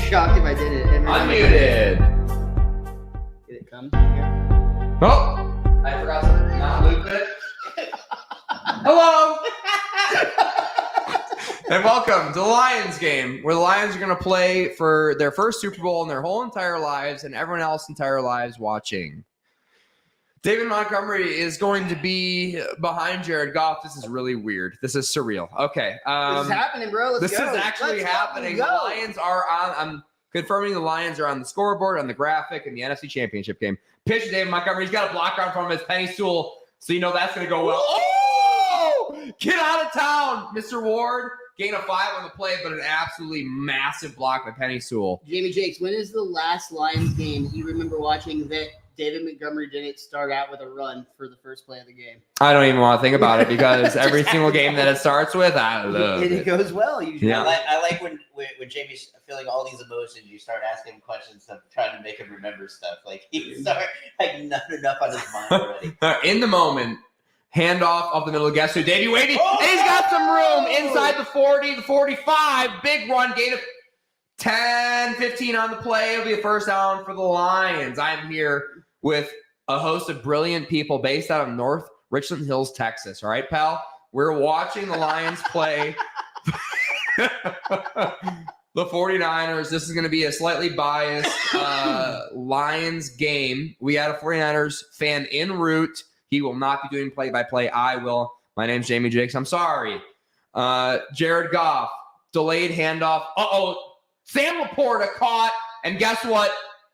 shocked if I did it. Unmuted. Did it come here? Oh, I forgot to not loop it. Hello. And welcome to the Lions game, where the Lions are going to play for their first Super Bowl in their whole entire lives and everyone else's entire lives watching. David Montgomery is going to be behind Jared Goff. This is really weird. This is surreal. Okay. This is happening, bro. Let's This go. is actually happening. The Lions are on. I'm confirming the Lions are on the scoreboard, on the graphic, in the NFC Championship game. Pitch to David Montgomery. He's got a blocker in front of his Penny Sewell, so you know that's going to go well. Oh! Get out of town, Mr. Ward. Gain of 5 on the play, but an absolutely massive block by Penny Sewell. Jamie Jakes, when is the last Lions game you remember watching that David Montgomery didn't start out with a run for the first play of the game? I don't even want to think about it because every single game that it starts with, I love it. It goes well usually. Yeah. I like when Jamie's feeling all these emotions, you start asking him questions of trying to make him remember stuff. Like he's not enough on his mind already. In the moment, handoff up the middle. Guess who? Davey Wade. And he's got some room inside the 40, the 45. Big run, gain of 10, 15 on the play. It'll be a first down for the Lions. I'm here with a host of brilliant people based out of North Richland Hills, Texas. All right, pal? We're watching the Lions play the 49ers. This is going to be a slightly biased Lions game. We had a 49ers fan en route. He will not be doing play-by-play. I will. My name's Jamie Jakes. I'm sorry. Jared Goff, delayed handoff. Sam Laporta caught, and guess what?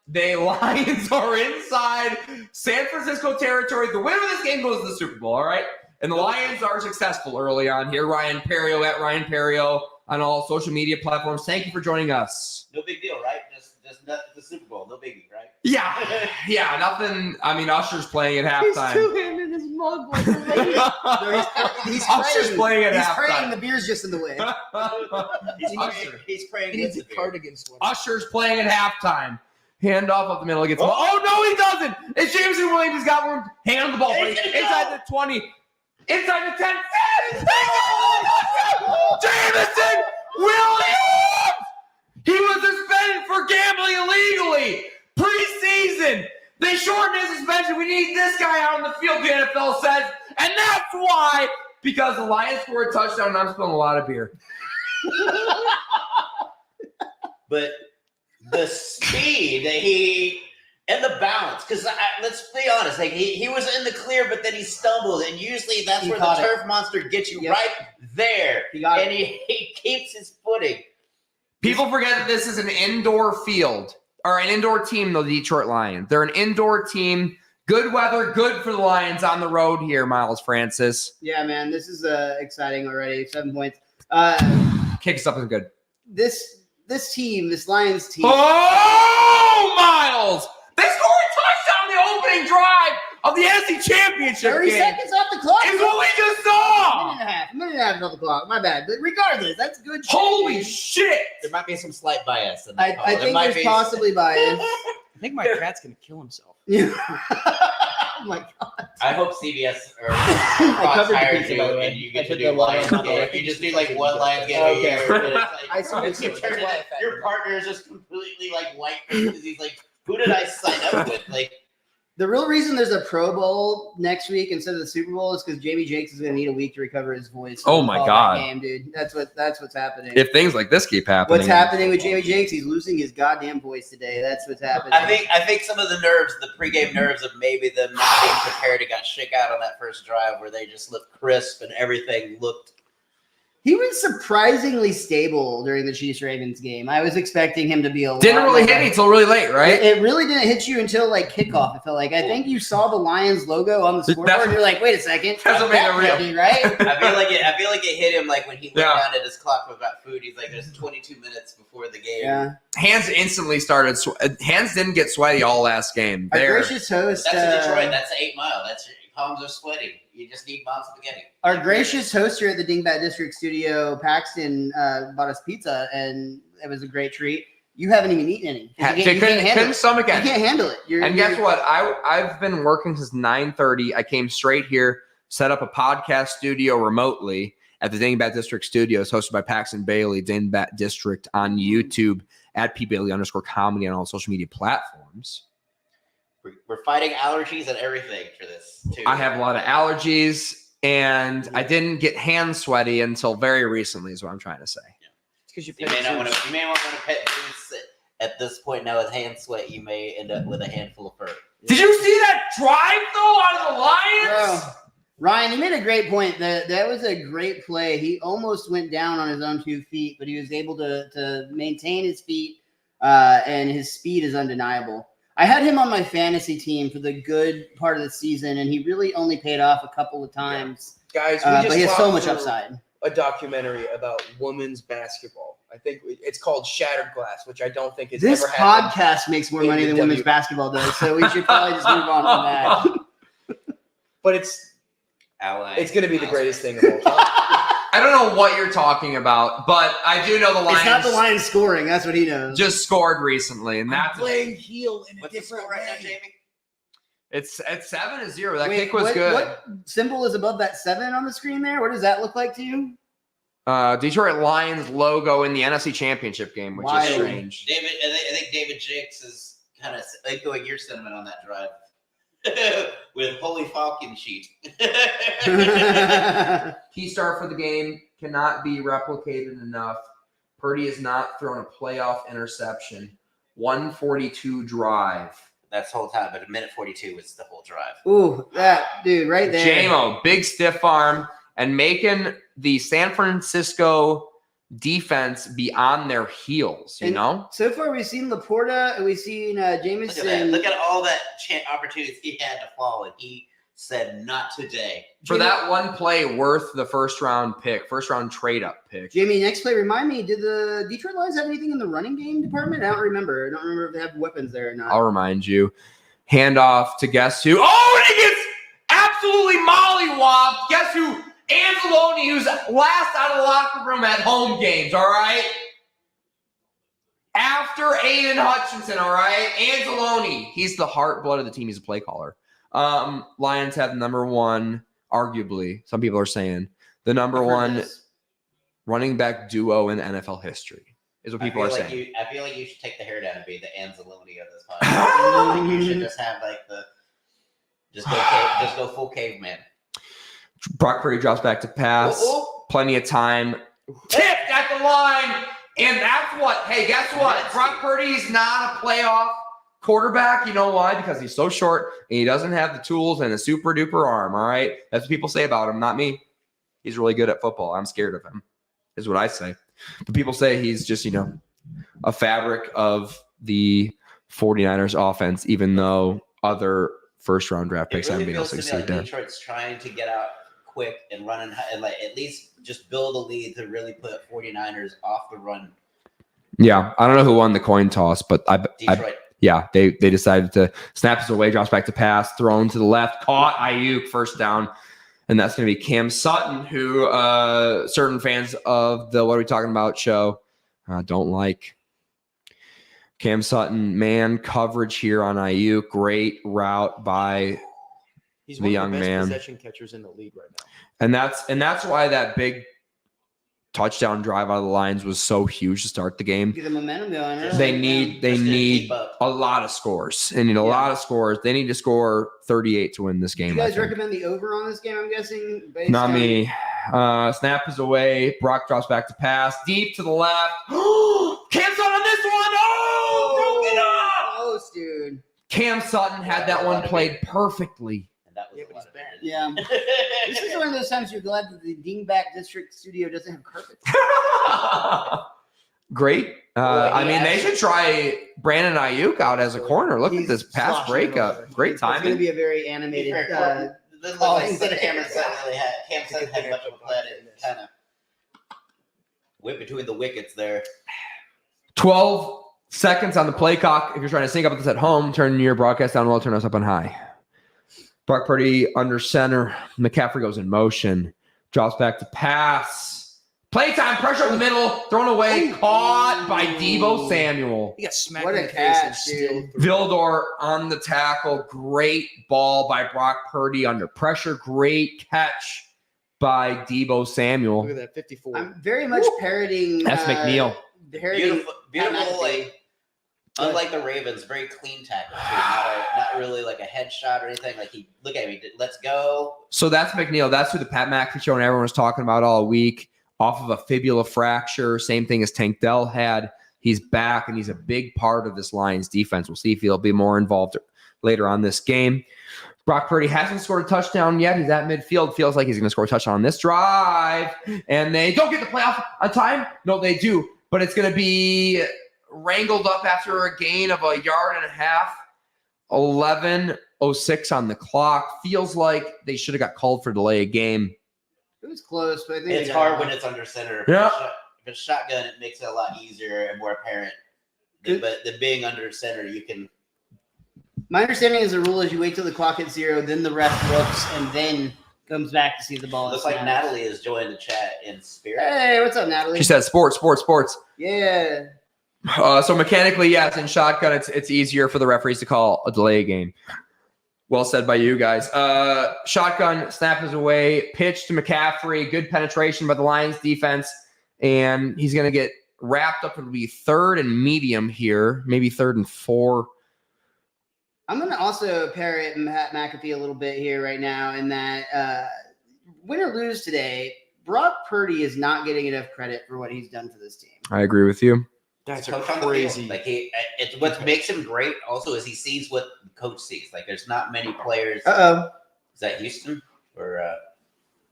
The Lions are inside San Francisco territory. The winner of this game goes to the Super Bowl, all right? And the Lions are successful early on here. Ryan Perio at Ryan Perio on all social media platforms. Thank you for joining us. No big deal, right? Just the Super Bowl. No biggie, right? Yeah, nothing. I mean, Usher's playing at He's halftime. two-handed his mug. He's Usher's playing at He's halftime. praying. The beer's just in the way. He's praying. He needs with a the beer. cardigan sweater. Usher's playing at halftime. Hand off up the middle. Gets oh no, he doesn't. It's Jameson Williams. He's got room. Hand the ball. Inside the 20. Inside the 10. Jameson Williams! He was suspended for gambling illegally. Preseason. They shortened his suspension. We need this guy out on the field, the NFL says. And that's why. Because the Lions scored a touchdown and I'm spilling a lot of beer. But the speed that he and the balance, because let's be honest, like he was in the clear, but then he stumbled, and usually that's where the turf monster gets you right there, and he keeps his footing. People forget that this is an indoor field or an indoor team, the Detroit Lions. They're an indoor team. Good weather, good for the Lions on the road here, Miles Francis. Yeah, man, this is exciting already. 7 points. Kicks up is good. This team, this Lions team. Oh, Miles! They scored a touchdown in the opening drive of the NFC Championship 30 game. seconds off the clock. Is what we just saw. A minute and a half off the clock. My bad. But regardless, that's good. Holy shit! There might be some slight bias in the call. I think there's possibly bias. I think my cat's gonna kill himself. Oh my god! I hope CBS or Fox hires you by the way. and you get I to put do the Lions Lions game. on You just do like one Lions game a year. And it's I like, saw you this. turn it, your partner is just completely like white because he's like, who did I sign up with? Like, The real reason there's a Pro Bowl next week instead of the Super Bowl is because Jamie Jakes is going to need a week to recover his voice. Oh my God. Game, dude. That's what's happening. If things like this keep happening. What's happening with Jamie Jakes? He's losing his goddamn voice today. That's what's happening. I think some of the nerves, the pregame nerves of maybe them not being prepared, it got shook out on that first drive where they just looked crisp and everything looked. He was surprisingly stable during the Chiefs-Ravens game. I was expecting him to be a Didn't lot really more- hit me until really late, right? It really didn't hit you until like kickoff. It felt like I think you saw the Lions logo on the scoreboard. And you're like, wait a second, That's what made it real. can't be right? I feel like it hit him like when he looked down at his clock about food. He's like, there's 22 minutes before the game. Yeah. Hands instantly started. Hands didn't get sweaty all last game. Our There. gracious host. That's in Detroit. That's 8 Mile. That's your palms are sweating. You just need mom spaghetti. Our gracious host here at the Dingbat District Studio, Paxton, bought us pizza, and it was a great treat. You haven't even eaten any. Couldn't stomach You it. can't handle it. And guess what? I've been working since 9:30. I came straight here, set up a podcast studio remotely at the Dingbat District Studios, hosted by Paxton Bailey, Dingbat District on YouTube at @pbailey_comedy on all social media platforms. We're fighting allergies and everything for this, too. I have a lot of allergies, and I didn't get hand sweaty until very recently, is what I'm trying to say. Because you may not want to pet Zeus at this point now with hand sweat. You may end up with a handful of fur. Did you see that drive, though, out of the Lions? Bro, Ryan, you made a great point. That was a great play. He almost went down on his own 2 feet, but he was able to maintain his feet, and his speed is undeniable. I had him on my fantasy team for the good part of the season, and he really only paid off a couple of times. Guys, But he has so much upside. A documentary about women's basketball. I think it's called Shattered Glass, which I don't think is This ever happened. podcast makes more in money the than women's basketball does, so we should probably just move on from that. But it's going to be the greatest thing of all time. I don't know what you're talking about, but I do know the Lions. It's not the Lions scoring. That's what he knows. Just scored recently, and that's playing heel in a What's the different score right now, way. Jamie? it's 7-0. That Wait, kick was good. What symbol is above that 7 on the screen there? What does that look like to you? Detroit Lions logo in the NFC Championship game, which Wild. is strange. David, I think David Jakes is kind of echoing your sentiment on that drive. with Holy Falcon sheet. Key start for the game cannot be replicated enough. Purdy has not thrown a playoff interception. 142 drive. That's the whole time, but a minute 42 was the whole drive. Ooh, that dude right there. JMO, big stiff arm, and making the San Francisco defense be on their heels, you know? So far, we've seen Laporta and we've seen Jameson. Look at all that opportunities he had to fall, and he said, not today. For that one play worth the first round trade-up pick. Jamie, next play, remind me, did the Detroit Lions have anything in the running game department? I don't remember. I don't remember if they have weapons there or not. I'll remind you. Handoff to guess who? Oh, and he gets absolutely mollywopped. Guess who? Anzalone, who's last out of the locker room at home games, all right? After Aiden Hutchinson, all right? Anzalone, he's the heart blood of the team. He's a play caller. Lions have the number one, arguably, some people are saying, the number one running back duo in NFL history is what people are saying. I feel like you should take the hair down and be the Anzalone of this podcast. You should just have like just go full caveman. Brock Purdy drops back to pass. Plenty of time. Tipped at the line. And that's what, hey, guess what? Brock Purdy's not a playoff quarterback. You know why? Because he's so short and he doesn't have the tools and a super duper arm. All right. That's what people say about him, not me. He's really good at football. I'm scared of him, is what I say. But people say he's just, a fabric of the 49ers offense, even though other first round draft picks haven't been able to succeed there. Detroit's trying to get out quick and running and like at least just build a lead to really put 49ers off the run. Yeah. I don't know who won the coin toss, but Detroit. They decided to snap us away, drops back to pass, thrown to the left, caught Ayuk, first down. And that's going to be Cam Sutton, who certain fans of the What Are We Talking About show don't like. Cam Sutton, man coverage here on Ayuk. Great route by the young man. He's one of the best possession catchers in the league right now. And that's why that big touchdown drive out of the Lions was so huge to start the game. Get the momentum going. Right? They need a lot of scores. They need a lot of scores. They need to score 38 to win this game. Do you guys recommend the over on this game, I'm guessing? Not me. Snap is away. Brock drops back to pass. Deep to the left. Cam Sutton on this one. Oh, broke it up. Close, dude. Cam Sutton had that one played perfectly. That was yeah. This is one of those times you're glad that the Dingback District studio doesn't have carpets. Great. They should try Brandon Ayuk out as a corner. Look at this pass breakup. Great timing. It's going to be a very animated. Instead of Cam Sutton had much of a play to kind of whip between the wickets there. 12 seconds on the play clock. If you're trying to sync up with this at home, turn your broadcast down low, turn us up on high. Brock Purdy under center. McCaffrey goes in motion. Drops back to pass. Playtime, pressure up the middle. Thrown away. Caught by Deebo Samuel. He got smacked What in a the catch, face and still Vildor on the tackle. Great ball by Brock Purdy under pressure. Great catch by Deebo Samuel. Look at that, 54. I'm very much parroting. That's McNeil. Beautiful, like unlike the Ravens, very clean tackle too. Not really like a headshot or anything. Like look at me, let's go. So that's McNeil. That's who the Pat McAfee show and everyone was talking about all week. Off of a fibula fracture, same thing as Tank Dell had. He's back, and he's a big part of this Lions defense. We'll see if he'll be more involved later on this game. Brock Purdy hasn't scored a touchdown yet. He's at midfield. Feels like he's going to score a touchdown on this drive. And they don't get the playoff on time. No, they do. But it's going to be wrangled up after a gain of a yard and a half. 11:06 on the clock. Feels like they should have got called for delay of game. It was close, but I think it's hard when it's under center. Yeah. If it's shotgun, it makes it a lot easier and more apparent. But the being under center, you can. My understanding is the rule is you wait till the clock hits 0, then the ref looks, and then comes back to see the ball. Looks like Natalie has joined the chat in spirit. Hey, what's up, Natalie? She said sports. Yeah. So mechanically, yes, in shotgun, it's easier for the referees to call a delay game. Well said by you guys. Shotgun, snap is away. Pitch to McCaffrey. Good penetration by the Lions defense. And he's going to get wrapped up. It'll be 3rd and medium here. Maybe 3rd and 4. I'm going to also parrot Matt McAfee a little bit here right now in that win or lose today, Brock Purdy is not getting enough credit for what he's done for this team. I agree with you. That's Coach on the crazy. field. Like it's what makes him great. Also, is he sees what the coach sees. Like there's not many players. Is that Houston or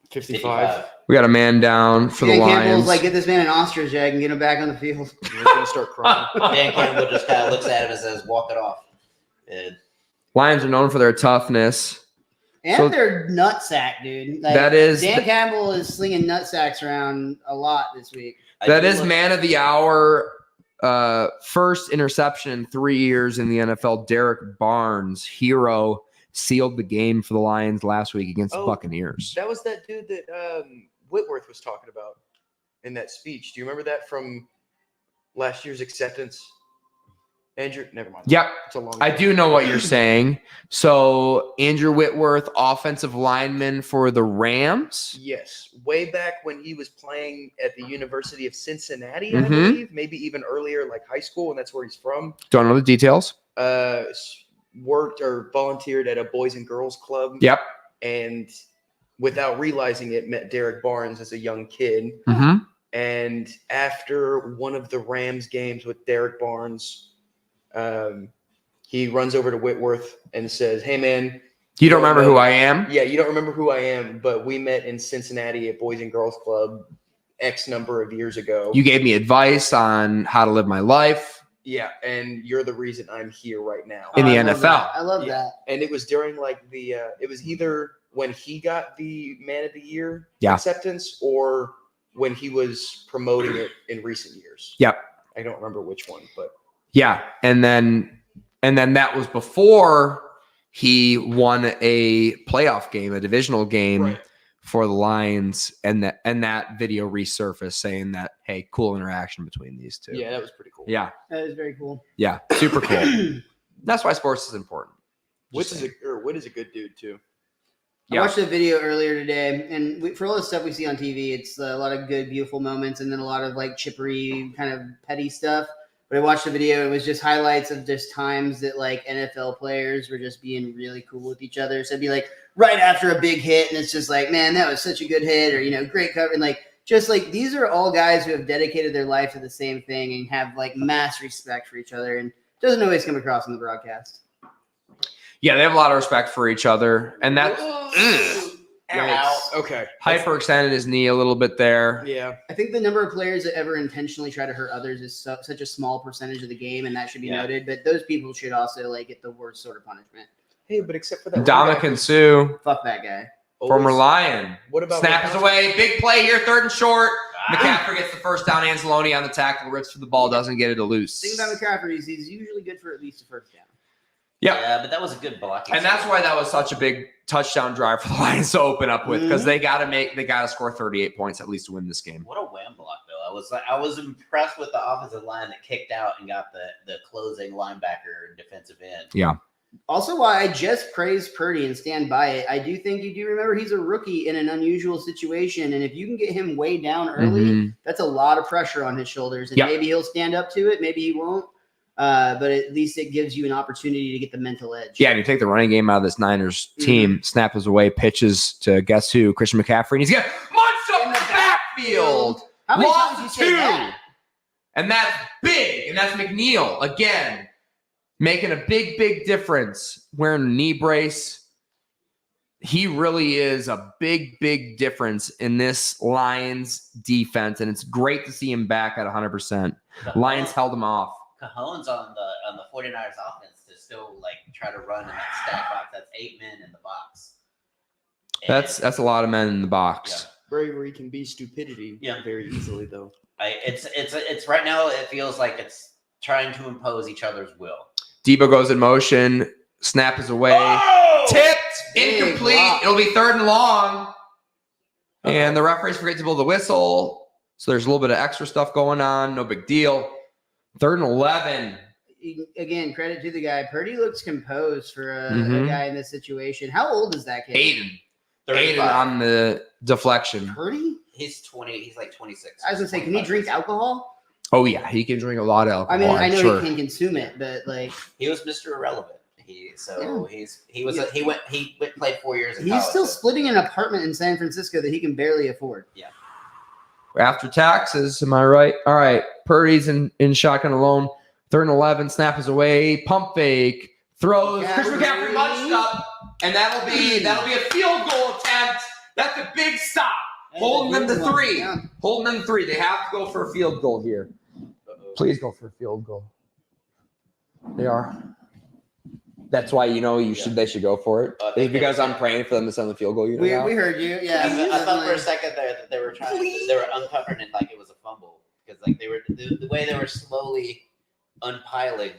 55? We got a man down for the Dan Lions. Campbell's like, get this man an ostrich egg and get him back on the field. We're going to start crying. Dan Campbell just kind of looks at him and says, "Walk it off." And Lions are known for their toughness. And So- their nutsack, dude. Like, That is- Dan Campbell is slinging nutsacks around a lot this week. That is man of the hour. First interception in 3 years in the NFL. Derek Barnes, hero, sealed the game for the Lions last week against the Buccaneers. That was that dude that Whitworth was talking about in that speech. Do you remember that from last year's acceptance? Andrew, never mind. Yep. It's a long I do know what you're saying. So Andrew Whitworth, offensive lineman for the Rams. Yes. Way back when he was playing at the University of Cincinnati, Mhm. I believe. Maybe even earlier, like high school, and that's where he's from. Don't know the details. Worked or volunteered at a Boys and Girls Club. Yep. And without realizing it, met Derek Barnes as a young kid. Mm-hmm. And after one of the Rams games with Derek Barnes, he runs over to Whitworth and says, "Hey, man, You don't remember who I am? yeah, you don't remember who I am, but we met in Cincinnati at Boys and Girls Club X number of years ago. You gave me advice on how to live my life. Yeah, and you're the reason I'm here right now." In the I love NFL. that. I love Yeah. that. And it was during like the it was either when he got the Man of the Year Yeah. acceptance or when he was promoting it in recent years. Yep. I don't remember which one, but Yeah. And then that was before he won a playoff game, a divisional game right. for the Lions. And that video resurfaced saying that, hey, cool interaction between these two. Yeah, that was pretty cool. Yeah. That is very cool. Yeah. Super cool. That's why sports is important. Whit is a good dude too. I watched a video earlier today, and for all the stuff we see on TV, it's a lot of good, beautiful moments, and then a lot of like chippery, kind of petty stuff. But I watched the video, and it was just highlights of just times that like NFL players were just being really cool with each other. So it'd be like right after a big hit, and it's just like, man, that was such a good hit, or great cover, and like just like these are all guys who have dedicated their life to the same thing and have like mass respect for each other, and it doesn't always come across in the broadcast. Yeah, they have a lot of respect for each other. And that Yikes. Okay. hyperextended his knee a little bit there. Yeah. I think the number of players that ever intentionally try to hurt others is such a small percentage of the game, and that should be noted. But those people should also like get the worst sort of punishment. Hey, but except for that, Dominican Sue, Fuck that guy. former Lion. What about Snap is away. Big play here, 3rd and short. Ah. McCaffrey gets the first down. Anzalone on the tackle, rips for the ball, doesn't get it to loose. The thing about McCaffrey is he's usually good for at least a first down. Yep. Yeah, but that was a good blocking. And that's why that was such a big touchdown drive for the Lions to open up with, because they got to score 38 points at least to win this game. What a wham block, though. I was impressed with the offensive line that kicked out and got the closing linebacker defensive end. Yeah. Also, why I just praised Purdy and stand by it, I do think you do remember he's a rookie in an unusual situation, and if you can get him way down early, that's a lot of pressure on his shoulders, and maybe he'll stand up to it, maybe he won't. But at least it gives you an opportunity to get the mental edge. Yeah, and you take the running game out of this Niners team, Snap is away, pitches to guess who? Christian McCaffrey, and he's got munched up the backfield. How many Lost times did you say that? And that's big, and that's McNeil again, making a big, big difference, wearing a knee brace. He really is a big, big difference in this Lions defense, and it's great to see him back at 100%. Lions held him off. Cajones on the 49ers offense to still like try to run in that stack box. That's 8 men in the box. And That's a lot of men in the box. bravery can be stupidity very easily, though. It's right now. It feels like it's trying to impose each other's will. Debo goes in motion. Snap is away. Oh! Tipped. Big Incomplete. block. It'll be 3rd and long. And the referees forget to blow the whistle. So there's a little bit of extra stuff going on. No big deal. 3rd and 11. Again, credit to the guy. Purdy looks composed for a guy in this situation. How old is that kid? Aiden 35. on the deflection. Purdy? He's 20. He's like 26. I was gonna say, can he drink alcohol? Oh, yeah. He can drink a lot of alcohol. I mean, I know sure. he can consume it, but like, He was Mr. Irrelevant. He played 4 years in He's college. still splitting an apartment in San Francisco that he can barely afford. Yeah. After taxes, am I right? All right. Purdy's in shotgun alone. 3rd and 11. Snap is away. Pump fake. Throws. Chris McCaffrey bunched up. And that'll be a field goal attempt. That's a big stop. Holding them to 3. Yeah. Holding them to 3. They have to go for a field goal here. Please go for a field goal. They are. That's why they should go for it. It's because I'm praying for them to send the field goal. We heard you. Yeah. I thought for a second there that they were uncovering it like it was a fumble because like they were the way they were slowly unpiling.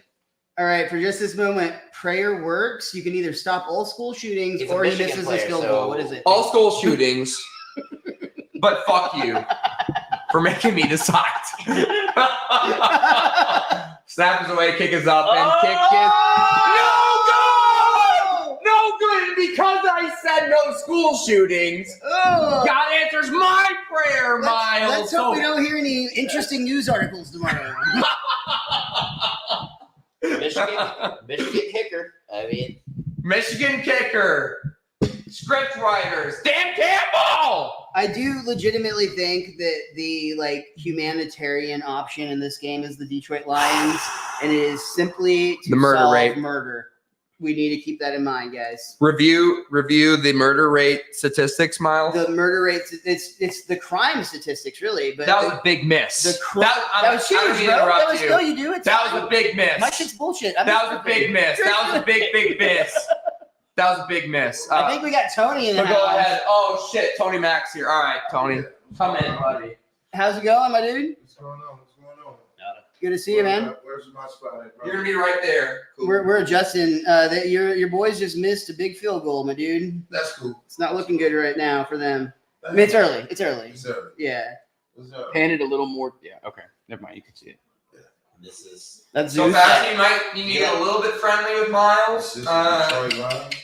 All right, for just this moment, prayer works. You can either stop all school shootings or he misses his field goal. What is it? All school shootings, but fuck you for making me decide. Snap is away, kick is up, and kick is no good because I said no school shootings. God answers my prayer, Miles. Let's hope we don't hear any interesting news articles tomorrow. Michigan kicker. I mean, Michigan kicker. Script writers. Dan Campbell. I do legitimately think that the humanitarian option in this game is the Detroit Lions, and it is simply to The murder solve rate. murder. We need to keep that in mind, guys. Review the murder rate statistics, Miles. The murder rate, it's the crime statistics, really. But That was a big miss. that was huge, bro. That was no, you do it. That was a big miss. My shit's bullshit. That was a big miss. That was a big miss. That was a big miss. I think we got Tony in the so house. go ahead. Oh shit, Tony Mack's here. All right, Tony, come in, buddy. How's it going, my dude? What's going on? Good to see you, man. Where's my spot at, bro? You're gonna be right there. Cool. We're adjusting. Your boys just missed a big field goal, my dude. That's cool. It's not looking good right now for them. I mean, it's early. It's early. What's up? Yeah. What's up? Pan it a little more. Yeah. Okay. Never mind. You can see it. That's So Zeus. Patsy, you need a little bit friendly with Miles. This is Detroit Lions.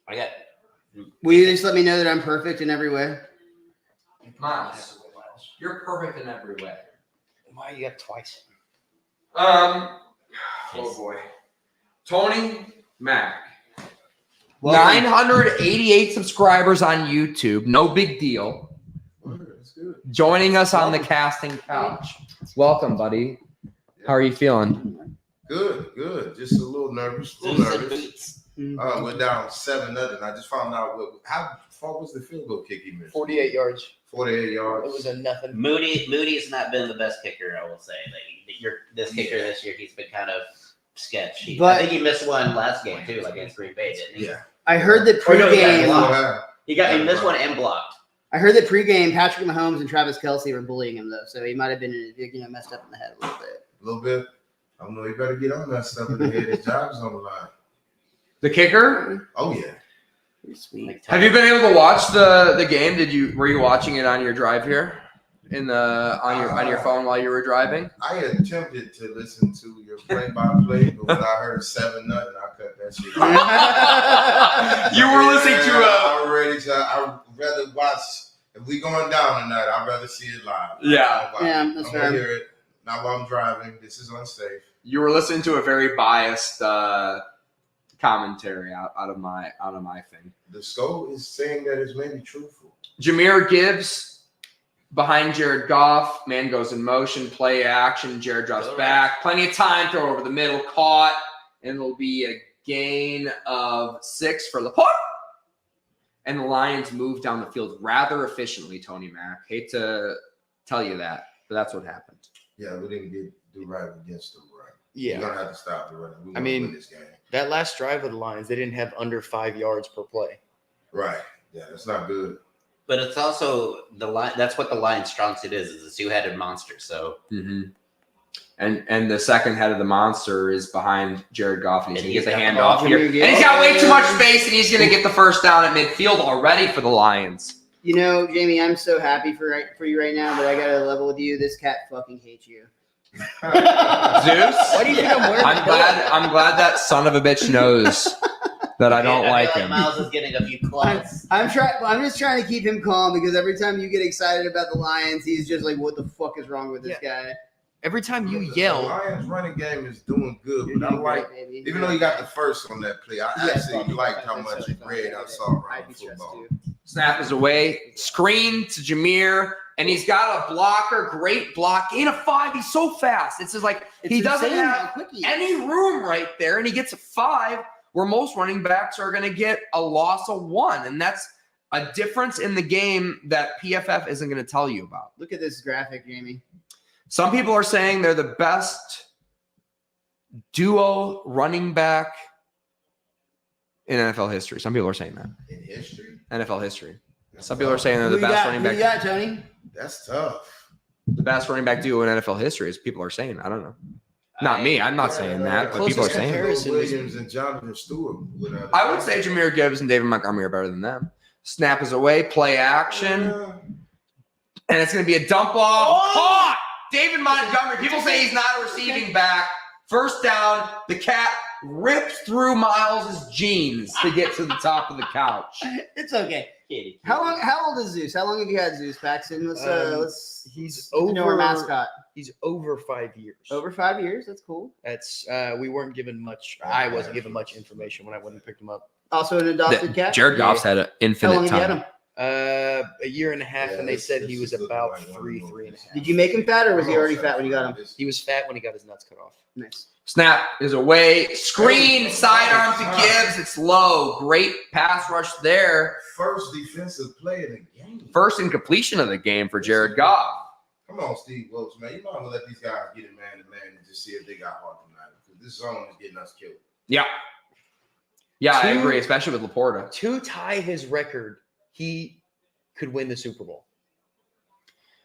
I got. Will you just let me know that I'm perfect in every way? Miles, you're perfect in every way. Why you got twice? Oh boy, Tony Mack. Welcome. 988 subscribers on YouTube. No big deal. That's good. Joining us on the casting couch. Welcome, buddy. How are you feeling? Good. Just a little nervous. We're down 7-0. I just found out how far was the field goal kick he missed? 48 yards. 48 yards. It was a nothing. Moody's not been the best kicker, I will say. This kicker this year, he's been kind of sketchy. But- I think he missed one last game too, against Green Bay, didn't he? Yeah. I heard that Or no, he got pregame. blocked. He missed one and blocked. I heard that pregame. Patrick Mahomes and Travis Kelce were bullying him though, so he might have been messed up in the head a little bit. A little bit. I don't know. You better get on that stuff in the head. His job's on the line. The kicker? Oh yeah. You're sweet. Have you been able to watch the game? Were you watching it on your drive here? On your phone while you were driving? I attempted to listen to your play-by-play, but when I heard 7-0, I cut that shit off. You were listening to I'd rather watch. If we going down tonight, I'd rather see it live. Yeah. Yeah, that's I'm gonna fair. hear it. Not while I'm driving. This is unsafe. You were listening to a very biased commentary out of my thing. The scope is saying that it's maybe truthful. Jahmyr Gibbs behind Jared Goff. Man goes in motion, play action. Jared drops back. Plenty of time. Throw over the middle. Caught. And it'll be a gain of 6 for the punt. And the Lions move down the field rather efficiently, Tony Mack. Hate to tell you that, but that's what happened. Yeah, we didn't do right against the run. Yeah. We're going to have to stop the run. We I mean, win this game. That last drive of the Lions, they didn't have under 5 yards per play. Right. Yeah, that's not good. But it's also the line. That's what the Lions' strong suit is a two-headed monster. So And the second head of the monster is behind Jared Goff, and he's going to get the And handoff here. And he's got way too much space, and he's going to get the first down at midfield already for the Lions. You know, Jamie, I'm so happy for you right now, but I gotta level with you. This cat fucking hates you. Zeus? Why do you think I'm wearing? I'm glad that son of a bitch knows that I don't like feel him. Miles is getting a few claws. I'm just trying to keep him calm because every time you get excited about the Lions, he's just like, "What the fuck is wrong with this guy?" Every time you The yell, Lions running game is doing good, You're but I doing like, great, baby. even though he got the first on that play, I Yes, actually Bobby, liked how that's much totally fine. red I saw I'd around be stressed football. too. Snap is away. Screen to Jameer. And he's got a blocker. Great block. Gain of 5. He's so fast. It's just like he doesn't insane how have quick he is. any room right there. And he gets a 5 where most running backs are going to get a loss of 1. And that's a difference in the game that PFF isn't going to tell you about. Look at this graphic, Jamie. Some people are saying they're the best duo running back in NFL history. Some people are saying that. In history? NFL history. Some people are saying they're the Who you best got? running Who back. you got, Tony? That's tough. The best running back duo in NFL history, as people are saying. I don't know. Not me. I'm not saying that, but people are Closest saying it. comparison. Williams and Jonathan Stewart. I would say Jameer Gibbs and David Montgomery are better than them. Snap is away, play action, and it's going to be a dump off. Caught! David Montgomery. People say he's not a receiving back. First down, the cat rips through Miles' jeans to get to the top of the couch. It's okay. Kitty. How old is Zeus? How long have you had Zeus, Paxton? Let's he's get to know our over mascot. He's over 5 years. Over 5 years. That's cool. That's we weren't given much. I wasn't given much information when I went and picked him up. Also an adopted cat. Jared Goff's had an How long infinite have you had time. him? A year and a half, and they this- said this he is was looking about like one of three the and a movies. half. Did you make him fat, or was he already fat when you got him? He was fat when he got his nuts cut off. Nice. Snap is away. Screen, sidearm to Gibbs. It's low. Great pass rush there. First defensive play of the game. First incompletion of the game for Jared Goff. Come on, Steve Wilkes, man. You might want to let these guys get it man to man and just see if they got heart tonight. Because this zone is getting us killed. Yeah. Yeah, I Two- agree, especially with Laporta. To tie his record, he could win the Super Bowl.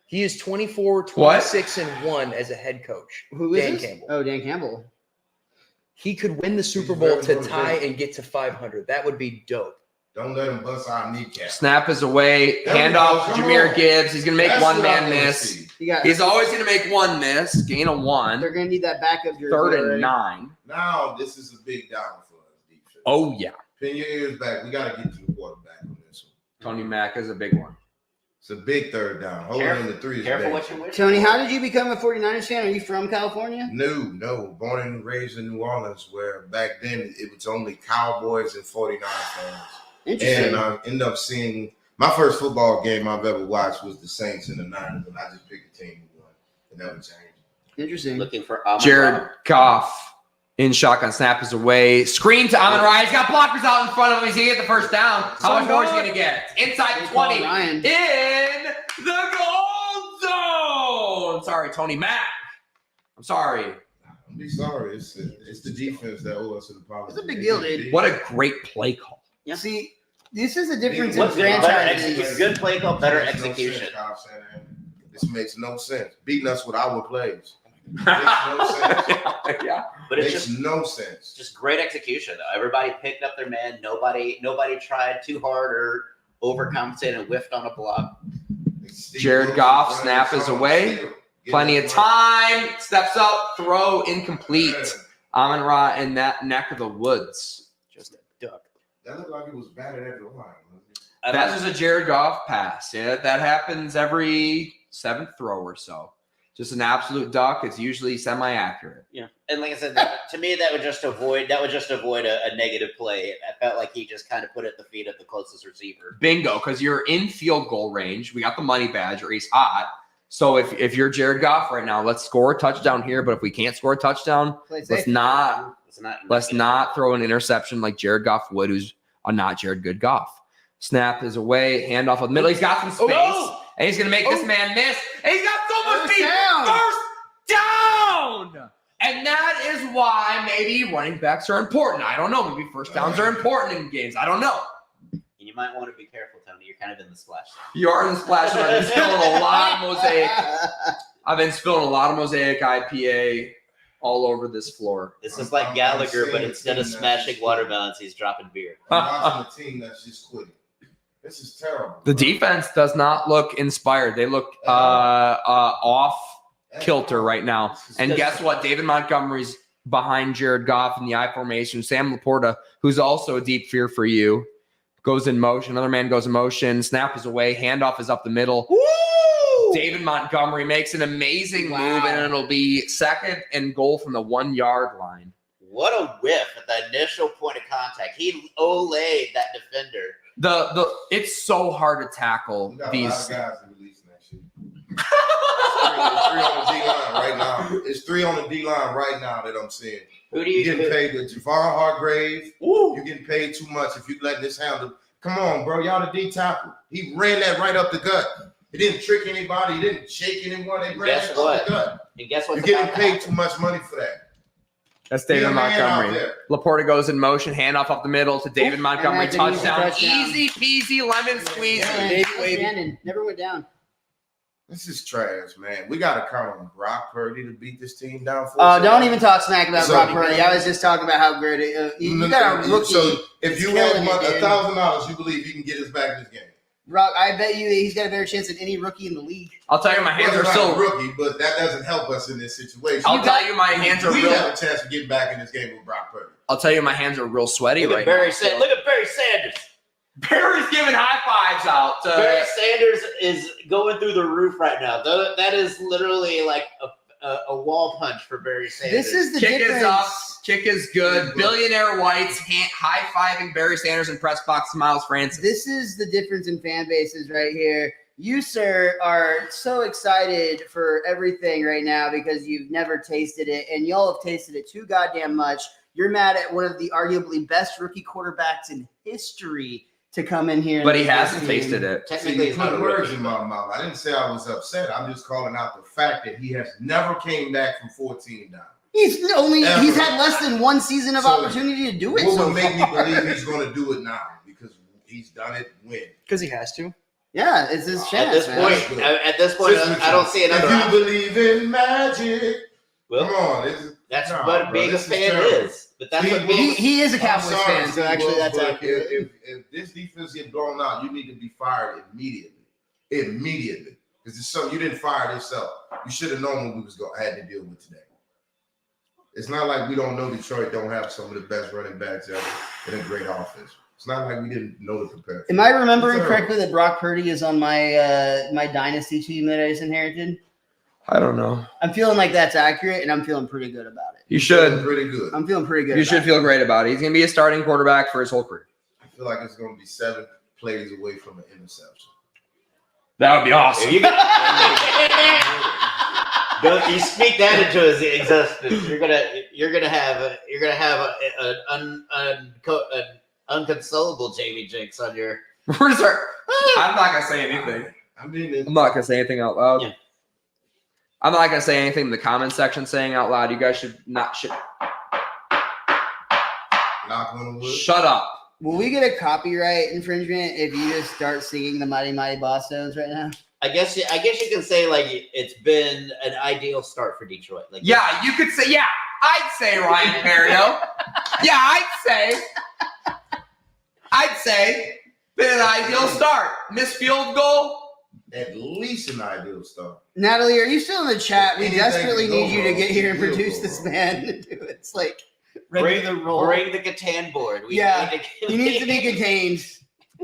He is 24, 26, and 1 as a head coach. Who is Dan this? Campbell. Oh, Dan Campbell. He could win the Super He's Bowl very to tie motivated. and get to 500. That would be dope. Don't let him bust our kneecap. Snap is away. There we Handoff go. to Come Jameer on. Gibbs. He's going to make That's one what I man wanna miss. see. You got. He's always going to make one miss. Gain of 1. They're gonna need that backup jersey. 3rd and already. 9. Now, this is a big down for us, defense. Oh, yeah. Pin your ears back. We got to get to the quarterback on this one. Tony Mack is a big one. It's a big third down. Holding Careful- in the 3 is Careful big. what you wish. Tony, how did you become a 49ers fan? Are you from California? No. Born and raised in New Orleans, where back then it was only Cowboys and 49 fans. Interesting. And I ended up seeing my first football game I've ever watched was the Saints and the Niners, and I just picked a team who won. It never changed. Interesting. Looking for Jared Goff in shotgun. Snap is away. Screen to Amon-Ra. He's got blockers out in front of him. He's going to get the first down. How much more is he going to get? Inside Good 20. call, Ryan. In the gold zone. Sorry, Tony Mack. I'm sorry. Don't be sorry. It's the defense that owe us an apology. It's a big deal, dude. What a great play call. Yeah. See, this is a difference in What's good? Better franchises. execution. Good play call, better Makes no execution. sense, Kyle Shanahan. This makes no sense. Beating us with our plays. Makes no sense. Yeah. But it's Makes just no sense. great execution though. Everybody picked up their man. Nobody tried too hard or overcompensated and whiffed on a block. Jared Goff, snap is away. Plenty of time. Steps up. Throw incomplete. Amon-Ra in that neck of the woods. Just a duck. That looked like it was batted at the line. That was a Jared Goff pass. Yeah, that happens every 7th throw or so. Just an absolute duck. It's usually semi-accurate. Yeah, and like I said, to me, that would just avoid a negative play. I felt like he just kind of put it at the feet of the closest receiver. Bingo, because you're in field goal range. We got the money badge, or he's hot. So if you're Jared Goff right now, let's score a touchdown here. But if we can't score a touchdown, Play safe. let's not Let's not throw an interception like Jared Goff would, who's not Jared Good Goff. Snap is away. Handoff of the middle. He's got some space. And he's going to make this man miss. And he's got so much First speed. down. First down. And that is why maybe running backs are important. I don't know. Maybe first downs are important in games. I don't know. You might want to be careful, Tony. You're kind of in the splash zone. You are in the splash zone. I've been spilling a lot of mosaic. I've been spilling a lot of mosaic IPA all over this floor. This is like Gallagher, but instead of smashing watermelons, he's dropping beer. I'm watching a team that's just quitting. This is terrible. The defense does not look inspired. They look off kilter right now. And guess what? David Montgomery's behind Jared Goff in the I formation. Sam Laporta, who's also a deep fear for you, goes in motion. Another man goes in motion. Snap is away. Handoff is up the middle. Woo! David Montgomery makes an amazing move, and it'll be 2nd and goal from the 1-yard line. What a whiff at the initial point of contact. He olayed that defender. It's so hard to tackle We got these. a lot of guys releasing that shit. It's 3 on the D-line right now. It's 3 on the D-line right now that I'm seeing. Who do You're you getting paid to Javon Hargrave. You're getting paid too much if you letting this handle. Come on, bro. Y'all the D tackle. He ran that right up the gut. He didn't trick anybody. He didn't shake anyone. They ran Guess it what? up the gut. And guess what? You're getting paid too much money for that. That's Be a David man out Montgomery. there. Laporta goes in motion, handoff up the middle to David Montgomery. And that's an easy Touchdown. touchdown. Easy peasy lemon squeezy. Yeah, Shannon never went down. This is trash, man. We got to count on Brock Purdy to beat this team down. Don't even talk smack about So- Brock Purdy. I was just talking about how great you got a rookie. So if you had killing it, dude. $1,000, you believe he can get us back in this game? Brock, I bet you he's got a better chance than any rookie in the league. I'll tell you, my hands are still. rookie, but that doesn't help us in this situation. I'll tell you, my hands are we real. have a chance of getting back in this game with Brock Purdy. I'll tell you, my hands are real sweaty Look right at Barry now. Sanders. Look at Barry Sanders. Barry's giving high fives out. Barry Sanders is going through the roof right now. That is literally like a wall punch for Barry Sanders. This is the Kick difference. is up. Kick is good. Billionaire Whites high-fiving Barry Sanders and press box Miles Francis. This is the difference in fan bases right here. You, sir, are so excited for everything right now because you've never tasted it, and y'all have tasted it too goddamn much. You're mad at one of the arguably best rookie quarterbacks in history to come in here. But he hasn't tasted it. Technically, he's See, you not put a words rookie. in my mouth. I didn't say I was upset. I'm just calling out the fact that he has never came back from 14 down. He's Ever. he's had less than one season of So, opportunity to do it. What So would make me far. believe he's going to do it now? Because he's done it when? Because he has to. Yeah, it's his chance. At man. this point, I don't see another. If you believe in magic, Well, come on. that's No, what bro, being a this is fan terrible. is. But that's See, what being. He is a I'm Cowboys sorry, fan, so Steve, actually that's but accurate. if this defense get blown out, you need to be fired immediately. Immediately. Because it's something you didn't fire yourself. You should have known what we was going had to deal with today. It's not like we don't know Detroit don't have some of the best running backs ever and a great offense. It's not like we didn't know to prepare. Am I remembering It's correctly that Brock Purdy is on my my dynasty team that I just inherited? I don't know. I'm feeling like that's accurate, and I'm feeling pretty good about it. You should. Pretty good. I'm feeling pretty good. You about should it. feel great about it. He's going to be a starting quarterback for his whole career. I feel like it's going to be 7 plays away from an interception. That would be awesome. If you speak that into his existence, you're gonna have an unconsolable Jamie Jinx on your. I'm not going to say anything. I mean, I'm not going to say anything out loud. Yeah. I'm not going to say anything in the comment section saying out loud. You guys should not knock on wood. shut up. Will we get a copyright infringement if you just start singing the Mighty Mighty Boss Stones right now? I guess you can say like it's been an ideal start for Detroit. Like Yeah, you could say, yeah, I'd say Ryan Perio. Yeah, I'd say been an ideal start. Missed field goal. At least an ideal start. Natalie, are you still in the chat? We Anything desperately can go need you to wrong. get here and Will produce go this wrong. man to do it. It's like ready to roll. bring the Catan board. Yeah, He needs to be contained.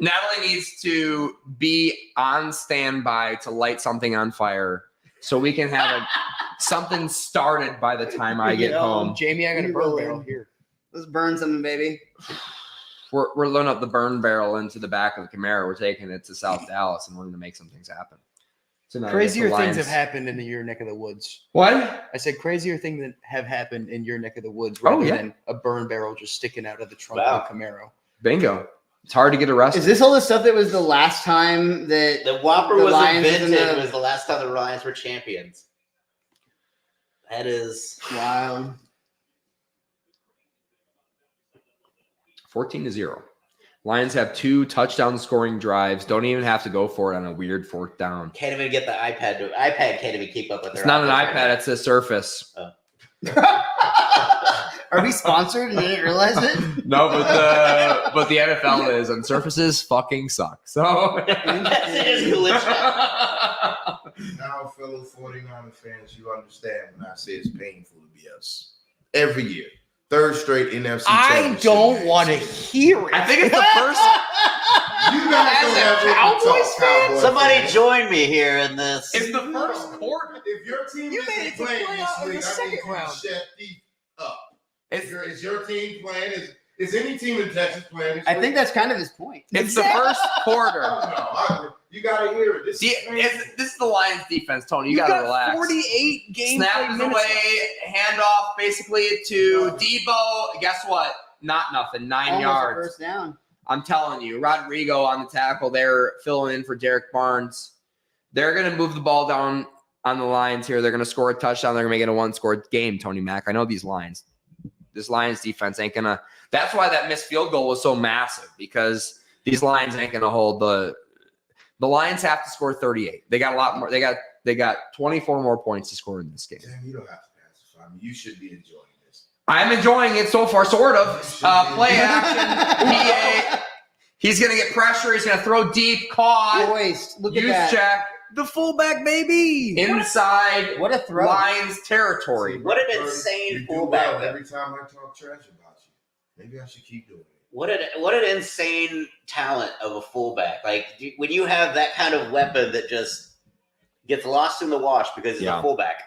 Natalie needs to be on standby to light something on fire so we can have something started by the time I get home. Jamie, I got a You burn roll barrel in. here. Let's burn something, baby. We're loading up the burn barrel into the back of the Camaro. We're taking it to South Dallas, and we're going to make some things happen. Tonight Crazier against the things have Lions. happened in your neck of the woods. What? I said crazier things that have happened in your neck of the woods Oh, rather yeah. than a burn barrel just sticking out of the trunk Wow. of a Camaro. Bingo. It's hard to get arrested. Is this all the stuff that was the last time that The Whopper The was Lions was in invented. the- Was the last time the Lions were champions. That is. wild? 14-0. Lions have 2 touchdown scoring drives. Don't even have to go for it on a weird 4th down. Can't even get the iPad. iPad can't even keep up with their. It's not an offense right iPad. It's a Surface. Are we sponsored and didn't realize it? No, but the NFL is, and Surfaces fucking suck. So It is glitched out. Now, fellow 49er fans, you understand when I say it's painful to be us. Every year. 3rd straight NFC I championship don't game. want to hear it. I think it's the first. You guys As don't a Cowboys fan? Somebody join me here in this. It's the first quarter. If your team You made it isn't to playing playoff in this the week, I need second you round. to shut these up. It's, Is your team playing? Is any team in Texas playing this I week? think that's kind of his point. it's the first quarter. You got to hear it. This This is the Lions defense, Tony. You You've got to got relax. 48 game Snap play is minutes away, handoff basically to Debo. Guess what? Not nothing. 9 Almost a yards. first down. I'm telling you, Rodrigo on the tackle there, filling in for Derek Barnes. They're going to move the ball down on the Lions here. They're going to score a touchdown. They're going to make it a one-score game, Tony Mack. I know these Lions. This Lions defense ain't going to – that's why that missed field goal was so massive, because these Lions ain't going to hold the Lions have to score 38. They got a lot more. They got 24 more points to score in this game. Damn, you don't have to pacify me. You should be enjoying this. I'm enjoying it so far, sort of. Play action, PA. He's going to get pressure. He's going to throw deep, caught. Moist. Look at Use that. check. The fullback, baby. Inside What a throw. Lions territory. What an You insane do fullback. well every time I talk trash about you. Maybe I should keep doing it. What an insane talent of a fullback. Like, when you have that kind of weapon that just gets lost in the wash because he's a fullback.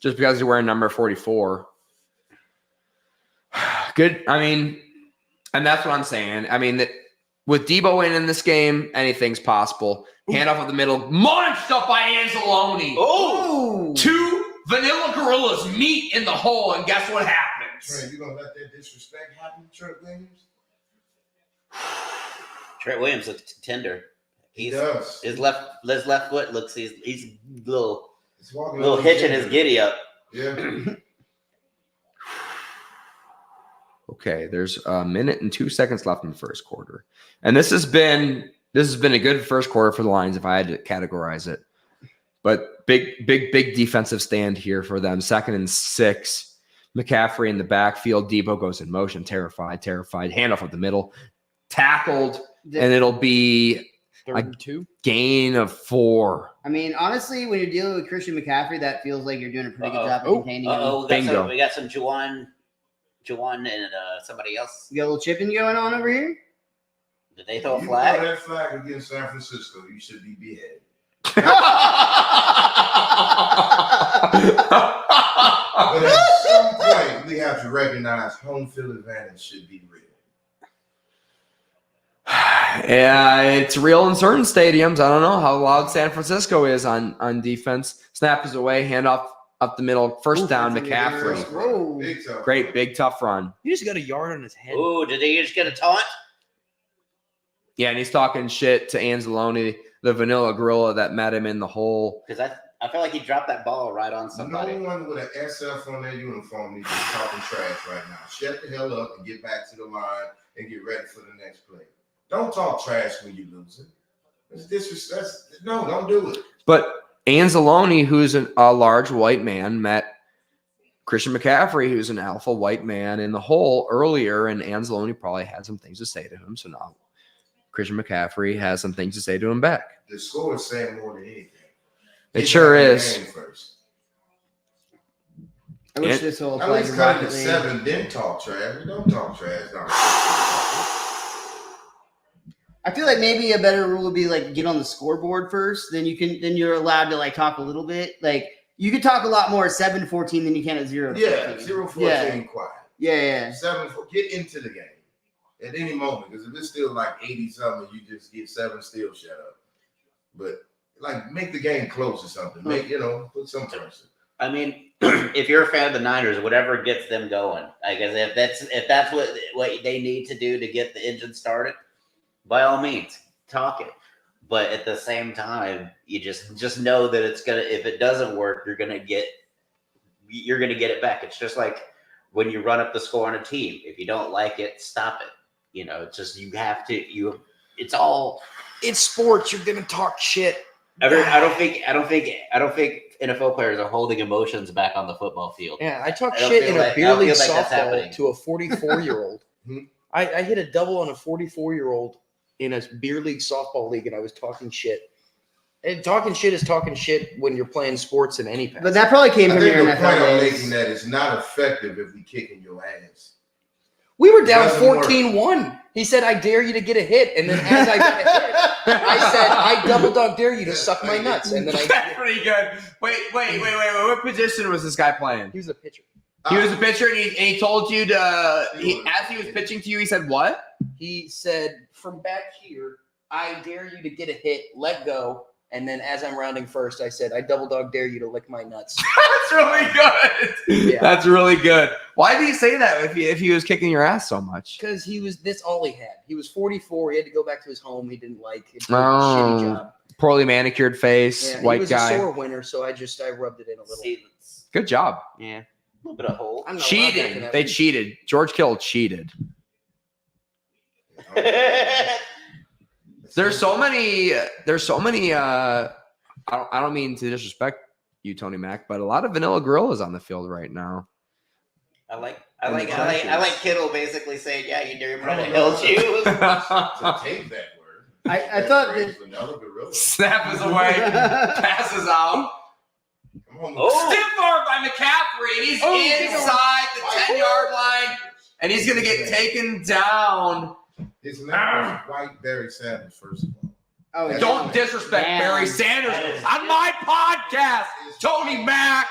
Just because you're wearing number 44. Good. I mean, and that's what I'm saying. I mean, that with Debo in this game, anything's possible. Handoff of the middle. Munched up by Anzalone. Oh! Two vanilla gorillas meet in the hole, and guess what happens? Trent, you gonna let that disrespect happen, Trent Williams? Trent Williams looks tender. He does. His left foot looks he's little walking little a hitch in ginger. his giddy up. Yeah. Okay, there's a minute and 2 seconds left in the first quarter. And this has been a good first quarter for the Lions if I had to categorize it. But big defensive stand here for them. 2nd and 6. McCaffrey in the backfield. Debo goes in motion. Terrified. Handoff up the middle. Tackled. And it'll be 32. gain of 4. I mean, honestly, when you're dealing with Christian McCaffrey, that feels like you're doing a pretty good job of Oh. containing him. Uh-oh, Bingo. we got some Juwan and somebody else. You got a little chipping going on over here? Did they throw a You flag? throw that flag against San Francisco, you should be beheaded. But at some point, we have to recognize home field advantage should be real. Yeah, it's real in certain stadiums. I don't know how loud San Francisco is on defense. Snap is away, handoff up the middle, first down, that's a McCaffrey. good Whoa. Big tough. Great, big, tough run. He just got a yard on his head. Ooh, did they just get a taunt? Yeah, and he's talking shit to Anzalone, the vanilla gorilla that met him in the hole. Because I feel like he dropped that ball right on No somebody. one with an SF on their uniform needs to be talking trash right now. Shut the hell up and get back to the line and get ready for the next play. Don't talk trash when you lose it. It's disrespect. No, don't do it. But Anzalone, who's a large white man, met Christian McCaffrey, who's an alpha white man, in the hole earlier, and Anzalone probably had some things to say to him. So now Christian McCaffrey has some things to say to him back. The score is saying more than anything. It Get sure back in the is. game first. I wish And- this whole At play least was cut it Rocket to League. 7, then talk trash. Don't talk trash. No. I feel like maybe a better rule would be like get on the scoreboard first, then you're allowed to like talk a little bit. Like you could talk a lot more at 7-14 than you can at 0-14. Yeah, 0-14, Yeah. quiet. Yeah. 7-4, get into the game at any moment. Because if it's still like 80-something, you just get 7, still shut up. But like make the game close or something. Put some pressure. I mean, if you're a fan of the Niners, whatever gets them going, I guess if that's what they need to do to get the engine started, by all means, talk it. But at the same time, you just know that it's gonna. If it doesn't work, you're gonna get it back. It's just like when you run up the score on a team. If you don't like it, stop it. It's just you have to. It's sports. You're gonna talk shit. I don't think NFL players are holding emotions back on the football field. Yeah, I talk I don't shit feel in a like- beer I don't league feel like that's softball happening. to a 44-year-old. I hit a double on a 44-year-old in a beer league softball league, and I was talking shit. And talking shit is talking shit when you're playing sports in any pass. But that probably came I from think your the point NFL I'm days. making that it's not effective if we kicking your ass. We were down Doesn't work. 14-1. He said, I dare you to get a hit. And then as I got a hit, I said, I double dog dare you to suck my nuts. And then That's pretty good. Wait. What position was this guy playing? He was a pitcher. He was a pitcher, and he told you to. As he was pitching to you, he said what? He said, from back here, I dare you to get a hit, let go. And then as I'm rounding first, I said, I double dog dare you to lick my nuts. That's really good. Yeah. That's really good. Why did he say that if he was kicking your ass so much? Because this all he had. He was 44. He had to go back to his home. He didn't like it. Oh. Shitty job. Poorly manicured face, Yeah, white he was guy. a sore winner, so I rubbed it in a little. Seasons. Good job. Yeah. A little bit of hole. I'm not allowed back in Cheating. that They league. cheated. George Kittle cheated. There's so many. I don't mean to disrespect you, Tony Mac, but a lot of vanilla gorillas on the field right now. I like trenches. Kittle basically saying, "Yeah, you dare me to held you." To take that word. I thought that. Vanilla gorilla. Snap is away. Passes out. Come on, Oh. Stiff arm by McCaffrey. And he's inside the 10-yard line, and he's going to get taken down. His name is White Barry Sanders, first of all. Oh, yeah. Don't disrespect Man. Barry Sanders on my podcast, Tony Mac.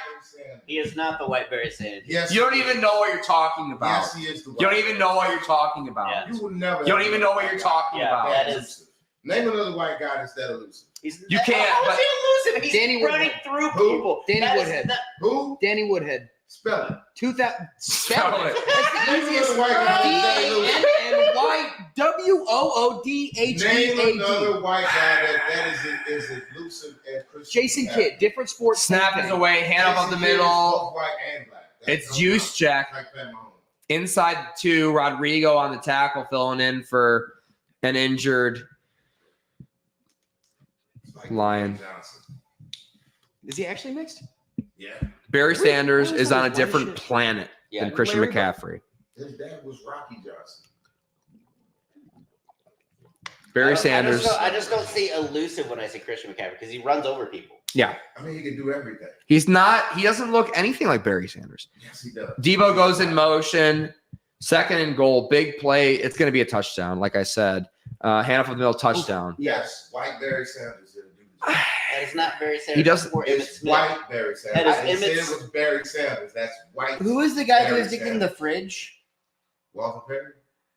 He is not the Whiteberry Sanders. Yes, You don't even know what you're talking about. Yes, he is the You don't even know what you're talking about. Yeah. You would never. You don't even know what you're talking Yeah, about. that is. Name another white guy that's that elusive. You can't, How but- is he elusive? He's Danny running Woodhead. through Who? people. Danny That is Woodhead. not- Who? Danny Woodhead. Spell it. 2000. Spell it. That's the Name easiest. another white guy that's that elusive. Name DANNYWOODHEAD. another white guy that is elusive as Christian. Jason McCaffrey. Kidd, different sports. Snap is away, hand up on the Jason Kidd is middle. both white and black. That's It's juice check. like Pat Mahomes. Inside the 2, Rodrigo on the tackle, filling in for an injured It's like Lion. Johnson. Is he actually mixed? Yeah. Barry Really? Sanders That was is on a like different one shit. planet Yeah. than Christian Larry- McCaffrey. His dad was Rocky Johnson. Barry Sanders. I just don't see elusive when I say Christian McCaffrey because he runs over people. Yeah. I mean, he can do everything. He doesn't look anything like Barry Sanders. Yes, he does. Debo goes in motion. 2nd and goal. Big play. It's going to be a touchdown, like I said. Hand off the middle touchdown. Yes, White Barry Sanders didn't do the job. That is not Barry Sanders. He doesn't- Or Emmitt It's Smith. White Barry Sanders. That is I didn't say Emmitt- it was Barry Sanders. That's White. Who was the guy who Barry was digging the Sanders. fridge? Walter Perry?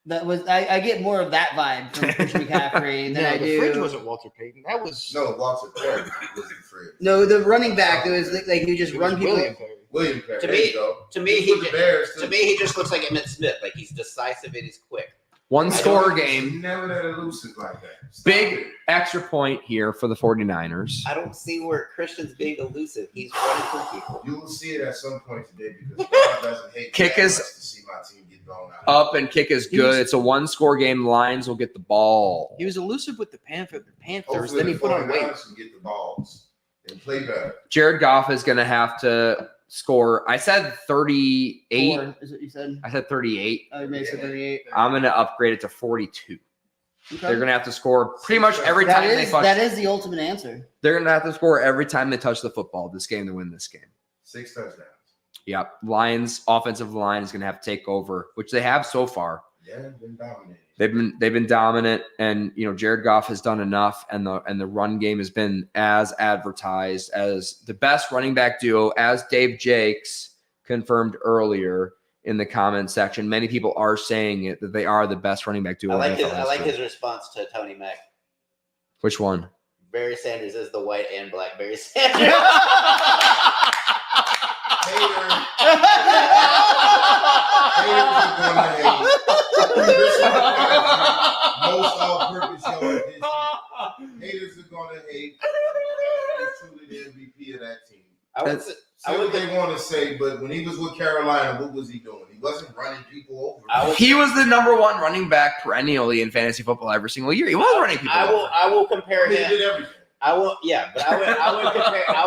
That was I get more of that vibe from Christian McCaffrey than I the do. fridge wasn't Walter Payton. That was No, Walter Perry was the fridge. No, the running back. It was like you just it run was people. William Perry. William Perry. To There me- you go. To me, He was with the Bears, too. to me, he just looks like Emmitt Smith. Like he's decisive and he's quick. One score He's game. never that elusive like that. Stop Big it. extra point here for the 49ers. I don't see where Christian's being elusive. He's running through people. You will see it at some point today because God doesn't hate Kick me that is much to see my team get blown out. Up and kick is good. It's a 1-score game. Lions will get the ball. He was elusive with the Panthers. Hopefully Then he the put on weight. 49ers can get the balls and play better. Jared Goff is going to have to score. I said 38. 4, is what you said? I said 38. Oh, you made it 38. I'm going to upgrade it to 42. Okay. They're going to have to score pretty much every That time they is touch. that is the ultimate answer. They're going to have to score every time they touch the football this game to win this game. 6 touchdowns. Yep. Lions offensive line is going to have to take over, which they have so far. Yeah, been dominating. They've been dominant, and Jared Goff has done enough, and the run game has been as advertised as the best running back duo, as Dave Jakes confirmed earlier in the comment section. Many people are saying it that they are the best running back duo. I like in his. NFL I like history. his response to Tony Mack. Which one? Barry Sanders is the white and black Barry Sanders. Haters are going to hate. Most all-purpose yard this year. Haters are going to hate. He's truly the MVP of that team. I would say, Say what they want to say, but when he was with Carolina, what was he doing? He wasn't running people over. He was the number one running back perennially in fantasy football every single year. He was running people over. I will compare He him. did everything. I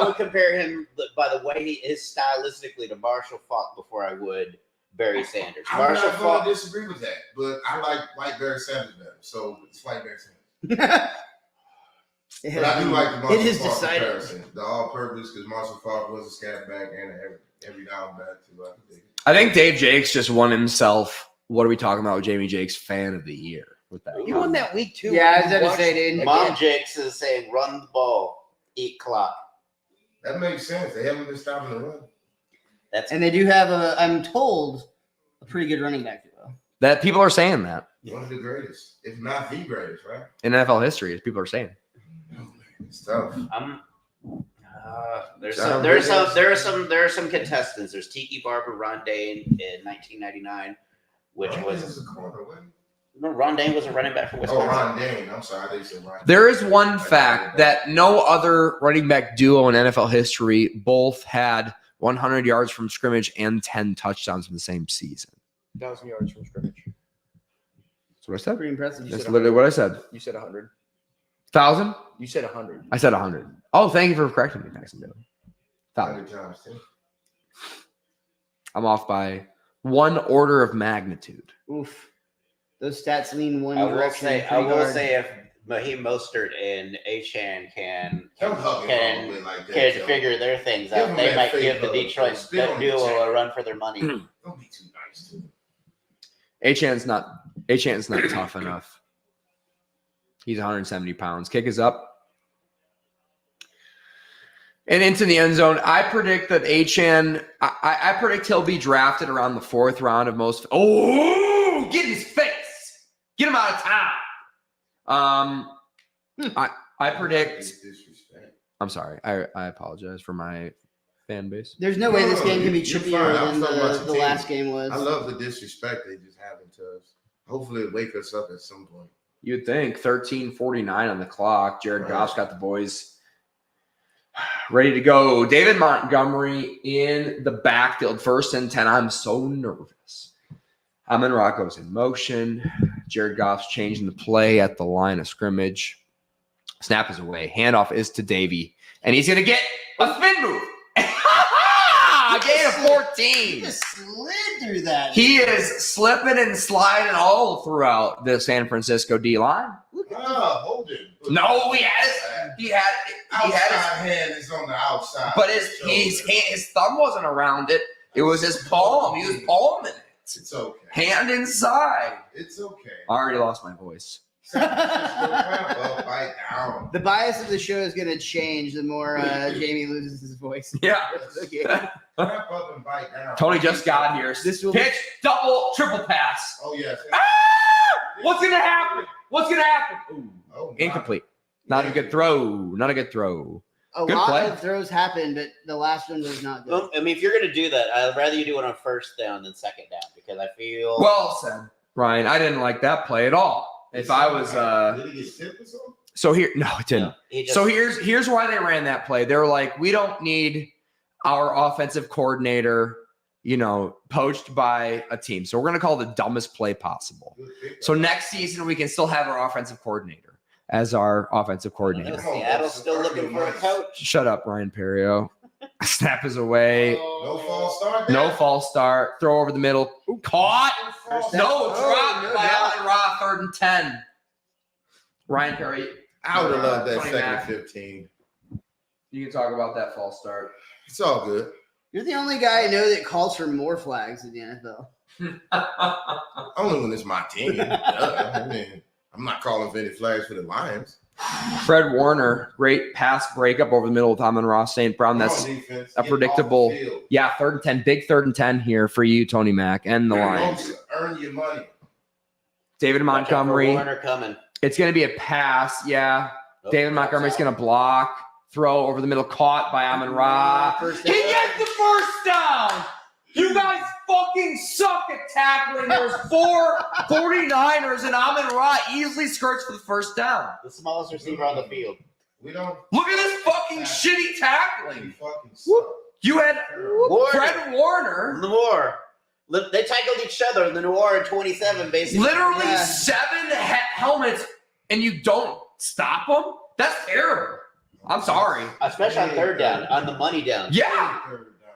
would compare him by the way he is stylistically to Marshall Faulk before I would Barry Sanders. I'm Marshall not going Faulk. to disagree with that, but I like White Barry Sanders better. So it's White Barry Sanders. But I do like the Marshall It is Faulk decided. comparison. The all-purpose, because Marshall Faulk was a scat back and every down back too. I think Dave Jakes just won himself what are we talking about with Jamie Jakes fan of the year with that? He won that week too. Yeah, I was going to say, dude. Mom Jakes is saying, run the ball, eat clock. That makes sense. They haven't been stopping the run. And they do have I'm told, a pretty good running back duo. That people are saying that One of the greatest, if not the greatest, right? in NFL history, as people are saying. It's tough. There are some contestants. There's Tiki Barber, Ron Dane in 1999, which was a corner, wasn't he? no, Ron Dane was a running back for Oh, Wisconsin. Ron Dane. I'm sorry, they said Ron. There is one fact that no other running back duo in NFL history both had 100 yards from scrimmage and 10 touchdowns in the same season. 1,000 yards from scrimmage. That's what I said. Pretty impressive. That's literally what I said. You said 100. 1,000? You said 100. I said 100. Oh, thank you for correcting me, Max. 1,000. 100 times 10. I'm off by one order of magnitude. Oof. Those stats lean one I will direction. say pretty hard. if Mahim Mostert and Achan can Don't hug him a little bit like that, Joe. figure their things Give out, him they that might fake give the hug. Detroit Spit on duo his cheek. a run for their money. Don't be too nice to him. Achan's not tough enough. He's 170 pounds. Kick is up. And into the end zone. I predict that Achan, I predict he'll be drafted around the 4th round of most. Oh, get in his face. Get him out of town. I predict. Disrespect. I'm sorry. I apologize for my fan base. There's no way this game can be you're chippier fine. I'm than talking about the your team. last game was. I love the disrespect they just having to us. Hopefully, it wake us up at some point. You'd think 13:49 on the clock. Jared Goff's got the boys ready to go. David Montgomery in the backfield, 1st and 10. I'm so nervous. Amon-Ra goes in motion. Jared Goff's changing the play at the line of scrimmage. Snap is away. Handoff is to Davey. And he's going to get a spin move. Gain of 14. He just slid through that. He is slipping and sliding all throughout the San Francisco D-line. Hold it. No, he had Outside his, hand is on the outside. but his thumb wasn't around it. It was his palm. He was palming it. It's okay. Hand inside. It's okay. I already lost my voice. San Francisco, bite down. The bias of the show is going to change the more Jamie loses his voice. Yeah. Okay. Wrap up and bite down. Tony just got here. This will Pitch, double, triple pass. Oh, yes. What's going to happen? What's going to happen? Ooh. Oh, my. Incomplete. Not a good throw. Not a good throw. A Good lot play. of throws happened, but the last one was not good. Well, I mean, if you're going to do that, I'd rather you do it on 1st down than 2nd down because I feel Well said, Ryan. I didn't like that play at all. If I was Did he get tipped or something? so here, no, it didn't. he just, So here's why they ran that play. They're like, we don't need our offensive coordinator, poached by a team. So we're gonna call the dumbest play possible. Good pick. So next season we can still have our offensive coordinator as our offensive coordinator. Seattle's still looking for a coach. Shut up, Ryan Perrio. Snap is away. No false start. No false start. Throw over the middle. Caught. No, drop no by drop. Amon-Ra, 3rd and 10. Ryan Perry. I would have loved that Tony second Mack. 15. You can talk about that false start. It's all good. You're the only guy I know that calls for more flags in the NFL. Only when it's my team. I mean, I'm not calling for any flags for the Lions. Fred Warner, great pass breakup over the middle with Amon-Ra St. Brown. That's Come on, defense. a Get predictable. off the field. Yeah, 3rd and 10. Big 3rd and 10 here for you, Tony Mack, and the Lions. Earn your money. David Watch out for Montgomery. Warner coming. It's going to be a pass. Yeah. Oh, David Montgomery's going to block. Throw over the middle. Caught by Amon-Ra. First He down. gets the 1st down. You guys fucking suck at tackling. There's 4 49ers, and Amon-Ra easily skirts for the 1st down. The smallest receiver on the field. We don't. Look at this fucking shitty We tackling. fucking suck. You had Warner. Fred Warner, Noir. They tackled each other in the Noir in 27, basically. literally Yeah. 7 helmets, and you don't stop them? That's terrible. I'm sorry. Especially on 3rd down, on the money down. Yeah,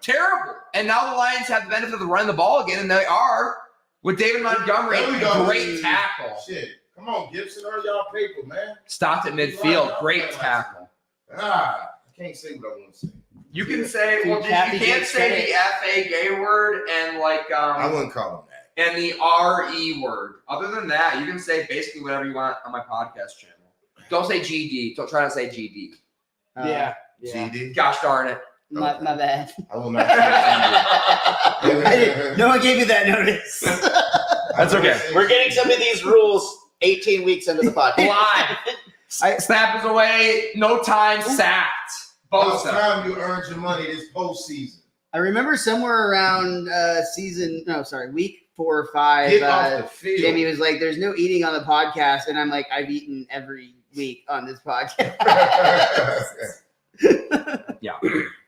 terrible. And now the Lions have the benefit of the running the ball again, and they are with David Montgomery. There we go. Great tackle. Shit. Come on, Gibson. Earn y'all paper, man. Stopped at midfield. Great tackle. I can't say what I want to say. You can say, well, you Kathy can't gets say credit. the F.A. gay word and like, I wouldn't call him that. and the RE word. Other than that, you can say basically whatever you want on my podcast channel. Don't say GD. Don't try to say GD. Yeah. GD. Gosh darn it. My bad. I will not say No one gave you that notice. That's okay. We're getting some of these rules 18 weeks into the podcast. Live. Snap is away. No time. Sacked. It's Bosa. time you earned your money this postseason. I remember somewhere around week 4 or 5, Get off the field. Jamie was like, there's no eating on the podcast. And I'm like, I've eaten every week on this podcast. Yeah.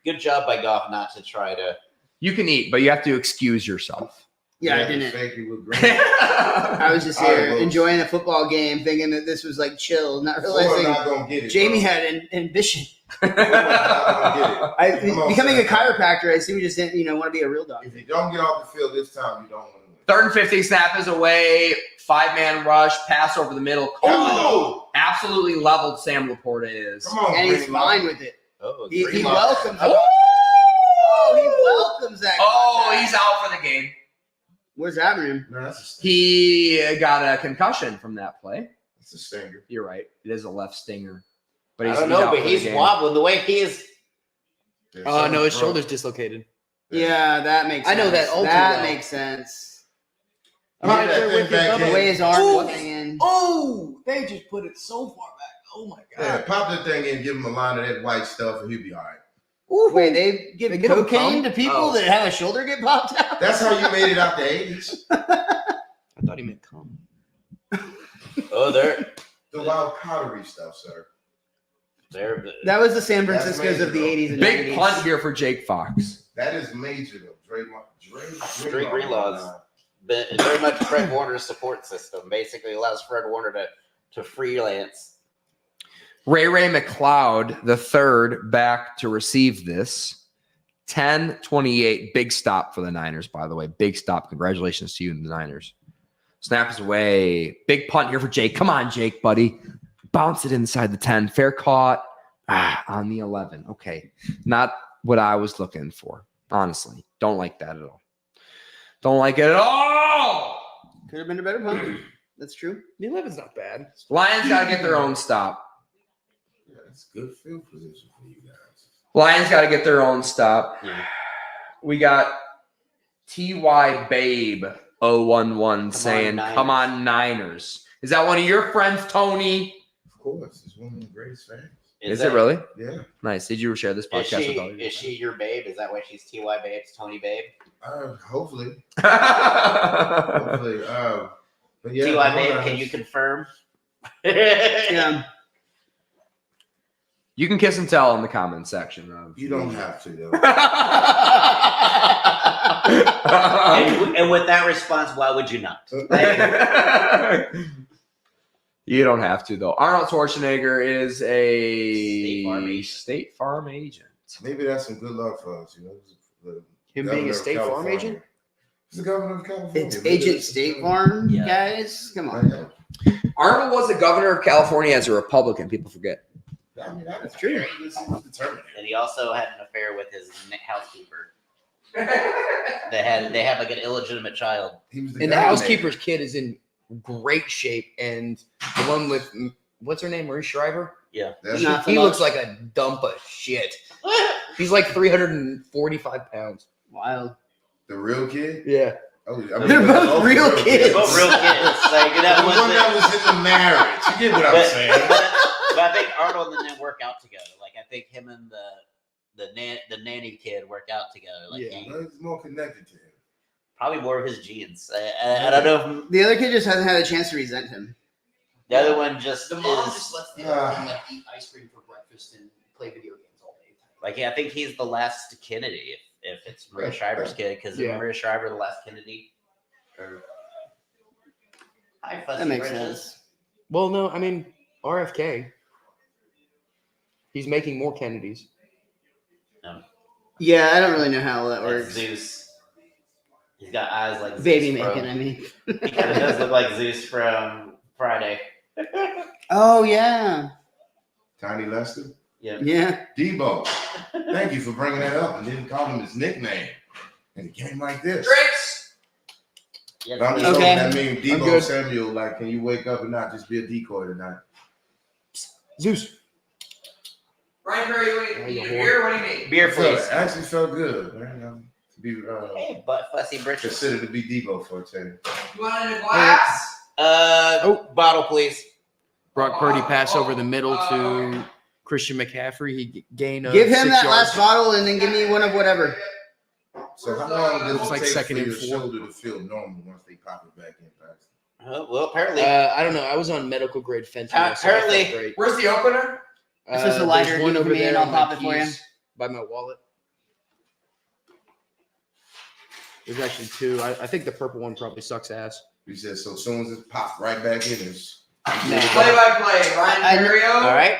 Good job by Goff not to try to. You can eat, but you have to excuse yourself. Yeah, I didn't. Thank you. We're great. I was just here Folks. enjoying a football game, thinking that this was like chill, not We're realizing not gonna get it. Jamie bro. had ambition. We're not gonna get it. Come on, Becoming a Sam. chiropractor, I assume you just didn't, want to be a real doctor. If you don't get off the field this time, you don't want to win. Third and 50. Snap is away. 5-man rush. Pass over the middle. Oh! Absolutely leveled Sam Laporta is. Come on, And he's Greenlaw. fine with it. Oh, He Greenlaw. welcomes it. Oh! Oh, he welcomes that. Oh, contact. he's out for the game. What's happening? No, that's a stinger. He got a concussion from that play. That's a stinger. You're right. It is a left stinger. But I he's don't know, out but for the he's game. wobbling the way he is. Oh no, his shoulder's dislocated. Yeah, that makes sense. I know that all too That well. makes sense. Get I'm that sure thing with the back in. way his arm Ooh. was hanging. Oh, they just put it so far back. Oh my Yeah, pop that thing in, give him a line of that white stuff, and he'll be all right. Wait, they give They give him cocaine cum? to people Oh. that have a shoulder get popped out? That's how you made it out the 80s. I thought he meant cum. Oh, they're The wild powdery stuff, sir. That was the San That's Franciscos major, of the though. 80s and Big 90s. punt here for Jake Fox. That is major, though. Dre Greenlaw's very much Fred Warner's support system. Basically allows Fred Warner to freelance. Ray McLeod, the third, back to receive this. 10-28. Big stop for the Niners, by the way. Big stop. Congratulations to you and the Niners. Snap is away. Big punt here for Jake. Come on, Jake, buddy. Bounce it inside the 10. Fair caught. On the 11. Okay. Not what I was looking for. Honestly. Don't like that at all. Don't like it at all. Could have been a better punt. That's true. The 11's not bad. Lions got to get their own stop. Yeah, that's good field position for you guys. Lions got to get their own stop. Yeah. We got TY Babe 011 saying, Niners. come on, Niners. Is that one of your friends, Tony? Of course, it's one of the greatest fans. Is it really? Yeah. Nice. Did you share this podcast with all your Is she your babe? Is that why she's TY Babes, Tony Babe? Hopefully. friends? Hopefully. But yeah, TY Babe, Niners. can you confirm? Yeah. You can kiss and tell in the comment section. You don't have to, though. And with that response, why would you not? You don't have to, though. Arnold Schwarzenegger is a State Farm agent. Maybe that's some good luck for us. The Him being governor a of State Farm California. agent? He's the governor of California. It's Maybe Agent that's- State Farm, Yeah. guys. Come I on. know. Arnold was the governor of California as a Republican. People forget. I mean, that's true. This is determined. And he also had an affair with his housekeeper. They had like an illegitimate child. He was And the governor. housekeeper's kid is in great shape. And the one with, what's her name, Marie Shriver? That's Not so He much. looks like a dump of shit. He's like 345 pounds. Wild. the real kid. Yeah. Oh, They're both real kids. They're both real kids. Like The that one that was in the marriage. You get what I'm But, saying? but I think Arnold and them work out together. Like I think him and the nanny kid work out together. Like Yeah. he, Well, he's more connected to him. probably more of his genes. I don't know if The other kid just hasn't had a chance to resent him. the other one just The mom is just lets the Ah. other like eat ice cream for breakfast and play video games all day. like I think he's the last Kennedy if it's Maria Right. Shriver's kid because Yeah. Maria Shriver the last Kennedy. Or Hi, Fussy That makes Bridges. sense. Well, no, I mean, RFK. He's making more Kennedys. Yeah, I don't really know how that That's works. Zeus. He's got eyes like Baby Zeus making, from, I mean. He kind of does look like Zeus from Friday. Oh, yeah. Tiny Lester. Yeah. Yeah. Debo. Thank you for bringing that up and didn't call him his nickname. And it came like this. Drinks. Yes, But I'm just please. Okay. hoping that means I'm Debo good. Samuel, like, can you wake up and not just be a decoy tonight? Zeus. Brian Curry, Yeah, you you need whore. beer? What do you need? Beer, So please. it actually felt good, man. To be Hey, butt fussy britches. considered to be Debo for a change. You want it in a glass? Bottle, please. Brock Purdy pass over the middle to Christian McCaffrey. He gained Give him 6 that yards. last bottle and then give me one of whatever. So how long does Looks it like take second for and your 4. shoulder to feel normal once they pop it back in, Paxton? Well, apparently. I don't know. I was on medical grade fentanyl. So I felt Apparently- great. Where's the opener? It's just a There's lighter. one Give it to over me and there I'll on pop my it for you. keys by my wallet. There's actually 2. I think the purple one probably sucks ass. He said, so as soon as it popped right back in, it's Play-by-play. Brian Curio. All right.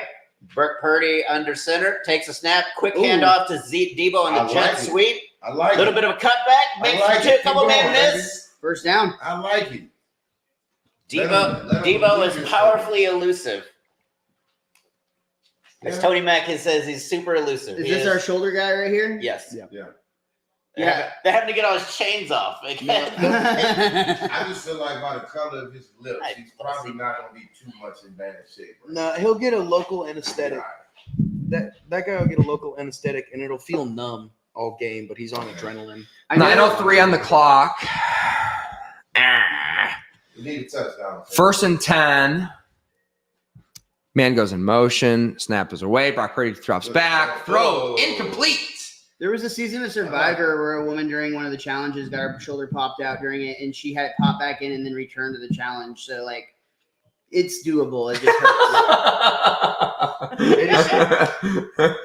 Brock Purdy under center. Takes a snap. Quick Ooh. handoff to Debo on the I jet like it. sweep. I A like little it. bit of a cutback. Makes like a it. couple Keep man going, miss. First down. I like it. Debo, Let him Debo believe is yourself. powerfully elusive. As Yeah. Tony Mack says, he's super elusive. Is He this our shoulder guy right here? Yes. Yeah. Yeah. They're having to get all his chains off. Again. I just feel like by the color of his lips, Right. he's probably not going to be too much in bad shape. right? No, he'll get a local anesthetic. That guy will get a local anesthetic, and it'll feel numb all game, but he's on adrenaline. I know. 9:03 on the clock. We need a touchdown. First and 10. Man goes in motion. Snap is away. Brock Purdy drops back. Throw incomplete. There was a season of Survivor where a woman during one of the challenges got her shoulder popped out during it, and she had it pop back in and then return to the challenge. So like, it's doable. It just hurts.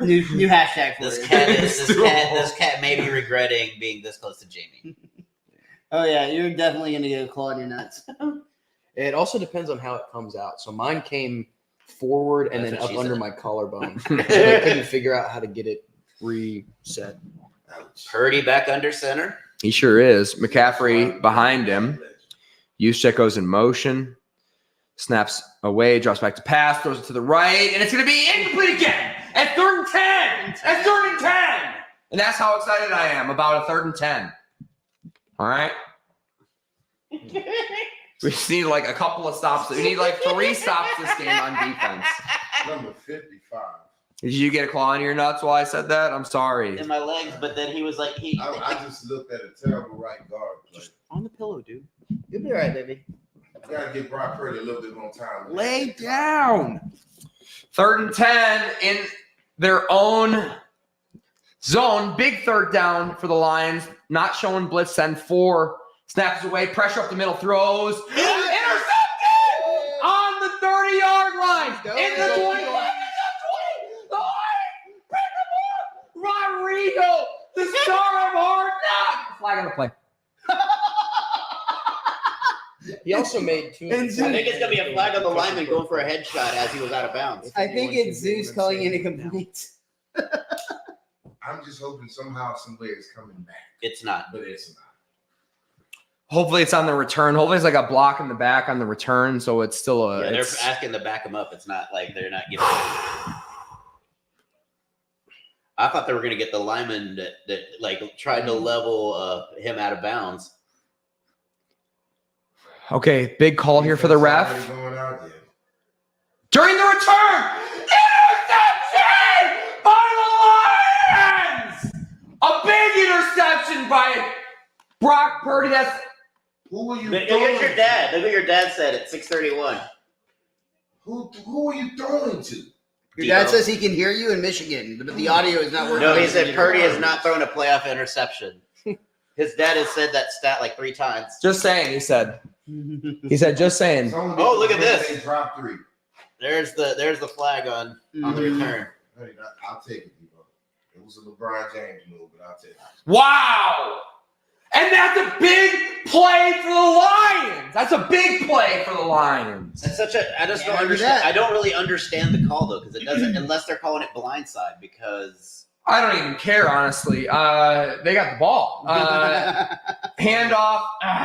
new hashtag for This it. this cat may be regretting being this close to Jamie. Oh yeah, you're definitely gonna get a claw in your nuts. It also depends on how it comes out. So mine came forward and That's then what up she under said. my collarbone. So I couldn't figure out how to get it reset. Purdy back under center. He sure is. McCaffrey behind him. Juszczyk goes in motion. Snaps away, drops back to pass, throws it to the right, and it's going to be incomplete again at 3rd and 10. At 3rd and 10. And that's how excited I am about a 3rd and 10. All right? We just need like a couple of stops. We need like 3 stops this game on defense. Number 55. Did you get a claw in your nuts while I said that? I'm sorry. In my legs, but then he was like, I just looked at a terrible right guard play. On the pillow, dude. You'll be all right, baby. You got to give Brock Purdy a little bit more time. Lay down. 3rd and 10 in their own zone. Big 3rd down for the Lions. Not showing blitz. Send 4. Snaps away. Pressure up the middle. Throws. Intercepted on the 30-yard line. In the 20. The Lions pick him up. Rodrigo, the star of hard knocks. Flag on the play. He also made 2. And I think it's gonna be a flag on the lineman going for a headshot as he was out of bounds. I think it's Zeus calling in a complete. I'm just hoping somehow, some way it's coming back. It's not. But it's not. Hopefully it's on the return. Hopefully it's like a block in the back on the return, so it's still a. Yeah, they're it's- asking to back him up. It's not like they're not giving. I thought they were gonna get the lineman that like tried to level him out of bounds. Okay, big call here for the ref. Already going out there. During the return, interception by the Lions! A big interception by Brock Purdy. That's Who are you Look throwing at your dad. Look what your dad said at 6:31. Who are you throwing to? Your dad Debo. says he can hear you in Michigan, but the audio is not working. No, he said Purdy has not thrown a playoff interception. His dad has said that stat like 3 times. just saying, he said. He said, just saying. Oh, look at this. They dropped 3. There's the flag on the return. Hey, I'll take it, Debo. It was a LeBron James move, but I'll take it. Wow! And that's a big play for the Lions. That's a big play for the Lions. It's such a. I just Yeah, don't I do understand. that. I don't really understand the call though, because it doesn't unless they're calling it blindside. Because I don't even care, honestly. They got the ball. Handoff.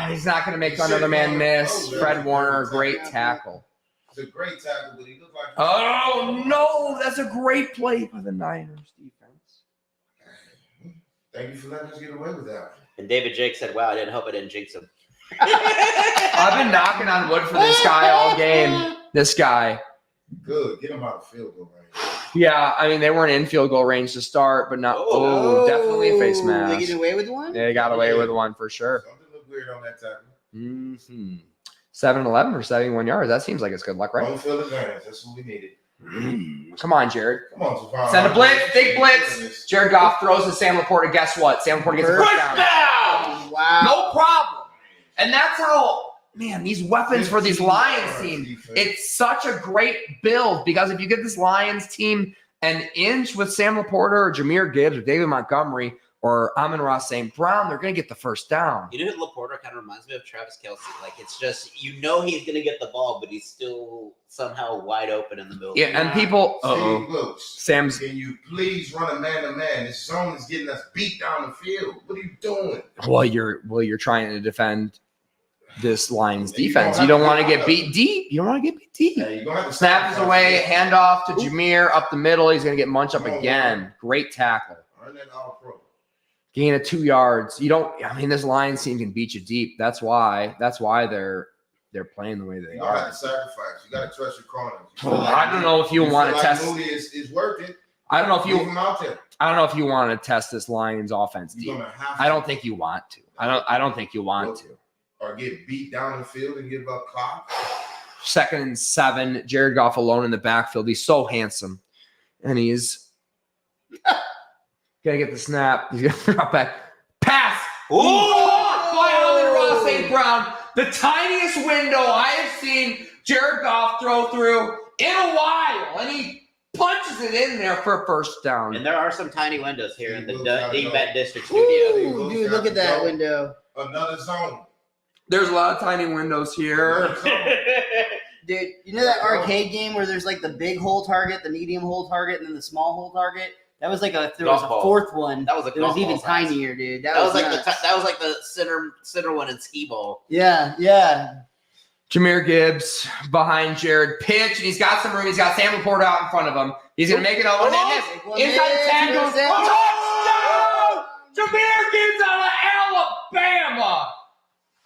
He's not going to make another man miss. Fred Warner, great tackle. It's a great tackle, but he looked like. Oh, no. That's a great play by the Niners defense. Thank you for letting us get away with that. and David Jake said, "Wow, I didn't hope I didn't jinx him." I've been knocking on wood for this guy all game. This guy. Good. Get him out of field goal range. Yeah, I mean, they weren't in field goal range to start, but not. Oh, definitely a face They mask. get away with one? They got away with one for sure. Something looked weird on that tackle. 7-11 for 71 yards. That seems like it's good luck, right? Home field advantage. That's what we needed. Come on, Jared. Come on, Javon. Send a blitz, big blitz. Jared Goff throws to Sam Laporta. Guess what? Sam Laporta gets a first down. Wow. No problem. And that's how, man, these weapons for these Lions team, it's such a great build because if you get this Lions team an inch with Sam Laporta or Jahmyr Gibbs or David Montgomery or Amon-Ra St. Brown, they're going to get the first down. You know who Laporta kind of reminds me of? Travis Kelce. Like, it's just, you know he's going to get the ball, but he's still somehow wide open in the middle. Yeah, and people, Steve Wilkes, Sam's, can you please run a man-to-man? This zone is getting us beat down the field. What are you doing? well, you're trying to defend this Lions Yeah, you defense. don't You don't have want to to get beat deep. You don't want to get beat deep. Yeah, you're gonna have to Snap is away, handoff to Jahmyr up the middle. He's going to get munched up Come on, again. man. Great tackle. Run that all pro. Gain of 2 yards. You don't. I mean, this Lions team can beat you deep. That's why they're playing the way they You gotta have are. to sacrifice. You gotta trust your corners. I don't know if you want to test. Moody is working. I don't know if Leave you. him out there. I don't know if you want to test this Lions offense You're deep. gonna have to. I don't think you want to. I don't think you want to. Or get beat down the field and give up clock. 2nd and 7. Jared Goff alone in the backfield. He's so handsome, and he's gonna get the snap. He's gonna drop back. Pass. Ooh! By Amon-Ra St. Brown. The tiniest window I have seen Jared Goff throw through in a while, and he punches it in there for a first down. And there are some tiny windows here in the Wilkes gotta D-Bet go. District studio. Ooh, dude, look at that window. Another zone. There's a lot of tiny windows here. Another zone. Dude, you know that arcade game where there's like the big hole target, the medium hole target, and then the small hole target? That was like there was a Golf ball. fourth one. That was a It was golf even ball size. tinier, dude. That was like nuts. that was like the center one in skee ball. Yeah. Jahmyr Gibbs behind Jared. Pitch, and he's got some room. He's got Sam Laporta out in front of him. He's going to make it over. Inside the 10 goes. Touchdown! Jahmyr Gibbs out of Alabama.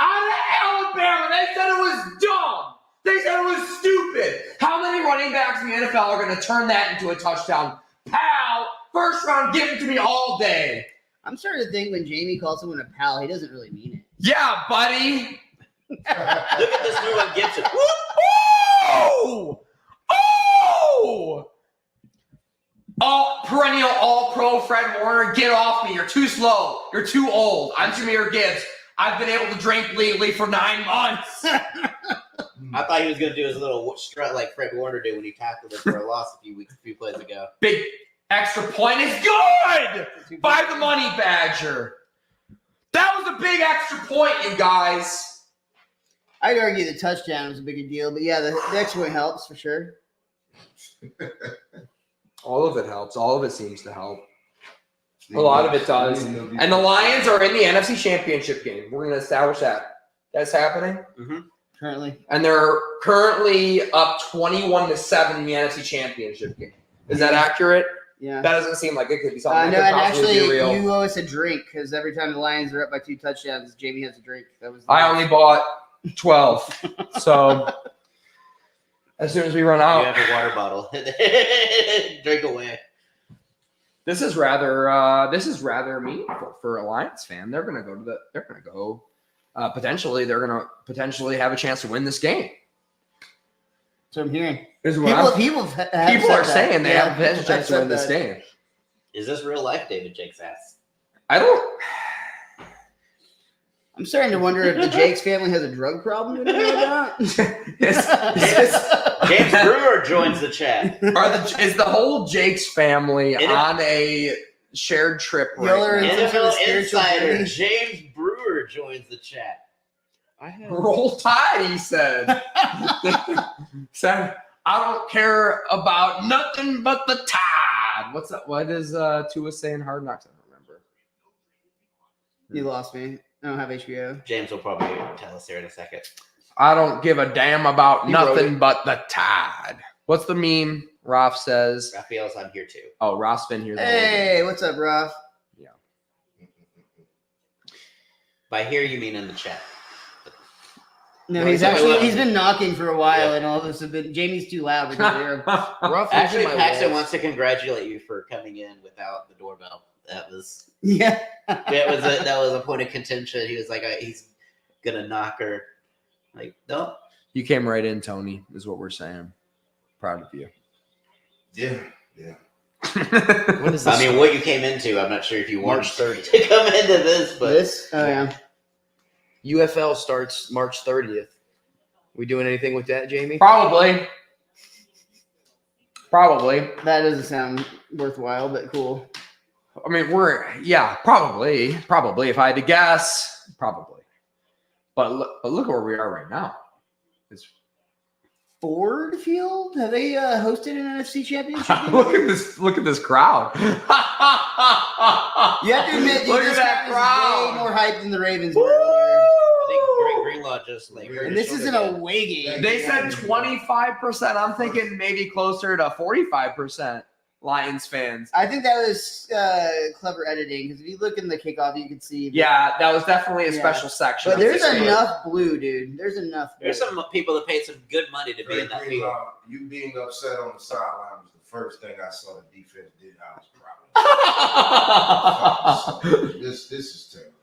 Out of Alabama. They said it was dumb. They said it was stupid. How many running backs in the NFL are going to turn that into a touchdown? Pow! First round, give it to me all day. I'm starting to think when Jamie calls someone a pal, he doesn't really mean it. Yeah, buddy. Look at this new one, Gibson. Oh! Perennial all-pro Fred Warner, get off me. You're too slow. You're too old. I'm Jahmyr Gibbs. I've been able to drink legally for 9 months. I thought he was going to do his little strut like Fred Warner did when he tackled him for a loss a few plays ago. Big extra point is good by the Money Badger. That was a big extra point, you guys. I'd argue the touchdown was a bigger deal, but yeah, the extra point helps for sure. All of it helps. All of it seems to help. A lot of it does. And the Lions are in the NFC Championship game. We're going to establish that. That's happening. Currently. And they're currently up 21-7 in the NFC Championship game. Is that accurate? Yeah. That doesn't seem like it could be something No, that and could possibly actually, be real. you owe us a drink because every time the Lions are up by 2 touchdowns, Jamie has a drink. That was. I only bought 12. So as soon as we run You out, have a water bottle. Drink away. this is rather meaningful for a Lions fan. They're gonna go potentially have a chance to win this game. That's what I'm hearing. Is what People people are saying they have a potential chance to win this game. Is this real life, David Jakes asks? I don't. I'm starting to wonder if the Jakes family has a drug problem. We don't know about. James Brewer joins the chat. Is the whole Jakes family It is- on a shared trip Y'all are right in now? some sort of NFL spiritual insider journey. James Brewer joins the chat. Roll Tide, he said. Said, I don't care about nothing but the Tide. What's that? What is Tua saying? Hard Knocks? I don't remember. You lost me. I don't have HBO. James will probably tell us here in a second. I don't give a damn about He wrote nothing it. but the Tide. What's the meme? Ralph says. Raphael's on here too. Oh, Ralph's been here. the whole Hey, what's up, Ralph? By here you mean in the chat. No, he's been knocking for a while, and all of us have been. Jamie's too loud. We can hear him. Actually, Paxton wants to congratulate you for coming in without the doorbell. That was that was a point of contention. He was like, he's gonna knock her. Like, no. You came right in, Tony, is what we're saying. Proud of you. Yeah. When is this? I mean, what you came into, I'm not sure if you wanted March 30th. to come into this, but Oh yeah. UFL starts March 30th. We doing anything with that, Jamie? Probably. That doesn't sound worthwhile, but cool. I mean, probably. If I had to guess, probably. But look where we are right now. It's Ford Field? Have they hosted an NFC championship? look at this crowd. You have to admit, Look this at that guy crowd. is way more hyped than the Ravens were earlier. I think Greg Greenlaw just like. And this is an away game. They said 25%. I'm thinking maybe closer to 45% Lions fans. I think that was clever editing because if you look in the kickoff, you can see. Yeah, that was definitely a special section. But there's That's enough blue, dude. There's enough. There's some people that paid some good money to be in that field. You being upset on the sideline was the first thing I saw the defense did. I was proud. This is terrible.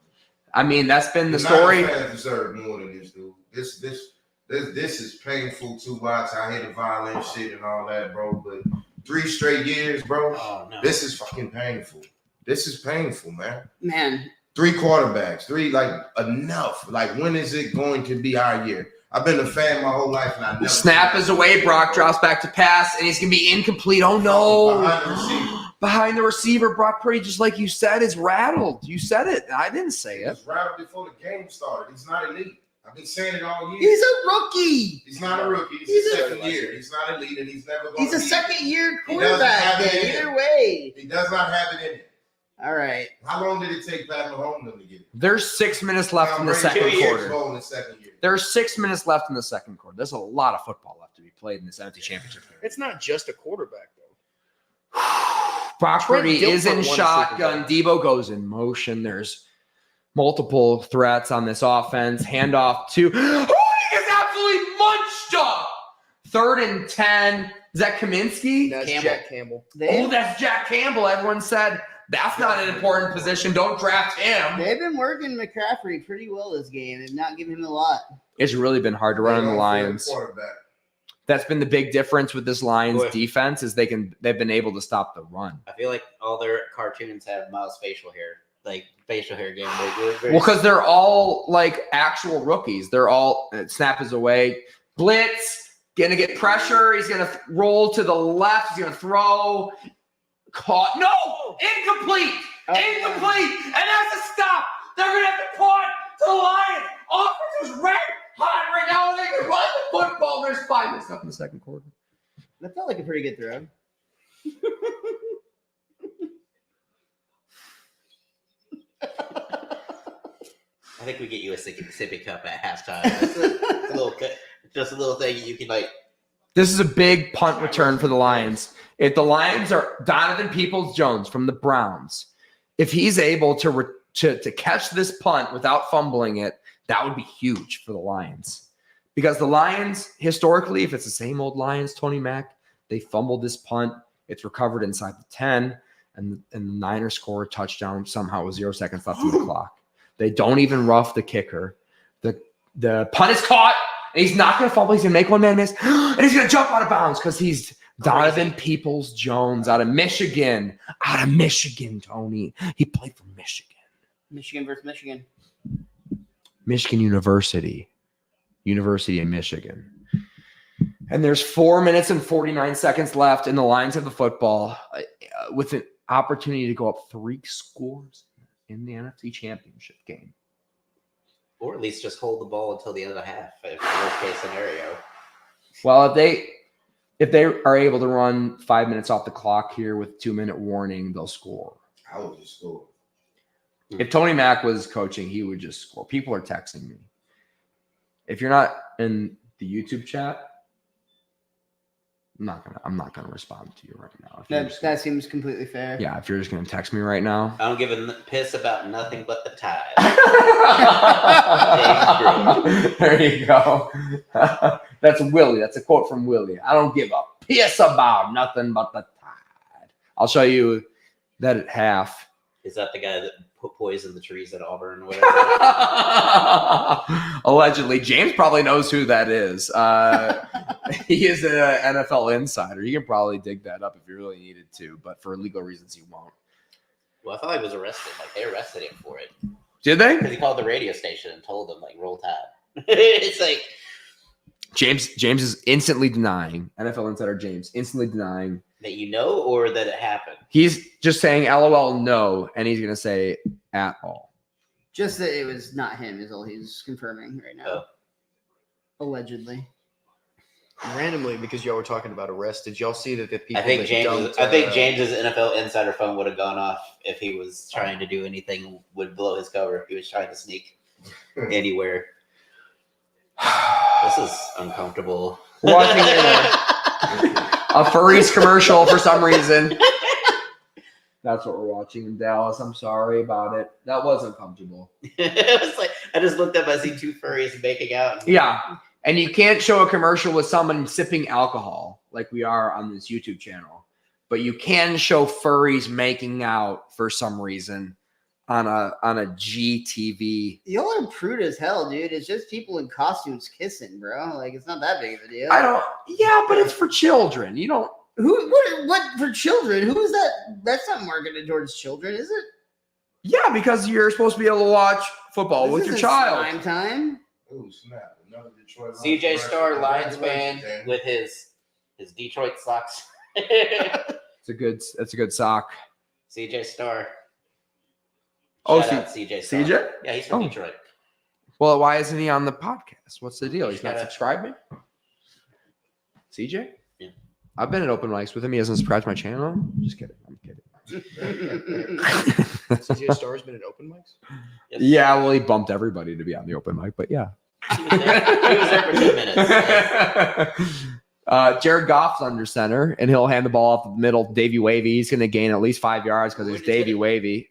I mean, that's been the United story. Fans deserve more than this, dude. This is painful to watch. I hear the violent shit and all that, bro. But 3 straight years, bro. Oh no. This is fucking painful. This is painful, man. Man, 3 quarterbacks, 3 enough. Like, when is it going to be our year? I've been a fan my whole life, and I never. Snap is away. Brock drops back to pass, and he's gonna be incomplete. Oh no! Behind the receiver. Behind the receiver, Brock Purdy, just like you said, is rattled. You said it. I didn't say it. He was rattled before the game started. He's not elite. I've been saying it all year. he's a rookie. He's not a rookie. He's He's a a- second year. He's not elite, and he's never going He's to a be. second-year He doesn't quarterback. have it Man. in Either him. way. He does not have it in him. All right. How long did it take Pat Mahomes to get it? There's 6 minutes left in the Tom second Brady, 2 years quarter. ago in the second year. There's 6 minutes left in the second quarter. There's a lot of football left to be played in this NFC championship game. It's not just a quarterback, though. Brock Trent Purdy is Dilfer in won a shotgun. Super Debo goes in motion. There's multiple threats on this offense. Handoff to he gets absolutely munched up. 3rd and 10. Is that Kaminsky? That's Campbell. Jack Campbell. That's Jack Campbell. Everyone said that's not an important position. Don't draft him. They've been working McCaffrey pretty well this game and not giving him a lot. It's really been hard to run on the They don't Lions. feel quarterback. That's been the big difference with this Lions Boy. defense is they've been able to stop the run. I feel like all their cartoons have Miles' facial hair, like facial hair game. Very Well, because they're all like actual rookies. They're all snap is away. Blitz, gonna get pressure. He's gonna roll to the left. He's gonna throw. Caught. No! Incomplete! Incomplete! And that's a stop. They're gonna have to punt to the Lions. Offense is red hot right now, and they can run the football. There's 5 minutes left in the second quarter. That felt like a pretty good throw. I think we get you a sippy cup at halftime. Just a little thing you can like. This is a big punt return for the Lions. If the Lions are Donovan Peoples-Jones from the Browns, if he's able to catch this punt without fumbling it, that would be huge for the Lions. Because the Lions, historically, if it's the same old Lions, Tony Mack, they fumbled this punt. It's recovered inside the 10, and the Niners score a touchdown somehow with 0 seconds left on the clock. They don't even rough the kicker. The punt is caught, and he's not going to fumble. He's going to make one man miss, and he's going to jump out of bounds because he's Donovan Peoples-Jones out of Michigan. Out of Michigan, Tony. He played for Michigan. Michigan versus Michigan. Michigan University. University of Michigan. And there's 4 minutes and 49 seconds left, and the Lions have the football with an opportunity to go up 3 scores in the NFC Championship game. Or at least just hold the ball until the end of the half, if worst case scenario. Well, if they are able to run 5 minutes off the clock here with 2-minute warning, they'll score. I would just score. If Tony Mack was coaching, he would just score. People are texting me. If you're not in the YouTube chat, I'm not gonna respond to you right now. That seems completely fair. Yeah, if you're just gonna text me right now. I don't give a piss about nothing but the Tide. There you go. That's Willie. That's a quote from Willie. I don't give a piss about nothing but the Tide. I'll show you that at half. Is that the guy that poisoned the trees at Auburn or whatever? Allegedly. James probably knows who that is. He is an NFL insider. You can probably dig that up if you really needed to, but for legal reasons, you won't. Well, I thought he was arrested. Like, they arrested him for it. Did they? Because he called the radio station and told them, like, roll Tide. It's like... James is instantly denying. NFL insider James instantly denying. That you know or that it happened? He's just saying LOL no, and he's going to say at all. Just that it was not him is all he's confirming right now. Oh. Allegedly. Randomly, because y'all were talking about arrest, did y'all see that the people? I think that James's NFL insider phone would have gone off if he was trying to do anything, would blow his cover if he was trying to sneak anywhere. This is uncomfortable. Watching a furries commercial for some reason. That's what we're watching in Dallas. I'm sorry about it. That was uncomfortable. It was like I just looked up. I see two furries making out. Yeah, and you can't show a commercial with someone sipping alcohol like we are on this YouTube channel, but you can show furries making out for some reason on a GTV. Y'all are prude as hell, dude. It's just people in costumes kissing, bro. Like, it's not that big of a deal. Yeah, but it's for children. You don't. What for children? Who is that? That's not marketed towards children, is it? Yeah, because you're supposed to be able to watch football This with your isn't child. Slime time. Oh snap! Another Detroit. CJ Star, Lions fan, Congratulations, with his Detroit socks. That's a good sock. CJ Star. Oh, Shout out CJ Star. CJ? Yeah, he's from Oh. Detroit. Well, why isn't he on the podcast? What's the deal? He's not gotta- subscribing? CJ? Yeah. I've been at open mics with him. He hasn't subscribed to my channel. Just kidding. I'm kidding. CJ Star's been at open mics. Yes. Yeah, well, he bumped everybody to be on the open mic, but yeah. He was there for 2 minutes. Jared Goff's under center, and he'll hand the ball off the middle to Davey Wavy. He's going to gain at least 5 yards because it's Davey Wavy.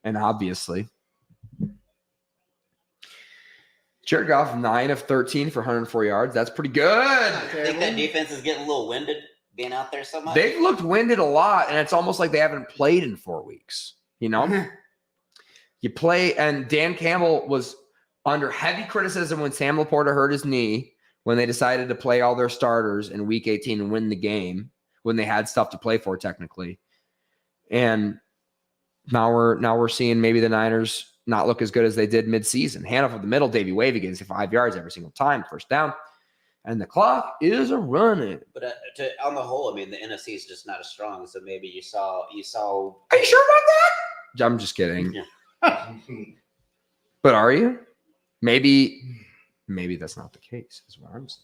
And obviously, Jared Goff, 9 of 13 for 104 yards. That's pretty good. I think that defense is getting a little winded being out there so much. They've looked winded a lot, and it's almost like they haven't played in 4 weeks. You know? You play, and Dan Campbell was under heavy criticism when Sam Laporta hurt his knee when they decided to play all their starters in Week 18 and win the game when they had stuff to play for, technically. And now we're seeing maybe the Niners not look as good as they did midseason. Handoff of the middle, Davey Wavy gets 5 yards every single time, first down. And the clock is a running. But on the whole, I mean, the NFC is just not as strong. So maybe you saw. Are you sure about that? I'm just kidding. Yeah. But are you? Maybe that's not the case, is what I'm saying.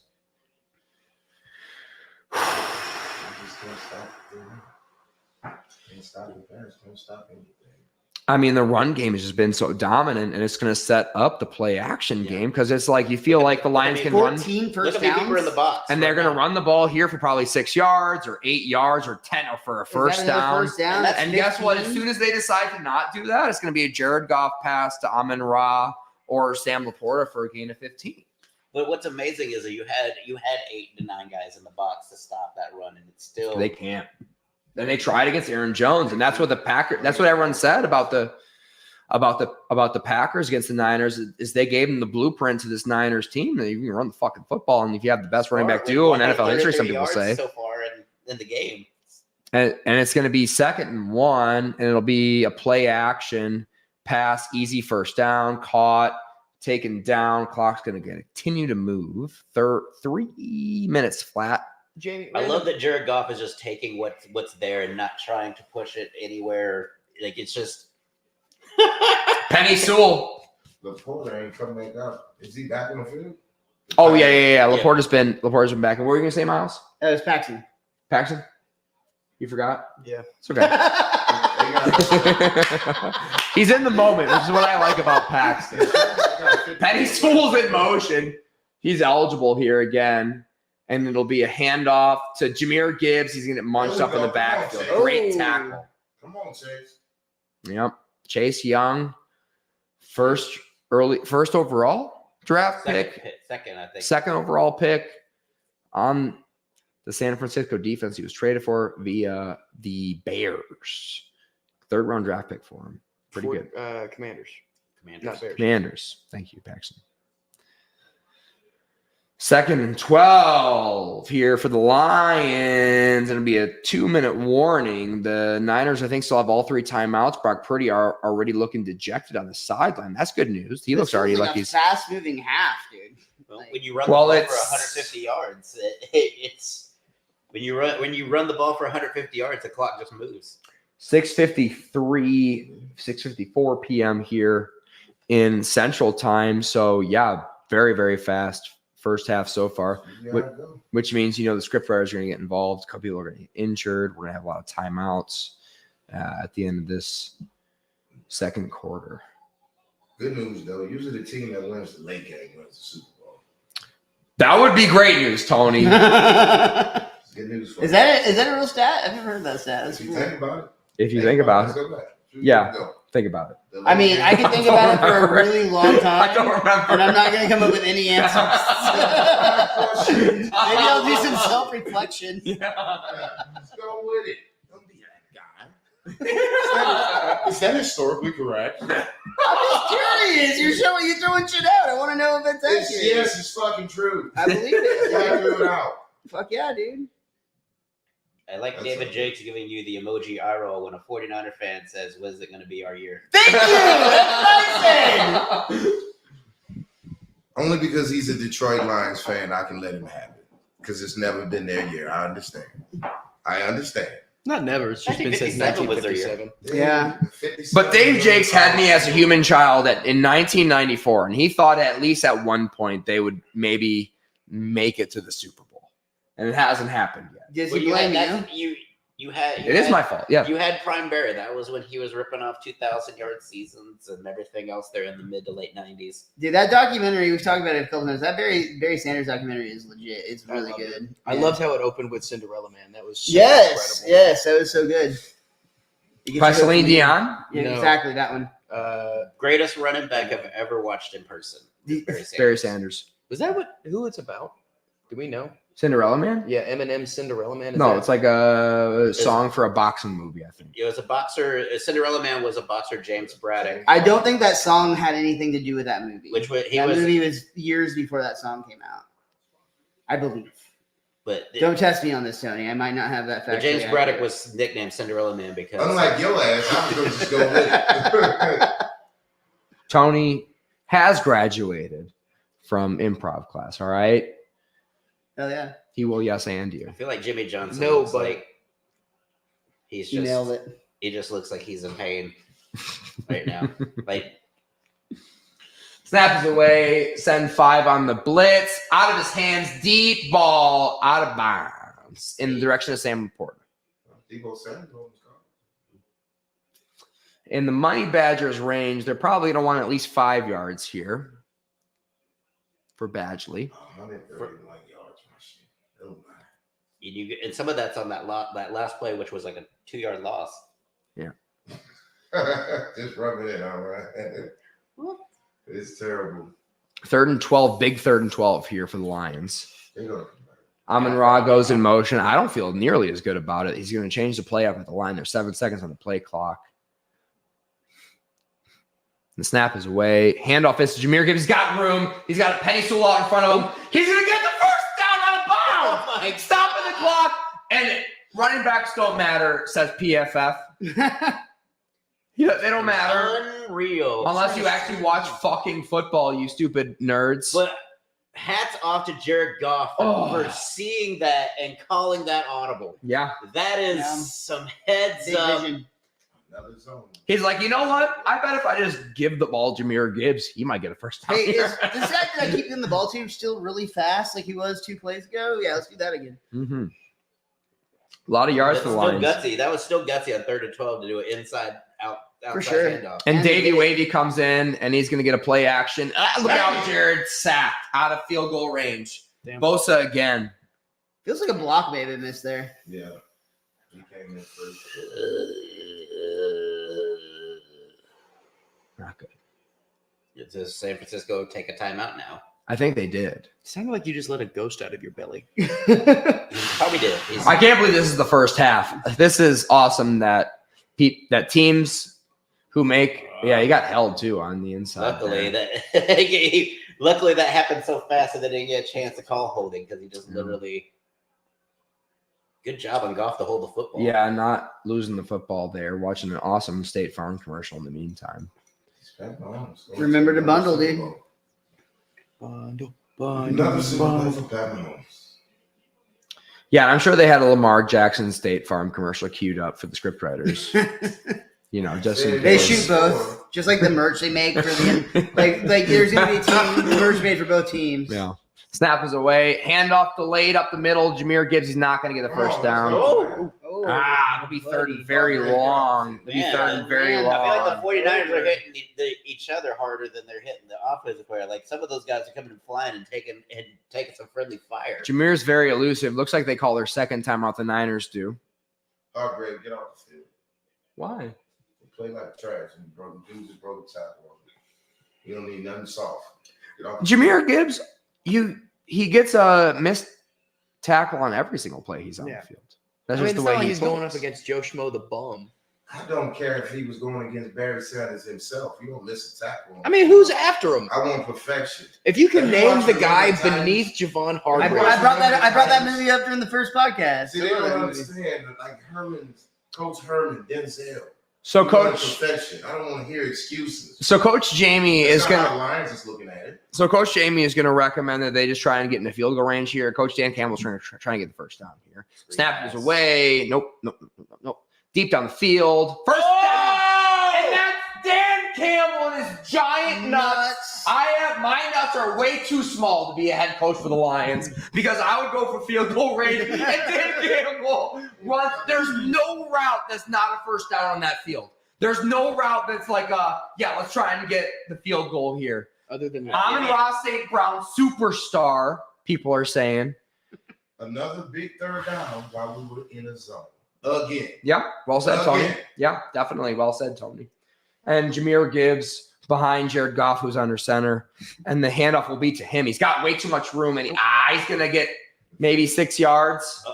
Can't stop the Bears. Can't stop anything. I mean, the run game has just been so dominant, and it's going to set up the play action game because it's like you feel like the Lions can run, 14 Look first at the people in the downs. box, and they're going to run the ball here for probably 6 yards or 8 yards or 10 or for a Is that first another down. First down? That's And guess what? As 15? soon as they decide to not do that, it's going to be a Jared Goff pass to Amon-Ra or Sam Laporta for a gain of 15. But what's amazing is that you had 8 to 9 guys in the box to stop that run, and it's still They can't. Then they tried against Aaron Jones, and that's what that's what everyone said about the Packers against the Niners is they gave them the blueprint to this Niners team that you can run the fucking football, and if you have the best running back duo in NFL history, some people say. So far in the game. And it's going to be 2nd and 1, and it'll be a play action pass, easy first down, caught, taken down. Clock's going to continue to move. 3 minutes flat. Jamie, I love that Jared Goff is just taking what's there and not trying to push it anywhere. Like it's just Penny Sewell. Laporta ain't coming back up. Is he back on the field? Oh yeah. Laporta's been back. And what were you going to say, Miles? That was Paxton. Paxton? You forgot? Yeah. It's okay. He's in the moment, which is what I like about Paxton. Penny Sewell's in motion. He's eligible here again. and it'll be a handoff to Jahmyr Gibbs. He's going to get munched There we up in the go. Come on, backfield. Chase. Great Oh. tackle. Come on, Chase. Yep. Chase Young, first overall draft pick. Second, I think. Second overall pick on the San Francisco defense. He was traded for via the Bears. Third round draft pick for him. Pretty good. Commanders. Commanders. Not Bears. Commanders. Thank you, Paxton. 2nd and 12 here for the Lions. It'll be a 2-minute warning. The Niners, I think, still have all 3 timeouts. Brock Purdy are already looking dejected on the sideline. That's good news. He This looks already feels like a he's fast-moving half, dude. Well, when you run Well, the ball for it's- 150 yards, it's when you run the ball for 150 yards, the clock just moves. 6:54 p.m. here in Central Time. So, yeah, very, very fast first half so far, You gotta go. which means, the script writers are going to get involved. A couple people are going to get injured. We're going to have a lot of timeouts at the end of this second quarter. Good news, though. Usually the team that wins the late game wins the Super Bowl. That would be great news, Tony. Is Good news for that a real stat? I've never heard that stat. That's If you cool. think about it. If you think about Let's it, go back. Yeah. Go. think about it. The I mean, I can think about it for a really long I don't time, remember. and I'm not going to come up with any answers. Maybe I'll do some self-reflection. Yeah. Let's go with it. Don't be that guy. Is that historically correct? I'm just curious. You're throwing shit out. I want to know if it's accurate. Yes, it's fucking true. I believe it. Gotta throw it out. Fuck yeah, dude. I like That's David okay. Jakes giving you the emoji eye roll when a 49er fan says, "What is it going to be our year?" Thank you. That's nice. Only because he's a Detroit Lions fan, I can let him have it. Because it's never been their year. I understand. Not never. It's just been since 1957 was their year. 1957. Yeah. 57 But Dave Jakes had me as a human child in 1994, and he thought at least at one point they would maybe make it to the Super Bowl, and it hasn't happened yet. Does Well, he you had blame you? that, you had It is my fault. Yeah. You had Prime Barry. That was when he was ripping off 2,000-yard seasons and everything else there in the mid to late 90s. Dude, that documentary, we've talked about it a couple times. That Barry Sanders documentary is legit. It's I really loved good. I Yeah. loved how it opened with Cinderella Man. That was so Yes, incredible. yes, that was so good. By Celine Dion. Yeah, No. exactly that one. Greatest running back I've ever watched in person. Barry Sanders. Was that who it's about? Do we know? Cinderella Man? Yeah, Eminem's Cinderella Man. Is No, that- it's like a song for a boxing movie, I think. It was a boxer. Cinderella Man was a boxer, James Braddock. I don't think that song had anything to do with that movie. Which was, he that was, movie was years before that song came out. I believe. but Don't test me on this, Tony. I might not have that but fact. James Braddock was nicknamed Cinderella Man because Unlike your ass, I'm going to just go with it. Tony has graduated from improv class, all right? Oh yeah, He will yes and you. I feel like Jimmy Johnson. No, looks but- like he's you just nailed it. he just looks like he's in pain right now. Like Snaps away, send 5 on the blitz. Out of his hands, deep ball, out of bounds in the direction of Sam Laporta. Debo Samuel was gone. In the Money Badgers range, they're probably going to want at least 5 yards here for Badgley. 131 yards, my shit. Oh, my. and some of that's on that last play, which was like a 2-yard loss. Just rub it in, all right. It's terrible. 3rd and 12, big 3rd and 12 here for the Lions. They're gonna come back. Amon-Ra goes in motion. I don't feel nearly as good about it. He's going to change the play up at the line. There's 7 seconds on the play clock. The snap is away. Handoff is to Jahmyr Gibbs. He's got room. He's got a Penny Sewell out in front of him. He's going to get the first down out of bounds. Oh my Stopping the clock. And running backs don't matter, says PFF. Yeah, they don't matter. Unreal. Unless you actually watch fucking football, you stupid nerds. But hats off to Jared Goff for seeing that and calling that audible. Yeah. That is Yeah. some heads Big up. vision. Another zone. He's like, you know what? I bet if I just give the ball to Jahmyr Gibbs, he might get a first down. Hey, here. is this guy that I keep getting the ball to still really fast like he was 2 plays ago? Yeah, let's do that again. Mm-hmm. A lot of yards That's for the still Lions. gutsy. That was still gutsy on 3rd and 12 to do it outside sure. handoff. And And Davey they- Wavy comes in, and he's going to get a play action. Look out, Jared, sacked out of field goal range. Damn. Bosa again. Feels like a block maybe missed there. Yeah. He came in first. Not good. Does San Francisco take a timeout now? I think they did. It sounded like you just let a ghost out of your belly. Probably did. I can't believe this is the first half. This is awesome that teams who make he got held too on the inside. Luckily that happened so fast that they didn't get a chance to call holding because he just literally. Good job on Goff to hold the football. Yeah, not losing the football there. Watching an awesome State Farm commercial in the meantime. Remember to bundle, dude. Bundle. Yeah, I'm sure they had a Lamar Jackson State Farm commercial queued up for the scriptwriters. Just in They case. shoot both, just like the merch they make for the like. There's gonna be a team merch made for both teams. Yeah. Snap is away. Handoff delayed up the middle. Jameer Gibbs, he's not going to get the first down. It'll be third and very long. It'll be third and very long. I feel like the 49ers are hitting each other harder than they're hitting the offensive player. Like some of those guys are coming and flying and taking some friendly fire. Jameer's very elusive. Looks like they call their second time out. The Niners do. Oh, great. Get off the field. Why? They play like trash and dudes just broke the tackle. You don't need nothing soft. Get off the Jameer Gibbs, he gets a missed tackle on every single play he's on the field. That's just the way he's going up against Joe Schmo the bum. I don't care if he was going against Barry Sanders himself. You don't miss a tackle. I mean, who's after him? I want perfection. If you can name the guy beneath Javon I Hargrave. brought that movie up during the first podcast. See, they don't understand. Like Coach Herman, Denzel. So You Coach want perfection. I don't want to hear excuses. So Coach Jamie is That's going not to how Lions is looking at it. So Coach Jamie is going to recommend that they just try and get in the field goal range here. Coach Dan Campbell's trying to get the first down here. Snap is away. Nope. Deep down the field. First down. And that's Dan Campbell and his giant nuts. My nuts are way too small to be a head coach for the Lions because I would go for field goal range. And Dan Campbell runs. There's no route that's not a first down on that field. There's no route that's like, let's try and get the field goal here. Other than that, Amon-Ra St. Brown, superstar, people are saying. Another big third down while we were in a zone. Again. Yeah, well said, Tony. Again. Yeah, definitely. Well said, Tony. And Jameer Gibbs behind Jared Goff, who's under center. And the handoff will be to him. He's got way too much room, and he's going to get maybe 6 yards.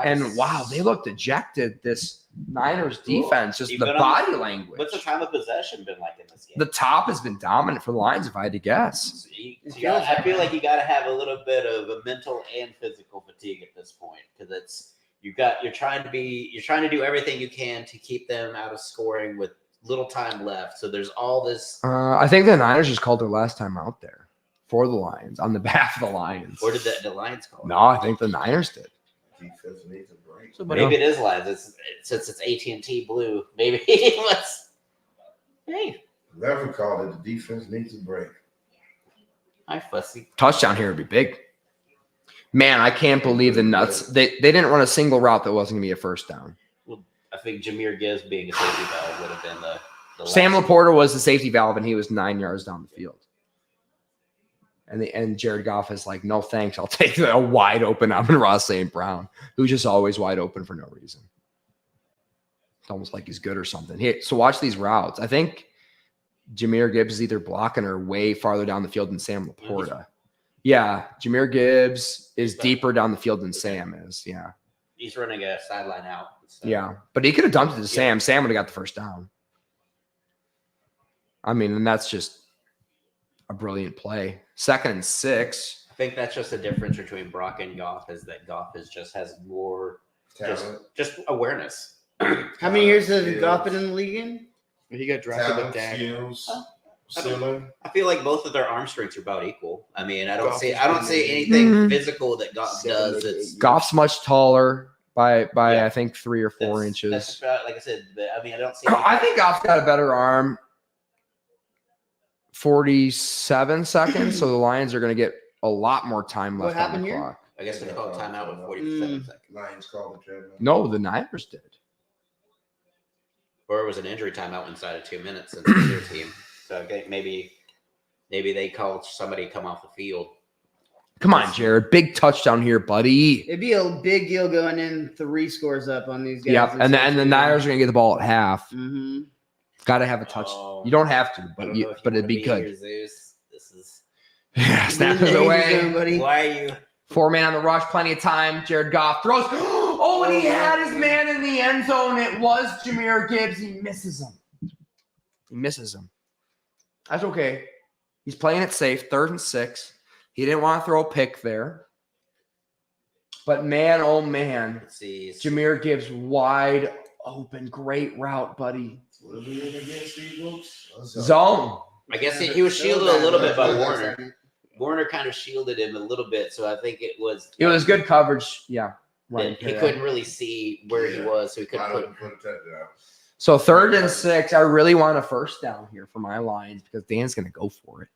And, wow, they look dejected, this Niners defense, just the body language. What's the time of possession been like in this game? The top has been dominant for the Lions, if I had to guess. I feel like you got to have a little bit of a mental and physical fatigue at this point because you're trying to do everything you can to keep them out of scoring with little time left. So there's all this. I think the Niners just called their last time out there for the Lions on the behalf of the Lions. Or did the Lions call? No, I think the Niners did. Defense needs a break. So maybe it is Lions. Since it's AT&T Blue, maybe let's. Hey, Whoever called it, the defense needs a break. hi fussy. Touchdown here would be big. Man, I can't believe the nuts. They didn't run a single route that wasn't going to be a first down. Well, I think Jameer Gibbs being a safety valve would have been the Sam last. Laporta was the safety valve, and he was 9 yards down the field. And Jared Goff is like, no thanks. I'll take a wide open Amon-Ra St. Brown, who's just always wide open for no reason. It's almost like he's good or something. So watch these routes. I think Jameer Gibbs is either blocking or way farther down the field than Sam Laporta. Yeah, Jameer Gibbs is deeper down the field than Sam is. Yeah. He's running a sideline out. So. Yeah, but he could have dumped it to Sam. Sam would have got the first down. I mean, and that's just a brilliant play. 2nd and 6. I think that's just the difference between Brock and Goff is that Goff just has more just awareness. How many years has Goff been in the league in? He got drafted with Dak. Skills, ceiling. I feel like both of their arm strengths are about equal. I mean, I don't Goff see is anything Mhm. physical that Goff does. It's Goff's much taller by Yeah. I think 3 or 4 that's inches. about, like I said. I mean, I don't see. I think Goff's got a better arm. 47 seconds, so the Lions are going to get a lot more time What left on happened the here? clock. I guess they called timeout with 47 seconds, Lions called the trade. No, the Niners did. or it was an injury timeout inside of 2 minutes in the other team. So okay, maybe they called somebody come off the field. Come on, Jared. Big touchdown here, buddy. It'd be a big deal going in 3 scores up on these guys. Yep. And the Niners are going to get the ball at half. Mm-hmm. Got to have a touch. You don't have to, but it'd be good. This is Yeah, snap it away. Buddy. why are you 4-man on the rush, plenty of time. Jared Goff throws. Oh, and he had his man in the end zone. It was Jahmyr Gibbs. He misses him. That's okay. He's playing it safe. 3rd and 6. He didn't want to throw a pick there. But man, oh man. let's see. Jahmyr Gibbs wide open. Great route, buddy. What are we in against, Eagles? Zone. I guess he was shielded a little bit by Warner. Warner kind of shielded him a little bit, so I think it was good coverage. Yeah. Right. He couldn't really see where he was, so he couldn't put him. So 3rd and 6. I really want a first down here for my Lions because Dan's going to go for it.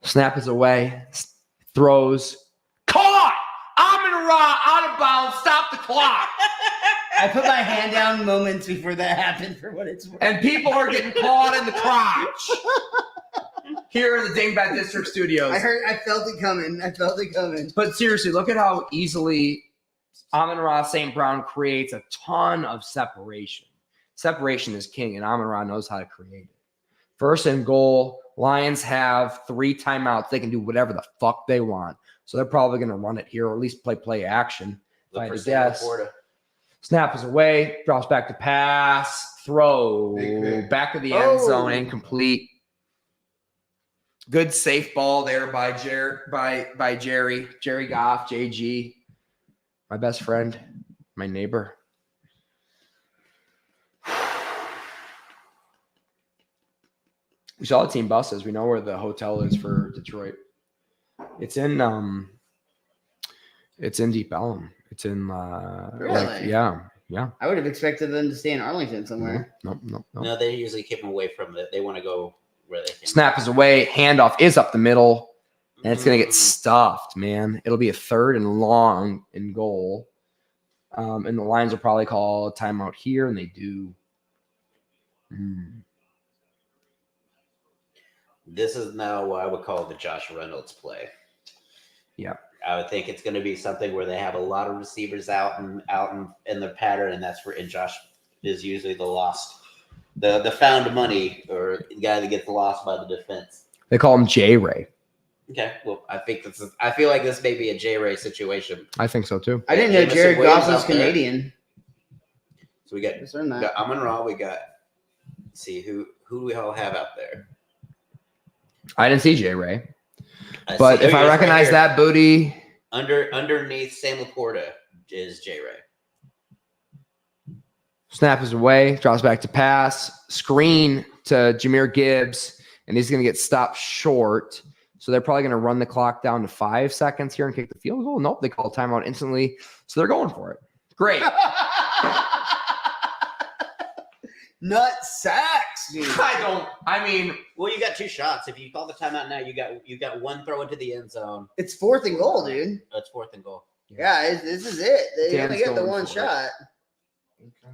Snap is away. Throws. Caught! Amon-Ra out of bounds. Stop the clock. I put my hand down moments before that happened for what it's worth. And people are getting caught in the crotch. Here in the Dingbat District Studios. I felt it coming. But seriously, look at how easily Amon-Ra St. Brown creates a ton of separation. Separation is king, and Amon-Ra knows how to create it. 1st and goal. Lions have 3 timeouts. They can do whatever the fuck they want. So they're probably going to run it here or at least play action. Look for Sam Laporta. Snap is away. Drops back to pass. Throw. Back of the end zone. Incomplete. Good safe ball there by Jerry. Jerry Goff, JG. My best friend. My neighbor. We saw the team buses. We know where the hotel is for Detroit. It's in Deep Ellum. It's in Really? yeah. I would have expected them to stay in Arlington somewhere. No. No, they usually keep him away from it. They want to go where they can. Snap is away. Handoff is up the middle. And it's going to get stuffed, man. It'll be a 3rd and long and goal. And the Lions will probably call a timeout here, and they do. This is now what I would call the Josh Reynolds play. Yeah. I would think it's going to be something where they have a lot of receivers out in the pattern, and that's where Josh is usually the found money or the guy that gets lost by the defense. They call him J-Ray. Okay, well, I feel like this may be a J-Ray situation. I think so too. I didn't know Jared Goff was Canadian. So we got that. Amon-Ra. We got. Let's see who do we all have out there? I didn't see J-Ray. But if I recognize that booty. Underneath Sam Laporta is J-Ray. Snap is away. Drops back to pass. Screen to Jahmyr Gibbs. And he's going to get stopped short. So they're probably going to run the clock down to 5 seconds here and kick the field goal. Nope, they call timeout instantly. So they're going for it. Great. Nut sacks, dude. Well, you got 2 shots. If you call the timeout now, you got 1 throw into the end zone. It's 4th and goal, dude. That's 4th and goal. Yeah, this is it. They only get the 1 shot.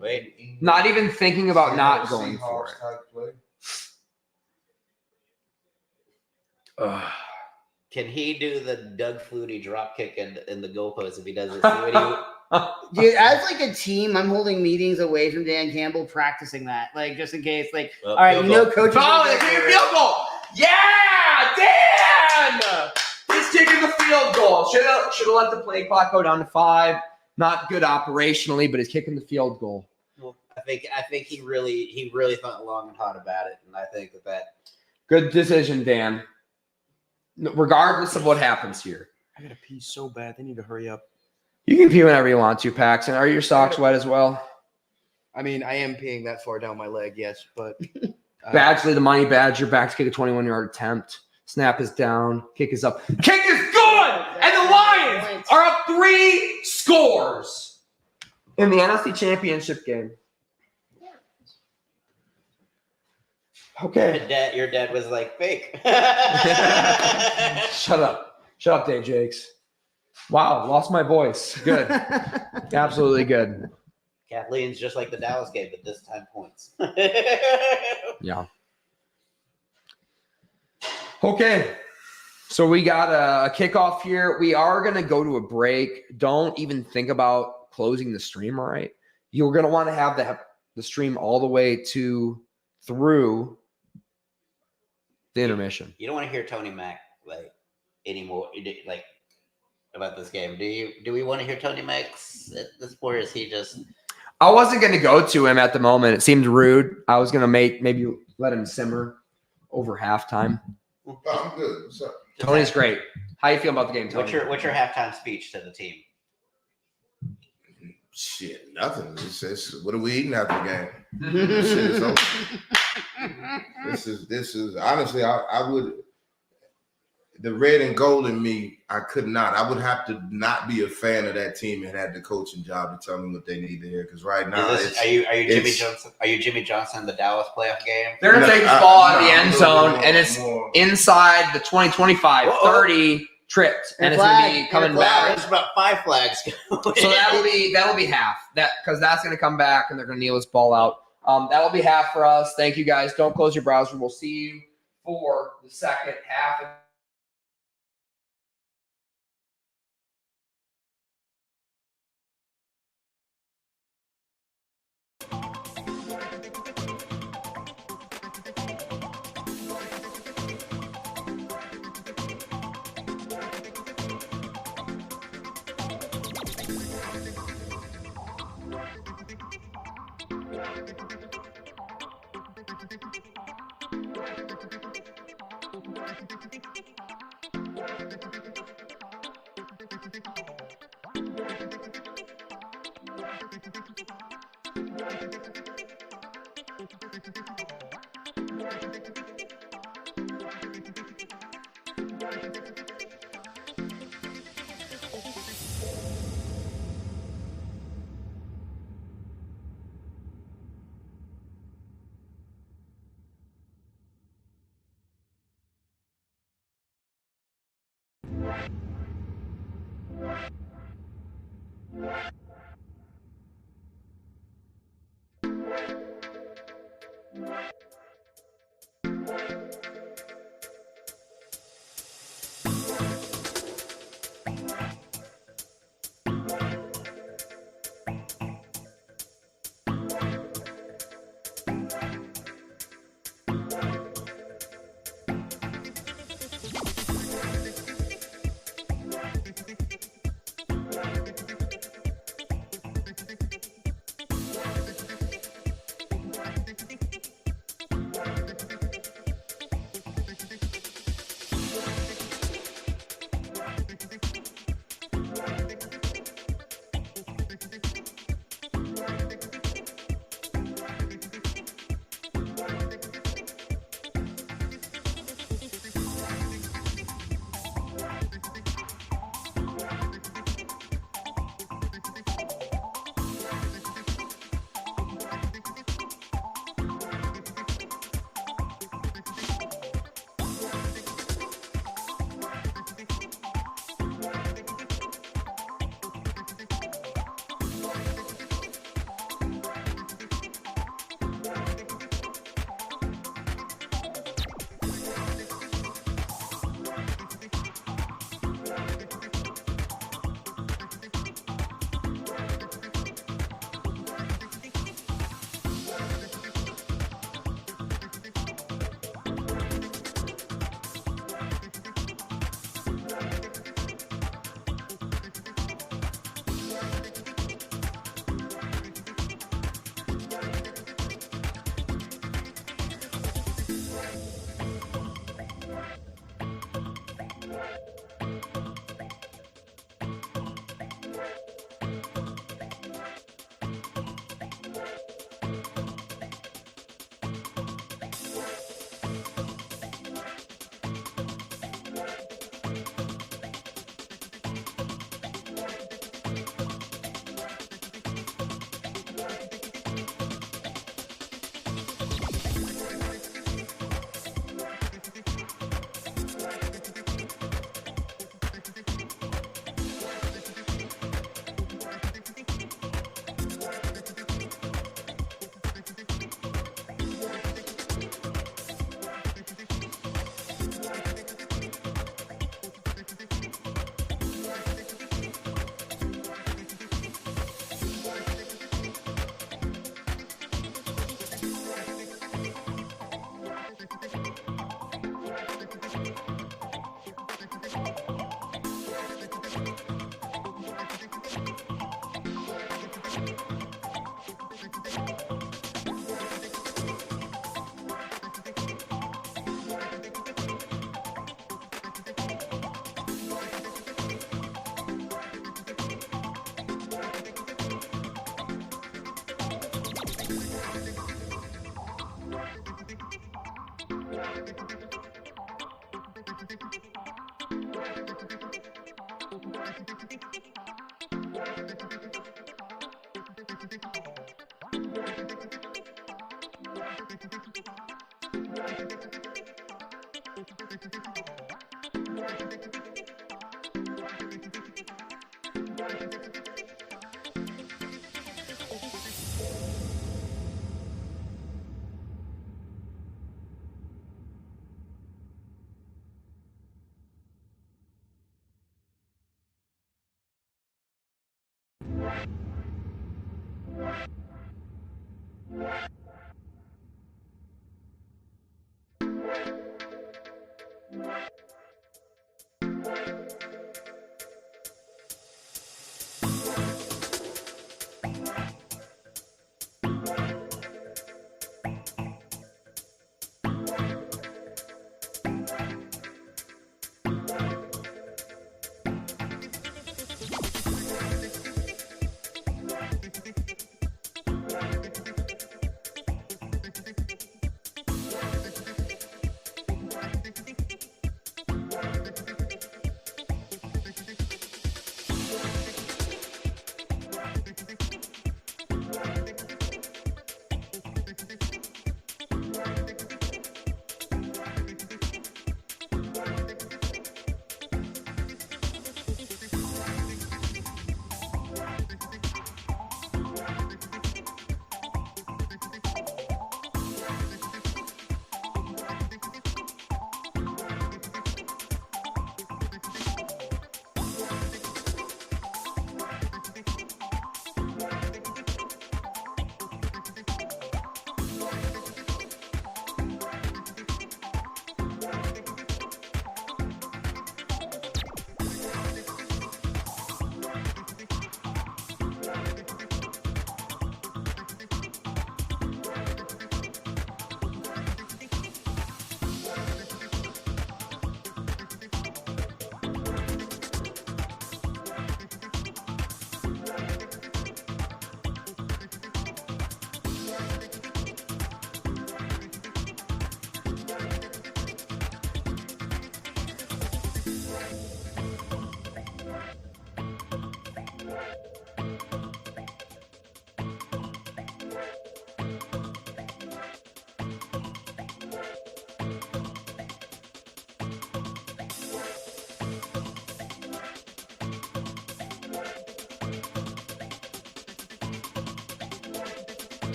Wait. Not even thinking about not going for it. Can he do the Doug Flutie drop kick in the goalpost if he doesn't see what he? Dude, as like a team, I'm holding meetings away from Dan Campbell, practicing that, like just in case. Like, all right, you know, coach. Oh, they kick a field goal. Yeah, Dan. He's kicking the field goal. Should have let the play clock go down to 5. Not good operationally, but he's kicking the field goal. Well, I think he really thought long and hard about it, and I think that good decision, Dan. Regardless of what happens here. I gotta pee so bad. They need to hurry up. You can pee whenever you want to, Paxton. Are your socks wet as well? I mean, I am peeing that far down my leg, yes, but Badgley, the money Badger, back to kick a 21-yard attempt. Snap is down. Kick is up. Kick is good! And the Lions are up 3 scores in the NFC Championship game. Okay. your dad was like fake. Shut up. Shut up, Dave Jakes. Wow, lost my voice. Good. Absolutely good. Kathleen's just like the Dallas game, but this time points. Yeah. Okay. So we got a kickoff here. We are going to go to a break. Don't even think about closing the stream, all right? You're going to want to have the stream all the way through the intermission. You don't want to hear Tony Mac anymore about this game, do you? Do we want to hear Tony Mac's at this point, or is he just? I wasn't going to go to him at the moment. It seemed rude. I was going to maybe let him simmer over halftime. Oh, I'm good. What's up? Tony's great. How you feel about the game, Tony? What's your halftime speech to the team? Shit, nothing. It's what are we eating after the game? This shit is over. This is honestly, I would. The red and gold in me, I could not. I would have to not be a fan of that team and had the coaching job to tell me what they need to hear. Because right now, are you Jimmy Johnson? Are you Jimmy Johnson in the Dallas playoff game? They're going to take the ball out of the end zone, and it's inside the 20-25-30 tripped, and it's going to be coming back. There's about 5 flags. So that'll be half. Because that's going to come back, and they're going to kneel this ball out. That'll be half for us. Thank you guys. Don't close your browser. We'll see you for the second half.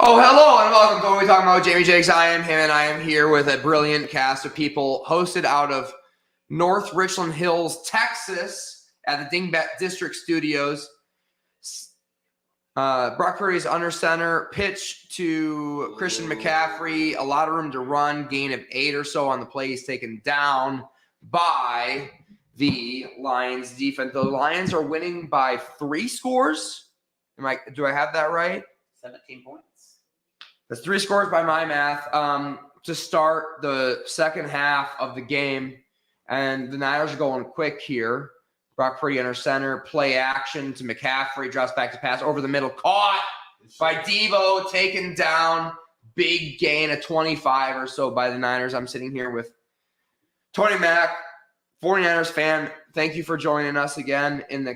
Oh, hello and welcome to What We Talking About with Jamie Jakes. I am him, and I am here with a brilliant cast of people hosted out of North Richland Hills, Texas, at the Dingbat District Studios. Brock Purdy's under center, pitch to Christian McCaffrey, a lot of room to run, gain of 8 or so on the play. He's taken down by the Lions defense. The Lions are winning by 3 scores. Do I have that right? 17 points. That's 3 scores by my math to start the second half of the game. And the Niners are going quick here. Brock Purdy under center, play action to McCaffrey, drops back to pass over the middle, caught by Deebo, taken down, big gain of 25 or so by the Niners. I'm sitting here with Tony Mack, 49ers fan. Thank you for joining us again in the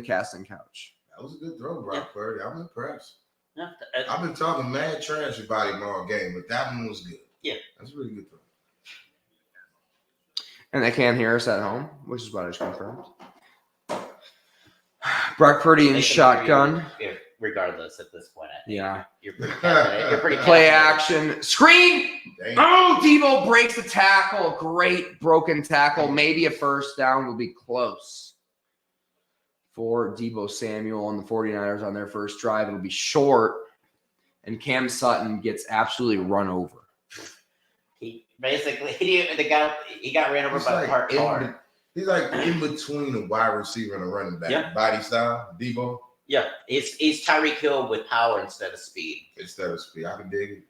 casting couch. That was a good throw, Brock Purdy. I'm impressed. Yeah, I've been talking mad trash about him all game, but that one was good. Yeah. That's a really good throw. And they can't hear us at home, which is what I just confirmed. Brock Purdy in they can shotgun. hear you regardless at this point. I think. Yeah. You're pretty confident. You're pretty Play confident. action. Screen. Dang. Oh, Debo breaks the tackle. Great broken tackle. Maybe a first down will be close for Debo Samuel and the 49ers on their first drive. It'll be short, and Cam Sutton gets absolutely run over. He basically he got ran over He's by a like parked car. He's like in between a wide receiver and a running back. Yeah. Body style, Debo, Yeah, he's Tyreek Hill with power instead of speed. instead of speed. I can dig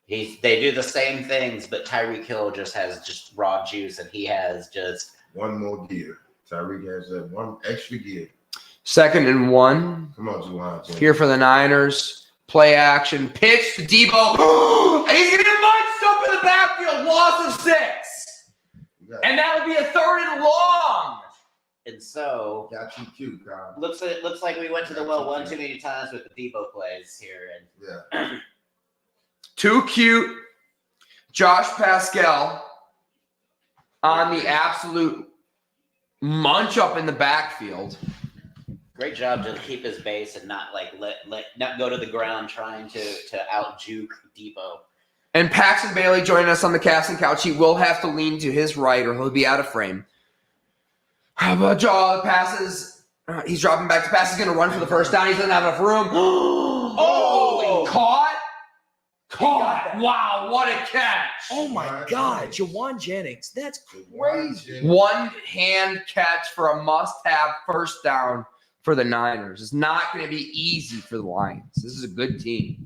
it. They do the same things, but Tyreek Hill just has raw juice, and he has just One more gear. Tyreek has that one extra gear. 2nd and 1. Come on, Juwan. Here for the Niners. Play action. Pitch to Debo. And he's going to get munched up in the backfield. Loss of 6. And that would be a 3rd and long. and so Got you cute, Kyle. looks like we went to the well one too many times with the Debo plays here, and Yeah. Too cute. Josh Pascal on the absolute munch up in the backfield. great job to keep his base and not not go to the ground trying to out juke Debo. And Paxton Bailey joining us on the casting couch. He will have to lean to his right or he'll be out of frame. But Jaw passes. He's dropping back to pass. He's going to run for the first down. He doesn't have enough room. Oh, caught. Wow, what a catch. Oh my God, Jawan Jennings. That's crazy. One hand catch for a must-have first down for the Niners. It's not going to be easy for the Lions. This is a good team.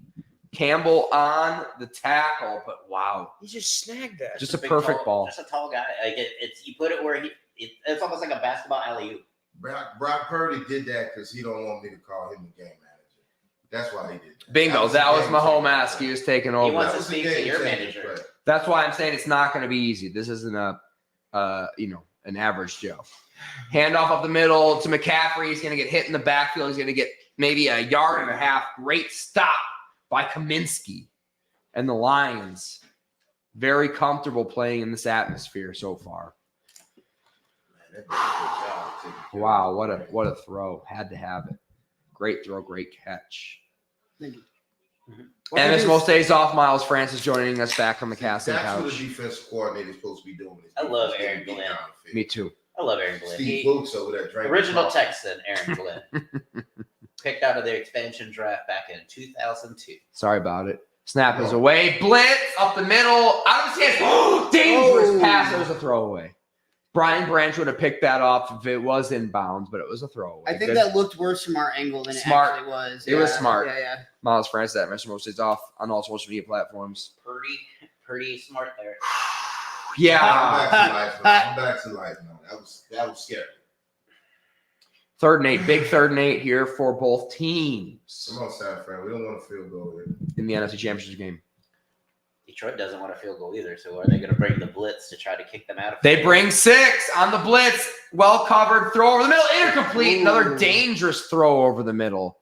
Campbell on the tackle, but wow. He just snagged that. Just a Big, perfect tall, ball. Just a tall guy. Like it's you put it where it's almost like a basketball alley-oop. Brock Purdy did that because he don't want me to call him the game manager. That's why he did that. Bingo. That was Mahomes-esque. He was taking He over. wants to was a speak to game your changer manager. play. That's why I'm saying it's not going to be easy. This isn't an average Joe. Handoff up the middle to McCaffrey. He's going to get hit in the backfield. He's going to get maybe a yard and a half. Great stop by Kaminsky. And the Lions, very comfortable playing in this atmosphere so far. Man, that did a good job taking care of Wow, it. what a throw. Had to have it. Great throw, great catch. Thank you. And as most days off, Miles Francis joining us back on the casting That's couch. what a defensive coordinator is supposed to be doing. I love Aaron Glenn. Me too. I love Aaron Glenn. Steve Books over there drinking Original coffee. Texan Aaron Glenn. Picked out of their expansion draft back in 2002. Sorry about it. Snap is away. Blitz up the middle. Out of his hands. Dangerous pass. It was a throwaway. Brian Branch would have picked that off if it was inbounds, but it was a throwaway. I think Good. that looked worse from our angle than Smart. it actually was. It was smart. Yeah. Miles Francis at Mr. Most Days Off on all social media platforms. Pretty smart there. Yeah. I'm back to life now. I'm back to life now. That was scary. 3rd and 8. Big 3rd and 8 here for both teams Come on, San Fran. We don't want to field goal here. in the NFC Championship game. Detroit doesn't want a field goal either, so are they going to bring the blitz to try to kick them out of They field? bring 6 on the blitz. Well covered. Throw over the middle. Incomplete. Ooh. Another dangerous throw over the middle.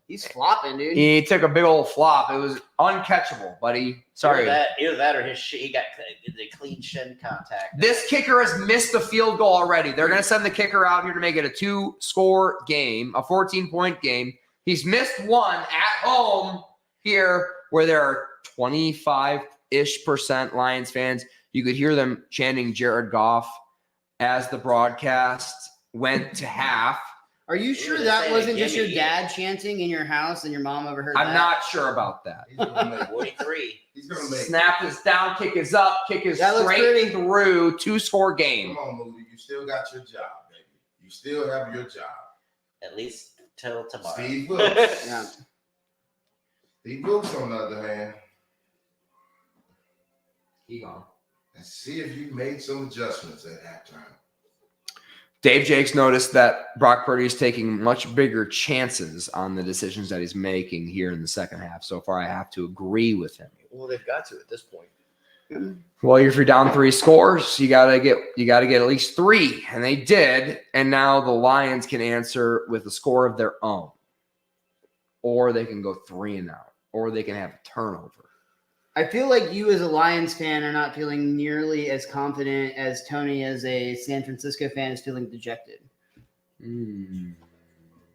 He's flopping, dude. He took a big old flop. It was uncatchable, buddy. Sorry. Either that or he got the clean shin contact. This kicker has missed the field goal already. They're going to send the kicker out here to make it a 2-score game, a 14-point game. He's missed one at home here where there are 25-ish% Lions fans. You could hear them chanting Jared Goff as the broadcast went to half. Are you sure Ooh, that they wasn't say just your gimme. dad chanting in your house and your mom overheard I'm that? not sure about that. He's gonna make. 43. He's gonna make. Snap is down, kick is up, kick is That looks straight pretty. through, 2-score game. Come on, Moody. You still got your job, baby. You still have your job. At least till tomorrow. Steve Wilkes. Yeah. Steve Wilkes, on the other hand, He gone. let's see if you made some adjustments at halftime. Dave Jakes noticed that Brock Purdy is taking much bigger chances on the decisions that he's making here in the second half. So far, I have to agree with him. Well, they've got to at this point. Well, if you're down 3 scores, you gotta get at least 3, and they did. And now the Lions can answer with a score of their own. or they can go 3-0, or they can have a turnover. I feel like you as a Lions fan are not feeling nearly as confident as Tony as a San Francisco fan is feeling dejected.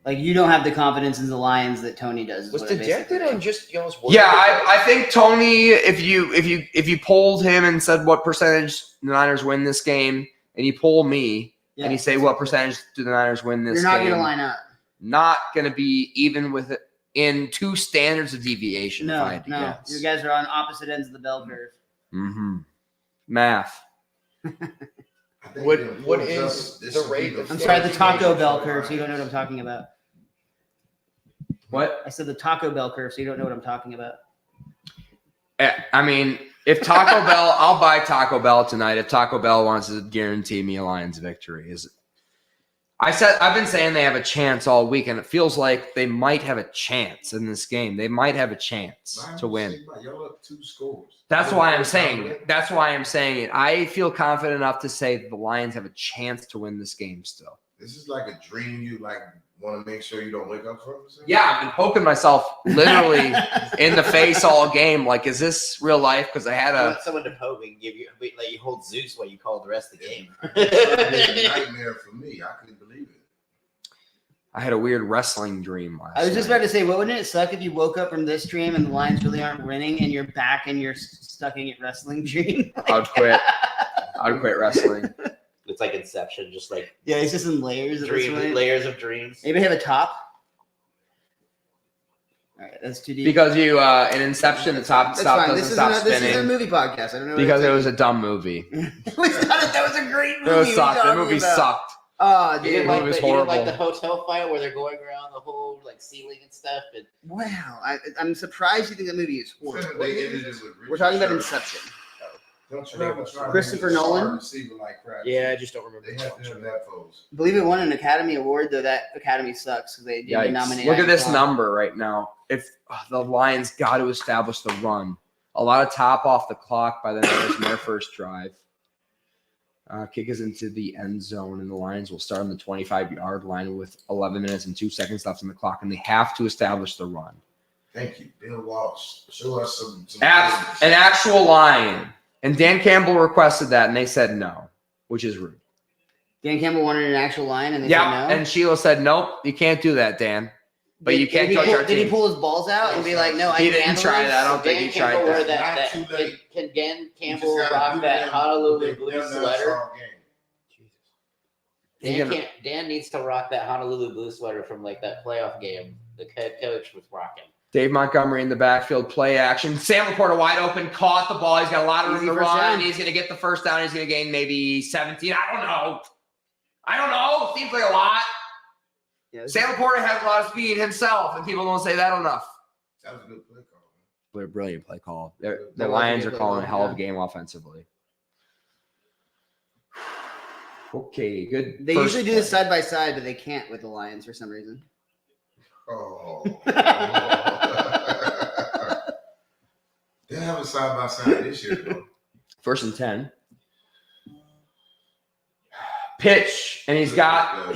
Like you don't have the confidence in the Lions that Tony does. Was dejected on just y'all's work? Yeah, I think Tony, if you polled him and said what percentage the Niners win this game, and you poll me and you say what percentage do the Niners win this game, you're not going to line up. Not going to be even with it in 2 standards of deviation. No, if I had to guess. you guys are on opposite ends of the bell curve. Math. What is the rate of I'm sorry, the Taco Bell curve, so you don't know what I'm talking about. What? I said the Taco Bell curve, so you don't know what I'm talking about. I mean, if Taco Bell, I'll buy Taco Bell tonight. If Taco Bell wants to guarantee me a Lions victory, I've been saying they have a chance all week, and it feels like they might have a chance in this game. They might have a chance to win. Y'all up 2 scores. That's why I'm saying it. That's why I'm saying it. I feel confident enough to say that the Lions have a chance to win this game still. This is like a dream you want to make sure you don't wake up from. Yeah, I've been poking myself literally in the face all game. Like, is this real life? Because I had You a want someone to poke and let you hold Zeus while you call the rest of the game. It's a nightmare for me. I couldn't believe it. I had a weird wrestling dream last I was just night. about to say, wouldn't it suck if you woke up from this dream and the Lions really aren't winning and you're back and you're stuck in your wrestling dream? I'd quit. I'd quit wrestling. It's like Inception, just like Yeah, it's just in layers. At this point. layers of dreams. Anybody have a top? All right, that's too deep. Because you in Inception, the top That's stop fine. doesn't This stop is a spinning movie podcast. I don't know. because it was a dumb movie. that was a great movie. It was What sucked. are The you movie talking about? sucked. Oh, You dude. didn't, It like was the, you didn't like horrible. the hotel fight where they're going around the whole ceiling and stuff. And Wow. I'm surprised you think that movie is horrible. They ended it with We're talking about Richard Sherman. Inception. Don't you ever try to Christopher be a star Nolan? receiver like crap. Yeah, I just don't remember. They have to have that pose. I believe it won an Academy Award, though that Academy sucks because they didn't Yikes. nominate. Look at this Icon. number right now. If the Lions got to establish the run, a lot of top off the clock by the Niners in their first drive. Kick is into the end zone, and the Lions will start on the 25-yard line with 11 minutes and 2 seconds left on the clock, and they have to establish the run. Thank you, Bill Walsh. Show us some An actual Lion. And Dan Campbell requested that, and they said no, which is rude. Dan Campbell wanted an actual line, and they Yeah, said no. and Sheila said, nope, you can't do that, Dan. But you can't coach our Did he team. pull his balls out and be like, "No, I He can didn't handle try this"? that. I don't think Dan he tried Campbell wear that. that. Not too late. Can Dan You Campbell just gotta rock do that them. Honolulu They've blue done that sweater? all game. He's gonna- Dan needs to rock that Honolulu blue sweater from like that playoff game the head coach was rocking. Dave Montgomery in the backfield, play action. Sam Laporta wide open, caught the ball. He's got a lot of room Easy to first run. down. He's going to get the first down. He's going to gain maybe 17. I don't know. Seems like a lot. Yeah, Sam Laporta has a lot of speed himself, and people don't say that enough. That was a good play call. What a brilliant play call. The That was a Lions good are play calling call, a hell of a yeah. game offensively. Okay, good. They first usually do play. this side by side, but they can't with the Lions for some reason. Oh. They have a side by side this year, though. 1st and 10. Pitch, and he's got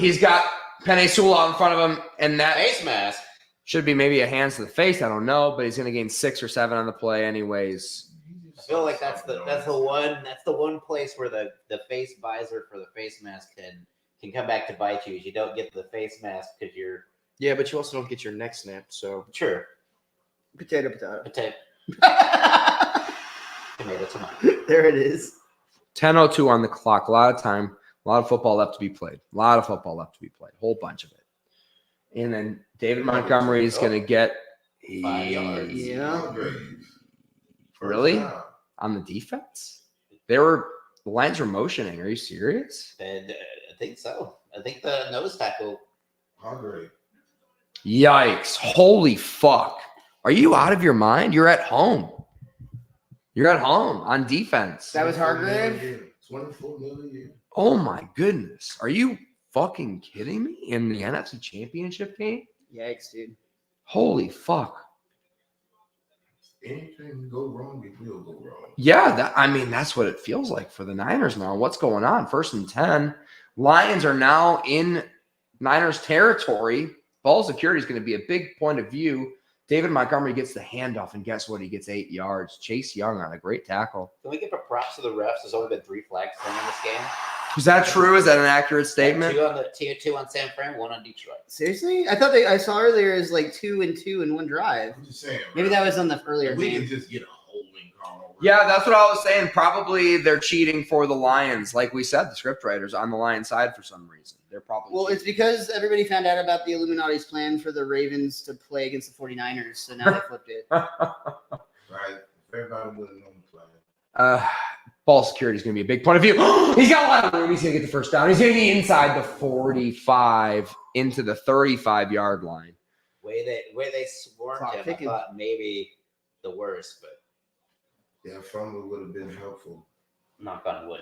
Penei Sewell out in front of him, and that Face mask. should be maybe a hands to the face. I don't know, but he's going to gain 6 or 7 on the play anyways. I feel like that's the one place where the face visor for the face mask can come back to bite you. Is you don't get the face mask because you're Yeah, but you also don't get your neck snapped. So sure Potato. potato tomato. There it is. 10:02 on the clock. A lot of time. A lot of football left to be played. Whole bunch of it. And then David Montgomery is going to get 5 yards. Yeah. Really? On the defense? The Lions were motioning. Are you serious? And I think so. I think the nose tackle. Hargrave. Yikes. Holy fuck. Are you out of your mind? You're at home. You're at home on defense. That was Hargrave? 24 million. Oh my goodness. Are you fucking kidding me? In the NFC Championship game? Yikes, dude. Holy fuck. Anything go wrong, it will go wrong. Yeah, that's what it feels like for the Niners now. What's going on? 1st and 10. Lions are now in Niners territory, ball security is going to be a big point of view. David Montgomery gets the handoff, and guess what? He gets 8 yards. Chase Young on a great tackle. Can we give a props to the refs? There's only been 3 flags thrown in this game. Is that true? Is that an accurate statement? 2 on San Fran, 1 on Detroit. Seriously? I thought I saw earlier is like 2 and 2 in one drive. I'm just saying. Maybe that was on the earlier We game. can just get a holding call. Yeah, that's what I was saying. Probably they're cheating for the Lions. Like we said, the script writers on the Lions side for some reason. They're probably Well, it's because everybody found out about the Illuminati's plan for the Ravens to play against the 49ers, so now they flipped it. Right. Everybody would have known the plan. Ball security is going to be a big point of view. He's got a lot of room. He's going to get the first down. He's going to be inside the 45 into the 35-yard line. Way they swarmed Clock him, ticking. I thought maybe the worst, but Yeah, fumble would have been helpful. knock on wood.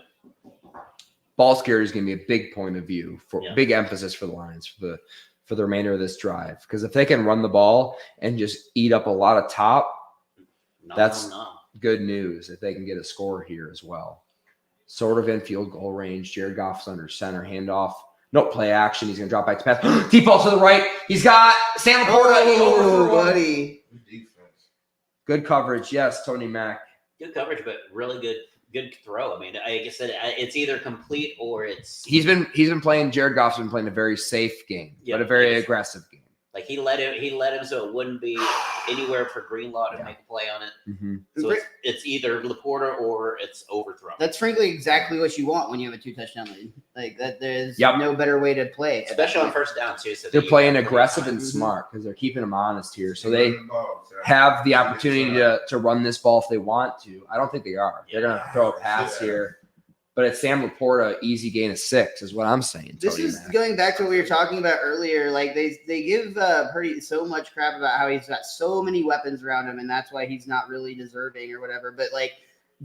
Ball security is going to be a big point of view for Yeah. big emphasis for the Lions for the remainder of this drive. Because if they can run the ball and just eat up a lot of top, That's- good news if they can get a score here as well. Sort of in field goal range. Jared Goff's under center, handoff. No play action. He's going to drop back to pass. Deep ball to the right. He's got Sam Laporta. He overthrew one. buddy. Good defense. Good coverage. Yes, Tony Mack. Good coverage, but really good throw. I mean, like I said, it's either complete or it's He's been playing. Jared Goff's been playing a very safe game, Yeah, but a very yes. aggressive game. like he let him so it wouldn't be anywhere for Greenlaw to make a play on it. Mm-hmm. So it's either Laporta or it's overthrown. That's frankly exactly what you want when you have a 2-touchdown lead. Like that, there's Yep. no better way to play. at that Especially on point. first down too. So They're that you playing have aggressive time. and smart because they're keeping them honest here. So they Run the ball, Sam. have the opportunity to run this ball if they want to. I don't think they are. They're going to throw a pass here. But it's Sam Laporta, easy gain of 6 is what I'm saying. This Tony is Mack. going back to what we were talking about earlier. Like they give Purdy so much crap about how he's got so many weapons around him, and that's why he's not really deserving or whatever. But like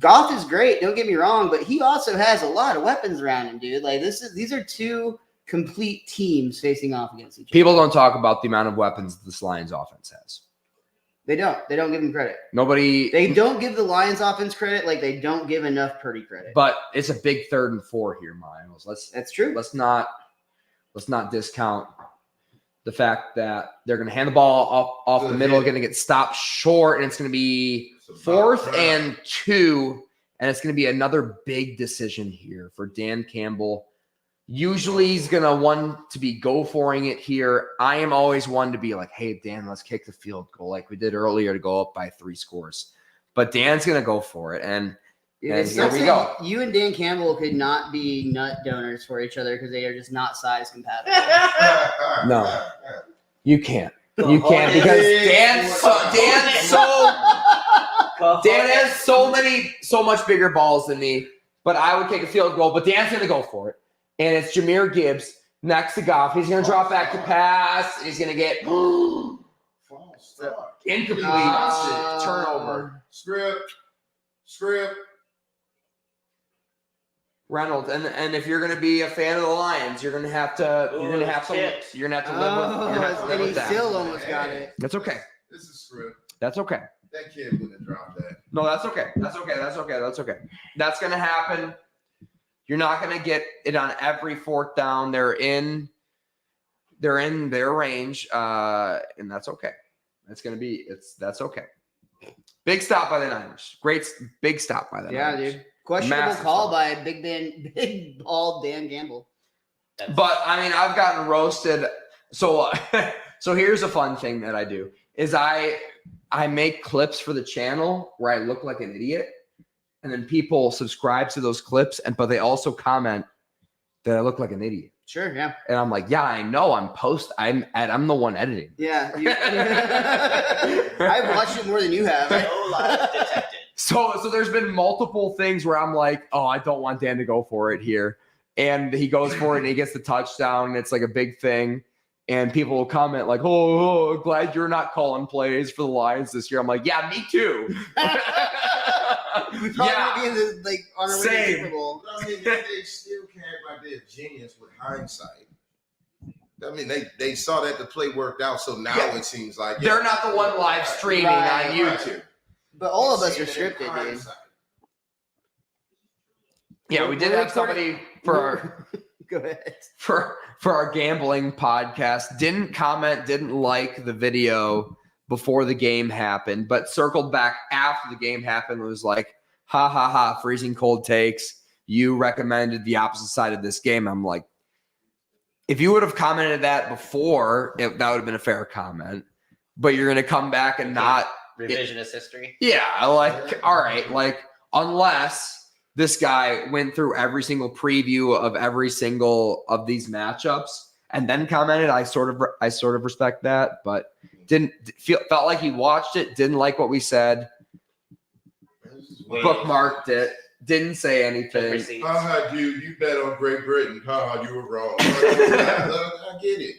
Goff is great, don't get me wrong, but he also has a lot of weapons around him, dude. Like these are 2 complete teams facing off against each other. People don't talk about the amount of weapons this Lions offense has. They don't give him credit. Nobody. They don't give the Lions offense credit like they don't give enough Purdy credit. But it's a big 3rd and 4 here, Miles. That's true. Let's not discount the fact that they're going to hand the ball off the middle, going to get stopped short, and it's going to be 4th and 2, and it's going to be another big decision here for Dan Campbell. Usually he's going to want to be go-for-ing it here. I am always one to be like, hey, Dan, let's kick the field goal like we did earlier to go up by 3 scores. But Dan's going to go for it, and It's here we something go. You and Dan Campbell could not be nut donors for each other because they are just not size compatible. No. You can't. You can't because Dan has so much bigger balls than me. But I would take a field goal. But Dan's going to go for it. And it's Jahmyr Gibbs next to Goff. He's going to drop back to pass. And he's going to get False start. incomplete turnover. Script. Reynolds, and if you're going to be a fan of the Lions, you're going to have to live with And he that. still almost got it. That's okay. This is script. That's okay. That kid wouldn't have dropped that. No, that's okay. That's okay. That's going to happen. You're not going to get it on every 4th down. They're in their range, and that's okay. That's okay. Big stop by the Niners. Great big stop by the Yeah, Niners. dude. Questionable Massive call stop. by big bald Dan Campbell. But I mean, I've gotten roasted. So here's a fun thing that I do is I make clips for the channel where I look like an idiot. And then people subscribe to those clips, but they also comment that I look like an idiot. Sure, yeah. And I'm like, yeah, I know. I'm the one editing. Yeah. I've watched it more than you have. No lies detected. So there's been multiple things where I'm like, oh, I don't want Dan to go for it here. And he goes for it and he gets the touchdown. And it's like a big thing. And people will comment like, oh, glad you're not calling plays for the Lions this year. I'm like, yeah, me too. We probably be in the, on our way to the Same. Super Bowl. But I mean, they still can't act like they're genius with hindsight. I mean, they saw that the play worked out, so now it seems like They're not the one live streaming Right, on YouTube. But all of us Seeing are it in scripted, dude. hindsight. Yeah, we did We're have somebody for our. Go ahead. for our gambling podcast. Didn't comment, didn't like the video before the game happened, but circled back after the game happened and was like, ha ha ha, freezing cold takes. You recommended the opposite side of this game. I'm like, if you would have commented that before, that would have been a fair comment. But you're going to come back and not revisionist history. Yeah, like, all right, like, unless this guy went through every single preview of every single of these matchups and then commented, I sort of respect that, but felt like he watched it, didn't like what we said, bookmarked it, didn't say anything. Dude, you bet on Great Britain. You were wrong. I get it.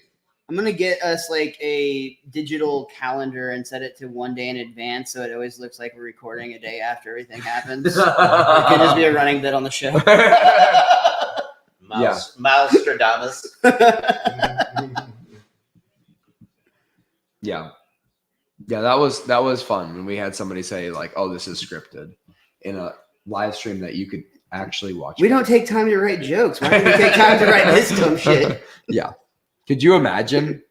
I'm gonna get us like a digital calendar and set it to 1 day in advance, so it always looks like we're recording a day after everything happens. It could just be a running bit on the show. Miles Stradamus. Yeah, that was fun when we had somebody say like, "Oh, this is scripted," in a live stream that you could actually watch. We don't take time to write jokes. Why do we take time to write this dumb shit? Yeah. Could you imagine?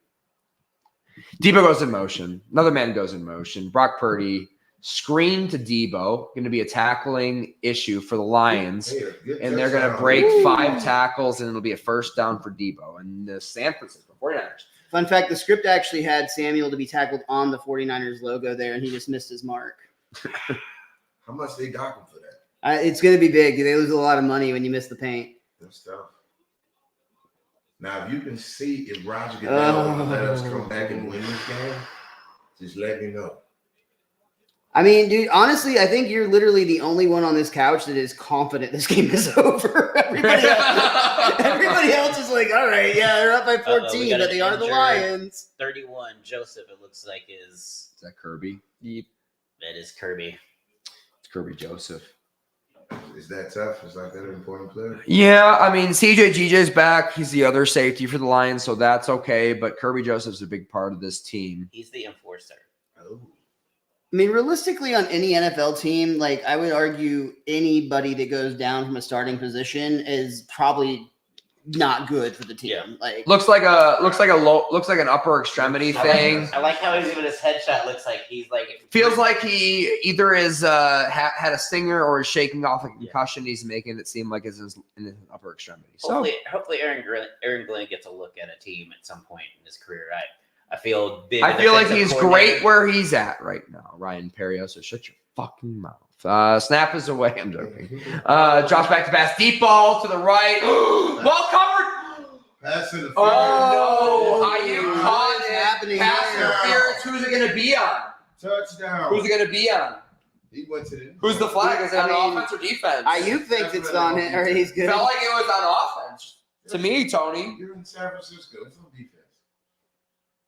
Debo goes in motion. Another man goes in motion. Brock Purdy screen to Debo. Going to be a tackling issue for the Lions. And they're going to break 5 tackles, and it'll be a first down for Debo. And the San Francisco 49ers. Fun fact, the script actually had Samuel to be tackled on the 49ers logo there, and he just missed his mark. How much they got him for that? It's going to be big. They lose a lot of money when you miss the paint. That's tough. Now, if you can see if Roger Goodell let us come back and win this game, just let me know. I mean, dude, honestly, I think you're literally the only one on this couch that is confident this game is over. Everybody else is like, all right, yeah, they're up by 14, but they are the Lions. 31, Joseph, it looks like Is that Kirby? Yep. That is Kirby. It's Kirby Joseph. Is that tough? Is like that an important player? Yeah, I mean, CJ's back. He's the other safety for the Lions, so that's okay. But Kirby Joseph's a big part of this team. He's the enforcer. Oh. I mean, realistically, on any NFL team, like I would argue anybody that goes down from a starting position is probably not good for the team. Yeah. Like Looks like an upper extremity thing. I like how even his headshot looks like he's like Feels like he either is had a stinger or is shaking off a concussion. He's making it seem like it's in his upper extremity. So hopefully Aaron Glenn gets a look at a team at some point in his career. I feel like he's great where he's at right now. Ryan Perioso, shut your fucking mouth. Snap is away. I'm joking. Drops back to pass. Deep ball to the right. Well covered. Pass interference. Oh, no. Ayuk What caught is it. happening Pass here? interference. Who's it going to be on? Touchdown. Who's it going to be on? He went to the. Who's the flag? Is it on I mean, offense or defense? Ayuk thinks it's on it, or he's good. Felt like it was on offense. To me, Tony. You're in San Francisco. It's on defense.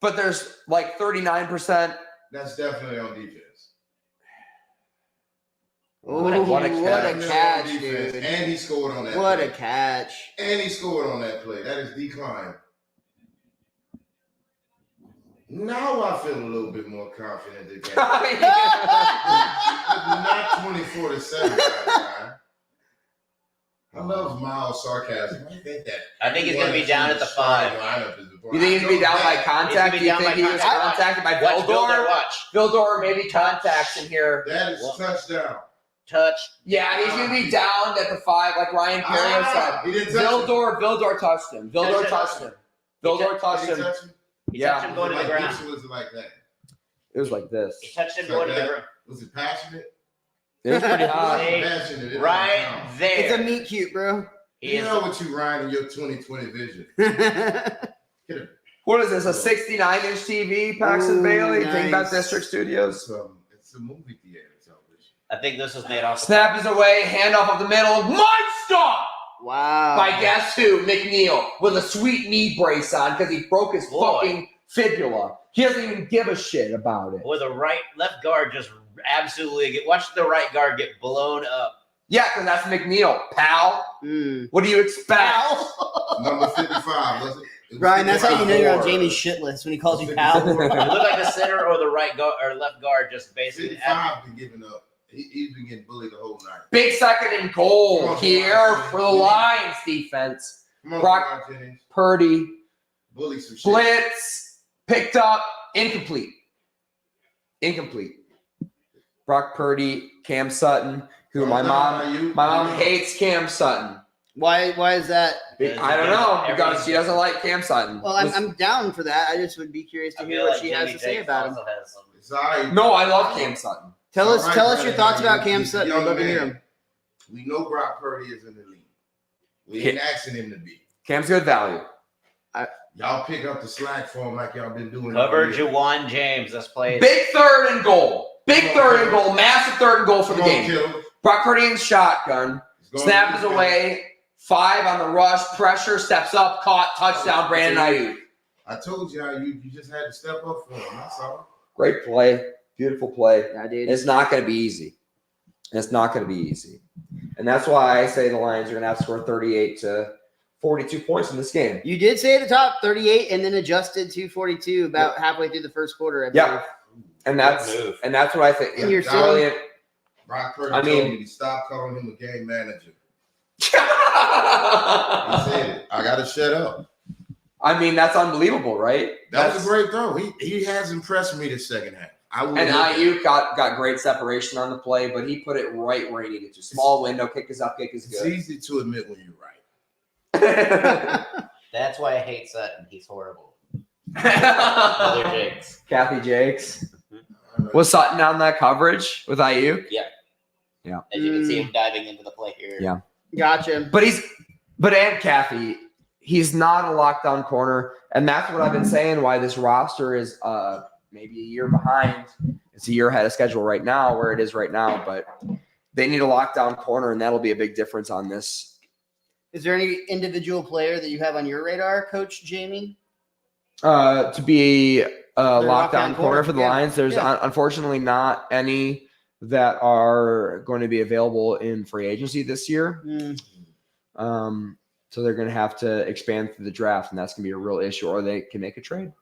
But there's like 39%. That's definitely on defense. Oh, What a what a Definitely on catch, defense. dude. And he scored on that What play. a catch. And he scored on that play. That is decline. Now I feel a little bit more confident again. Not 24-7. I love Miles' sarcasm. I think he's gonna be down at the 5. You think he's going to be down by contact? Do you think he was contacted by Vildor? Vildor maybe contacts in here. That is touchdown. Touch. Yeah, he's going to be down at the 5, like Ryan Perry said. He didn't touch him. Vildor touched him. Vildor touched him. Vildor touched Did he him. touch him? He touched him going to the Like ground. this, or was it like that? It was like this. He touched him Like going to the that? ground. Was it passionate? It was pretty hot. Hey, Passionate. It right was there. It's a meat cute, bro. He You is know what you Ryan in your 2020 vision. What is this, a 69-inch TV, Paxton Ooh, Bailey? nice. Think about District Studios. It's a movie theater television. I think this was made off. Snap is away, handoff of the middle. Monster! Wow. By guess who? McNeil with a sweet knee brace on because he broke his fucking fibula. He doesn't even give a shit about it. Or the left guard just absolutely watch the right guard get blown up. Yeah, because that's McNeil, pal. What do you expect? Number 55, was it? It was Ryan, that's how you know you're on 54. Jamie's shit list when he calls you pal. It looked like the center or the right guard or left guard just basically. 55 been giving up. He's been getting bullied the whole night. Big second and goal here for the Lions defense. Come on, Brock Brock Jennings. Purdy, Bully some shit. blitz, picked up, incomplete. Brock Purdy, Cam Sutton, who my mom hates Cam Sutton. Why is that? I don't know, because she doesn't like Cam Sutton. Well, I'm down for that. I just would be curious to hear what she has to say about him. It's all right. No, I love Cam Sutton. Tell us Brandon, your thoughts about Cam he's a Sutton. I'd young love to hear man. him. We know Brock Purdy is in the league. We ain't asking him to be. Cam's good value. Y'all pick up the slack for him like y'all been doing. Cover all year. Juwan James. Let's play. Big third and goal. Massive third and goal for the Come on, game. Kittle. Brock Purdy in shotgun. Let's go. Snap is away. 5 on the rush. Pressure. Steps up. Caught. Touchdown. Brandon Ayuk. I told you, you just had to step up for him. That's all. Great play. Beautiful play. Yeah, dude. It's not going to be easy. And that's why I say the Lions are going to have to score 38 to 42 points in this game. You did say at the top 38 and then adjusted to 42 about halfway through the first quarter. I Yeah. believe. And that's what I think. And you're Yeah, still Brilliant. Brock Purdy I told mean- me to stop calling him a game manager. He I said it. I got to shut up. mean, that's unbelievable, right? That was a great throw. He has impressed me this second half. And Ayuk got great separation on the play, but he put it right where he needed to. Small window, kick is up, kick is It's good. easy to admit when you're right. That's why I hate Sutton. He's horrible. Mother Jakes. Kathy Jakes. Was Sutton on that coverage with Ayuk? As you can see him diving into the play here. Yeah. Gotcha. And Kathy, he's not a lockdown corner. And that's what I've been saying, why this roster is maybe a year behind. It's a year ahead of schedule right now, where it is right now, but they need a lockdown corner, and that'll be a big difference on this. Is there any individual player that you have on your radar, Coach Jamie? To be a lockdown lockdown corner for the yeah. Lions, there's unfortunately not any that are going to be available in free agency this year. So they're going to have to expand through the draft, and that's going to be a real issue, or they can make a trade.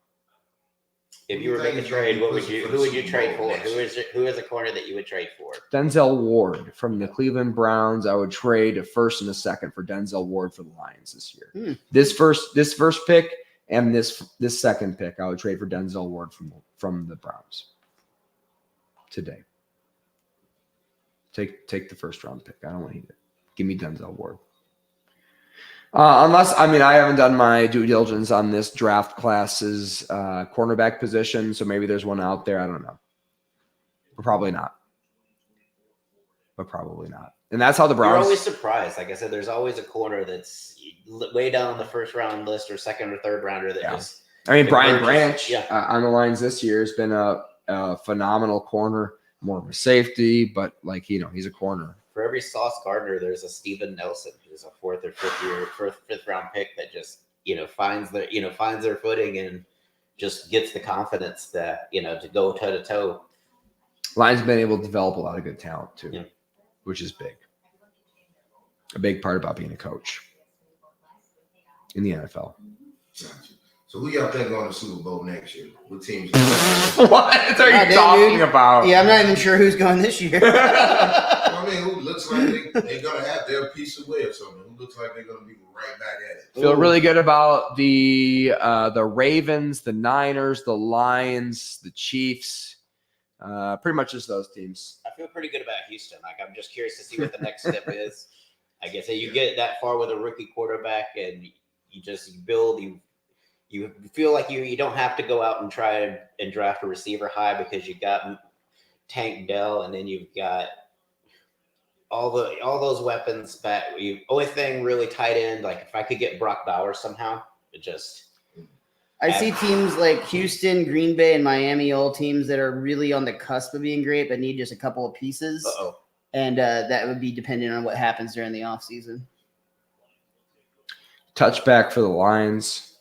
If you were making a trade, who would you trade for? Who is a corner that you would trade for? Denzel Ward from the Cleveland Browns. I would trade a first and a second for Denzel Ward for the Lions this year. This first pick and this second pick, I would trade for Denzel Ward from the Browns today. Take the first round pick. I don't want it. Give me Denzel Ward. I haven't done my due diligence on this draft class's cornerback position, so maybe there's one out there. I don't know. But probably not. And that's how the Browns. You're always surprised. Like I said, there's always a corner that's way down on the first round list or second or third rounder that just. I mean, Brian emerges. Branch on the Lions this year has been a phenomenal corner, more of a safety, but he's a corner. For every Sauce Gardner, there's a Steven Nelson, who's a fourth or fifth round pick that just finds their footing and just gets the confidence that to go toe to toe. Lions have been able to develop a lot of good talent too, which is big. A big part about being a coach in the NFL. So who y'all think going to Super Bowl next year? What teams? What are you talking about? Yeah, I'm not even sure who's going this year. I mean, who looks like they're going to have their piece of way or something? Who looks like they're going to be right back at it? Feel really good about the Ravens, the Niners, the Lions, the Chiefs. Pretty much just those teams. I feel pretty good about Houston. I'm just curious to see what the next step is. I guess you get that far with a rookie quarterback, and you just build. You feel like you don't have to go out and try and draft a receiver high because you got Tank Dell, and then you've got all those weapons back. Only thing really tight end, like if I could get Brock Bowers somehow, it just. I see teams like Houston, Green Bay, and Miami, all teams that are really on the cusp of being great, but need just a couple of pieces. And that would be dependent on what happens during the offseason. Touchback for the Lions.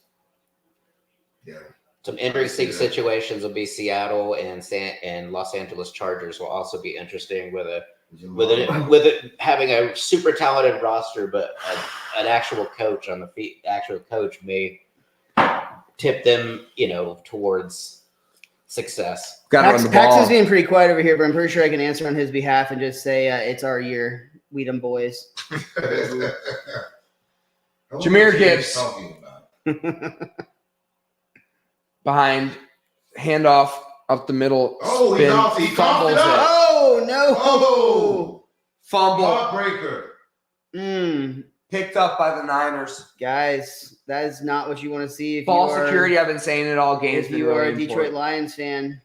Yeah. Some interesting situations will be Seattle and Los Angeles Chargers will also be interesting with it having a super talented roster, but an actual coach on the feet. The actual coach may tip them, towards success. Got to Pax is being pretty quiet over here, but I'm pretty sure I can answer on his behalf and just say it's our year. We them boys. Jahmyr Gibbs. Talking about. Behind, handoff up the middle. Oh, spin, he fumbles coughed it up. Oh no! Oh, Fumble. heartbreaker. Picked up by the Niners. Guys, that is not what you want to see. If Ball you are, security, I've been saying it all game. if you are a Detroit Lions fan,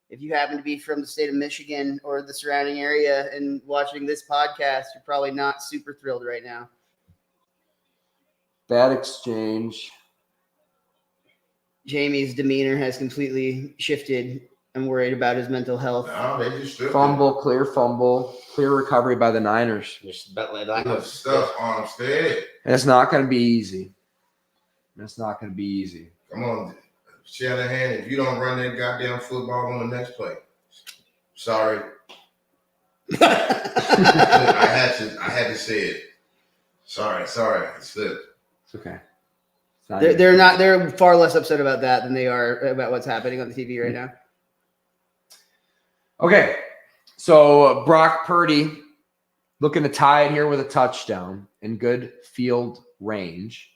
if you happen to be from the state of Michigan or the surrounding area and watching this podcast, you're probably not super thrilled right now. Bad exchange. Jamie's demeanor has completely shifted. I'm worried about his mental health. No, they just stripped Fumble, clear recovery by the Niners. Just about like Good stuff, Armstead. And it's not going to be easy. Come on, Shanahan. If you don't run that goddamn football on the next play, sorry. I had to say it. Sorry. I slipped. It's okay. They're far less upset about that than they are about what's happening on the TV right now. Okay, so Brock Purdy looking to tie it here with a touchdown in good field range.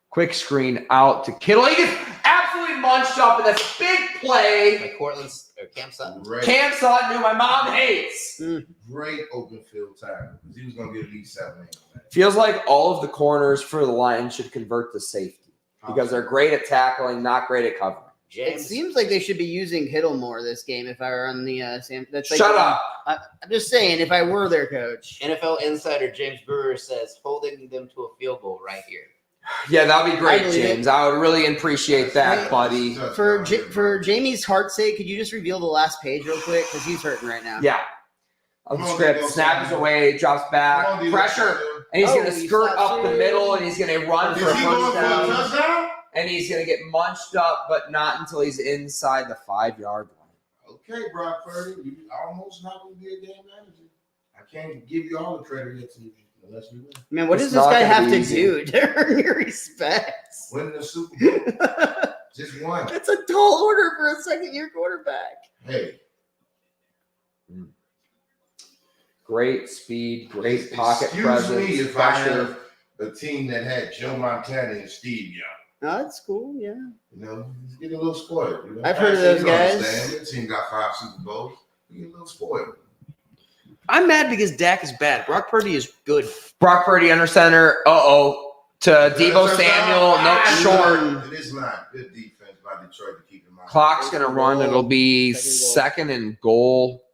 Quick screen out to Kittle. He gets absolutely munched up in this big play. like Cortland's or Cam Sutton. Cam Sutton, who my mom hates. Great open field tackle. He was going to get at least 7 innings. Feels like all of the corners for the Lions should convert to safety because they're great at tackling, not great at covering. It seems like they should be using Kittle more this game. If I were on the Sam, that's like, Shut up. I'm just saying, if I were their coach, NFL insider James Brewer says holding them to a field goal right here. Yeah, that would be great, I believe James. I would really appreciate that, Wait, buddy. for Jamie's heart's sake, could you just reveal the last page real quick because he's hurting right now? Yeah. On the script, snaps away, drops back, pressure, and he's going to skirt up the middle, and he's going to run for a first down. And he's going to get munched up, but not until he's inside the 5-yard line. Okay, Brock Purdy, you almost not going to be a game manager. I can't give you all the credit yet unless we win. Man, what It's does this not guy gonna have be to easy. do to earn your respect? Winning the Super Bowl. Just one. That's a tall order for a second-year quarterback. Hey. Great speed, great pocket presence. Excuse me if pressure. I have a team that had Joe Montana and Steve Young. Oh, that's cool, yeah. You know, he's getting a little spoiled. You know? I've heard of those guys. Understand. Your team got 5 Super Bowls. You get a little spoiled. I'm mad because Dak is bad. Brock Purdy is good. Brock Purdy under center. To Deebo Samuel. No short. It is not good defense by Detroit to keep him out. Clock's going to run. It'll be Second second and goal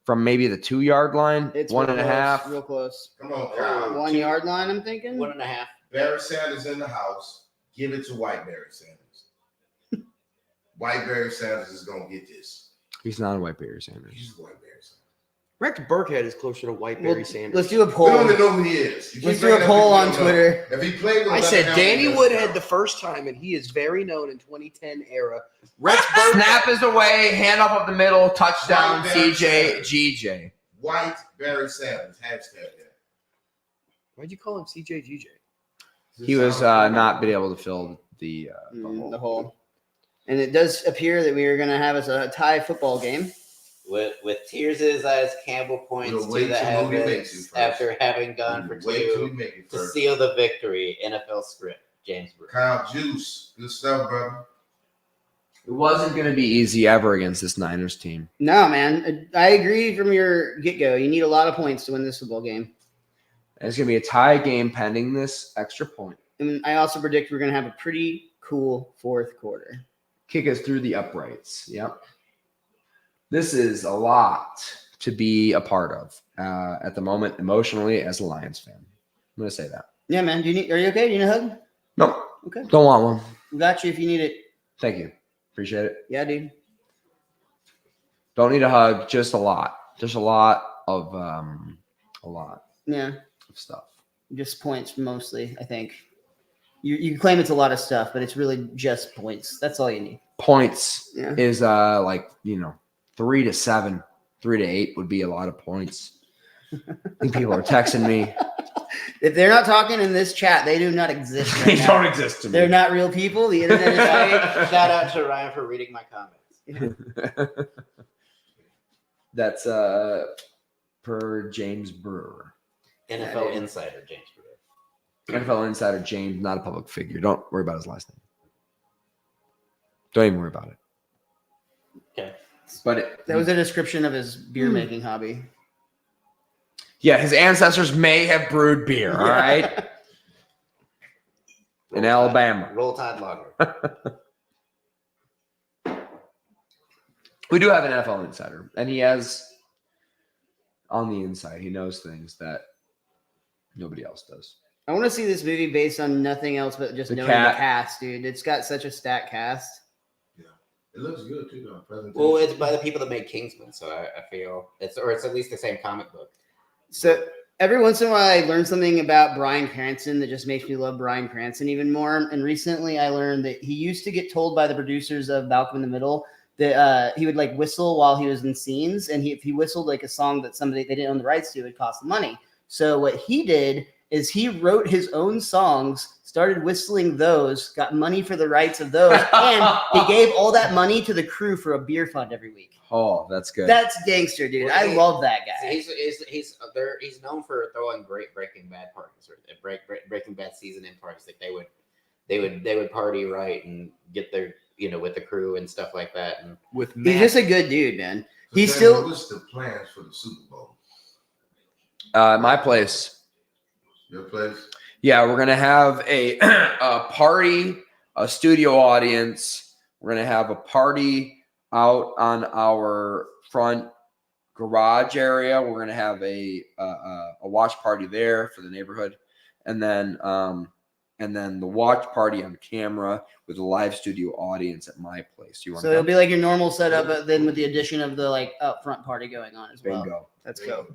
from maybe the 2-yard line. It's 1.5. real close. Come on, Kyle. 1 yard line, I'm thinking. 1.5. Barry Sanders in the house. Give it to White Barry Sanders. White Barry Sanders is going to get this. He's not a White Barry Sanders. He's White Barry Sanders. Rex Burkhead is closer to White Barry Sanders. Let's do a We poll. don't even know who he is. You Let's keep do a bringing up poll people on we don't know. Twitter. If he played with I us, said then Danny he doesn't Woodhead know. the first time, and he is very known in 2010 era. Rex Burkhead. Snap is away. Hand up the middle. Touchdown. White Barry CJ Sanders. GJ. White Barry Sanders. Hashtag that. Why'd you call him CJGJ? He was not been able to fill the hole. The hole. And it does appear that we are going to have us a tie football game. With tears in his eyes, Campbell points We'll to wait the till Moody makes heavens it first. after having gone for Wait till we 2 make it to first. seal the victory. NFL script, James Brewer. Kyle Juice. Good stuff, brother. It wasn't going to be easy ever against this Niners team. No, man. I agree from your get-go. You need a lot of points to win this football game. And it's going to be a tie game pending this extra point. And I also predict we're going to have a pretty cool fourth quarter. Kick us through the uprights. Yep. This is a lot to be a part of at the moment, emotionally, as a Lions fan. I'm going to say that. Yeah, man. Are you okay? Do you need a hug? No. Okay. Don't want one. We got you if you need it. Thank you. Appreciate it. Yeah, dude. Don't need a hug. Just a lot. Just a lot of Yeah. stuff. Just points mostly, I think. You claim it's a lot of stuff, but it's really just points. That's all you need. Points Yeah. is 3 to 7, 3 to 8 would be a lot of points. I think people are texting me. If they're not talking in this chat, they do not exist. They Right now. don't exist to me. They're not real people. The internet is fake. Shout out to Ryan for reading my comments. That's per James Brewer. NFL insider James Brewer. NFL Insider James, not a public figure. Don't worry about his last name. Don't even worry about it. Okay. But That was a description of his beer making hobby. yeah, his ancestors may have brewed beer, all right? In Alabama. Roll Tide Lager. We do have an NFL Insider, and he has on the inside, he knows things that nobody else does. I want to see this movie based on nothing else but just knowing the cast, dude. It's got such a stacked cast. Yeah, it looks good too, though. Presentation. Well, it's by the people that made Kingsman, so I feel it's at least the same comic book. So every once in a while, I learn something about Bryan Cranston that just makes me love Bryan Cranston even more. And recently, I learned that he used to get told by the producers of Malcolm in the Middle that he would like whistle while he was in scenes, and if he whistled like a song that they didn't own the rights to, it would cost them money. So what he did is he wrote his own songs, started whistling those, got money for the rights of those, and he gave all that money to the crew for a beer fund every week. Oh, that's good. That's gangster, dude. I love that guy. He's known for throwing great Breaking Bad parties, or Breaking Bad season end parties. Like they would party right and get their with the crew and stuff like that. And with he's just a good dude, man. So He's still. What's the plans for the Super Bowl? My place. Your place? Yeah, we're gonna have a party, a studio audience. We're gonna have a party out on our front garage area. We're gonna have a watch party there for the neighborhood, and then the watch party on camera with a live studio audience at my place. You want So it'll be like your normal setup, but then with the addition of the like up front party going on as well. Bingo. Let's go.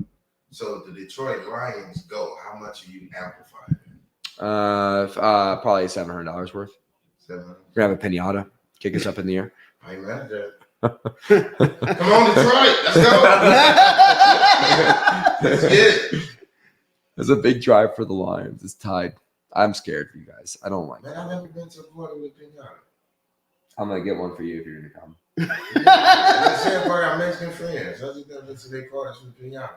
So the Detroit Lions go. How much are you amplified? Probably $700 worth. 700. We're gonna have a pinata. Kick us up in the air. I ain't mad at that. Come on, Detroit. Let's go. Let's get it. It's a big drive for the Lions. It's tied. I'm scared for you guys. I don't like Man, it. I've never been to a party with pinata. I'm gonna get one for you if you're gonna come. I'm saying party, I'm Mexican friends. I just never been to their parties with pinata.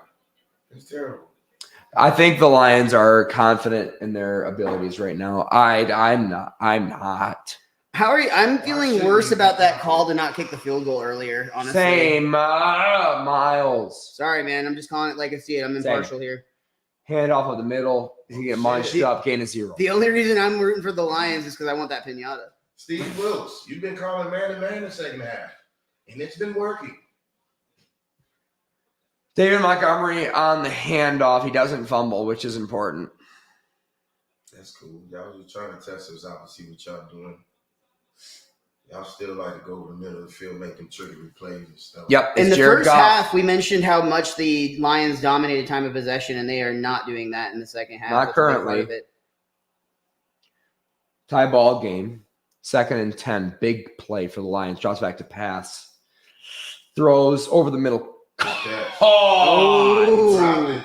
It's terrible. I think the Lions are confident in their abilities right now. I'm not. How are you? I'm feeling worse about that call to not kick the field goal earlier, honestly. Same, Miles. Sorry, man. I'm just calling it like I see it. I'm impartial here. Hand off of the middle. You get munched up, gain a 0. The only reason I'm rooting for the Lions is because I want that pinata. Steve Wilkes, you've been calling man the second half, and it's been working. David Montgomery on the handoff. He doesn't fumble, which is important. That's cool. Y'all just trying to test us out to see what y'all doing. Y'all still like to go over the middle of the field making trickery plays and stuff. Yep. In the Jared first Goff. half, we mentioned how much the Lions dominated time of possession, and they are not doing that in the second half. Not That's a big part currently. of it. Tie ball game. 2nd and 10. Big play for the Lions. Drops back to pass. Throws over the middle. Oh.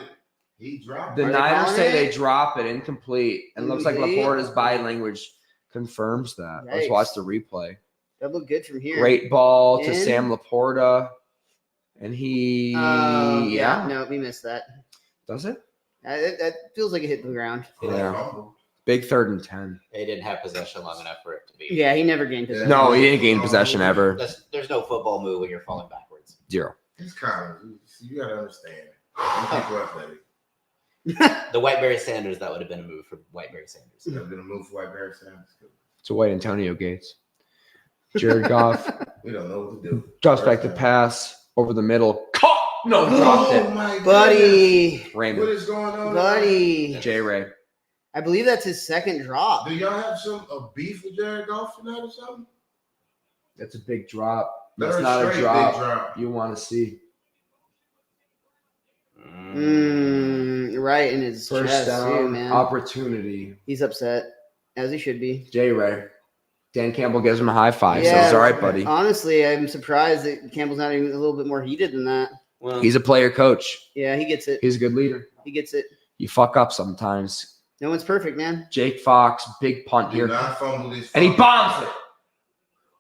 He dropped The it. Niners say it? they drop it incomplete. And looks like Indeed. Laporta's body language confirms that. Let's Yikes. watch the replay. That looked good from here. Great ball to In. Sam Laporta. And he No, we missed that. does it? That feels like it hit the ground. Yeah. Fumble. Big 3rd and 10. they didn't have possession long enough for it to be. Yeah, he never gained possession. No, he didn't gain possession ever. There's no football move when you're falling backwards. 0. It's kind of, you got to understand. Them people are athletic. The Whiteberry Sanders, that would have been a move for Whiteberry Sanders. That would have been a move for Whiteberry Sanders. It's a white Antonio Gates. Jared Goff We don't know what to do. drops back to pass over the middle. Caught! No, dropped it. my goodness. Buddy. What Raymond. is going on? Buddy. J. Ray. I believe that's his second drop. Do y'all have a beef with Jared Goff tonight or something? That's a big drop. That's Third not a straight drop big drop. you want to see. Right in his First chest down, too, man. opportunity. He's upset, as he should be. J. Ray. Dan Campbell gives him a high five. Says, all right, buddy. Honestly, I'm surprised that Campbell's not even a little bit more heated than that. Well, He's a player coach. Yeah, he gets it. He's a good leader. He gets it. You fuck up sometimes. No one's perfect, man. Jake Fox, big punt Do here. not fumble this. And he bombs it.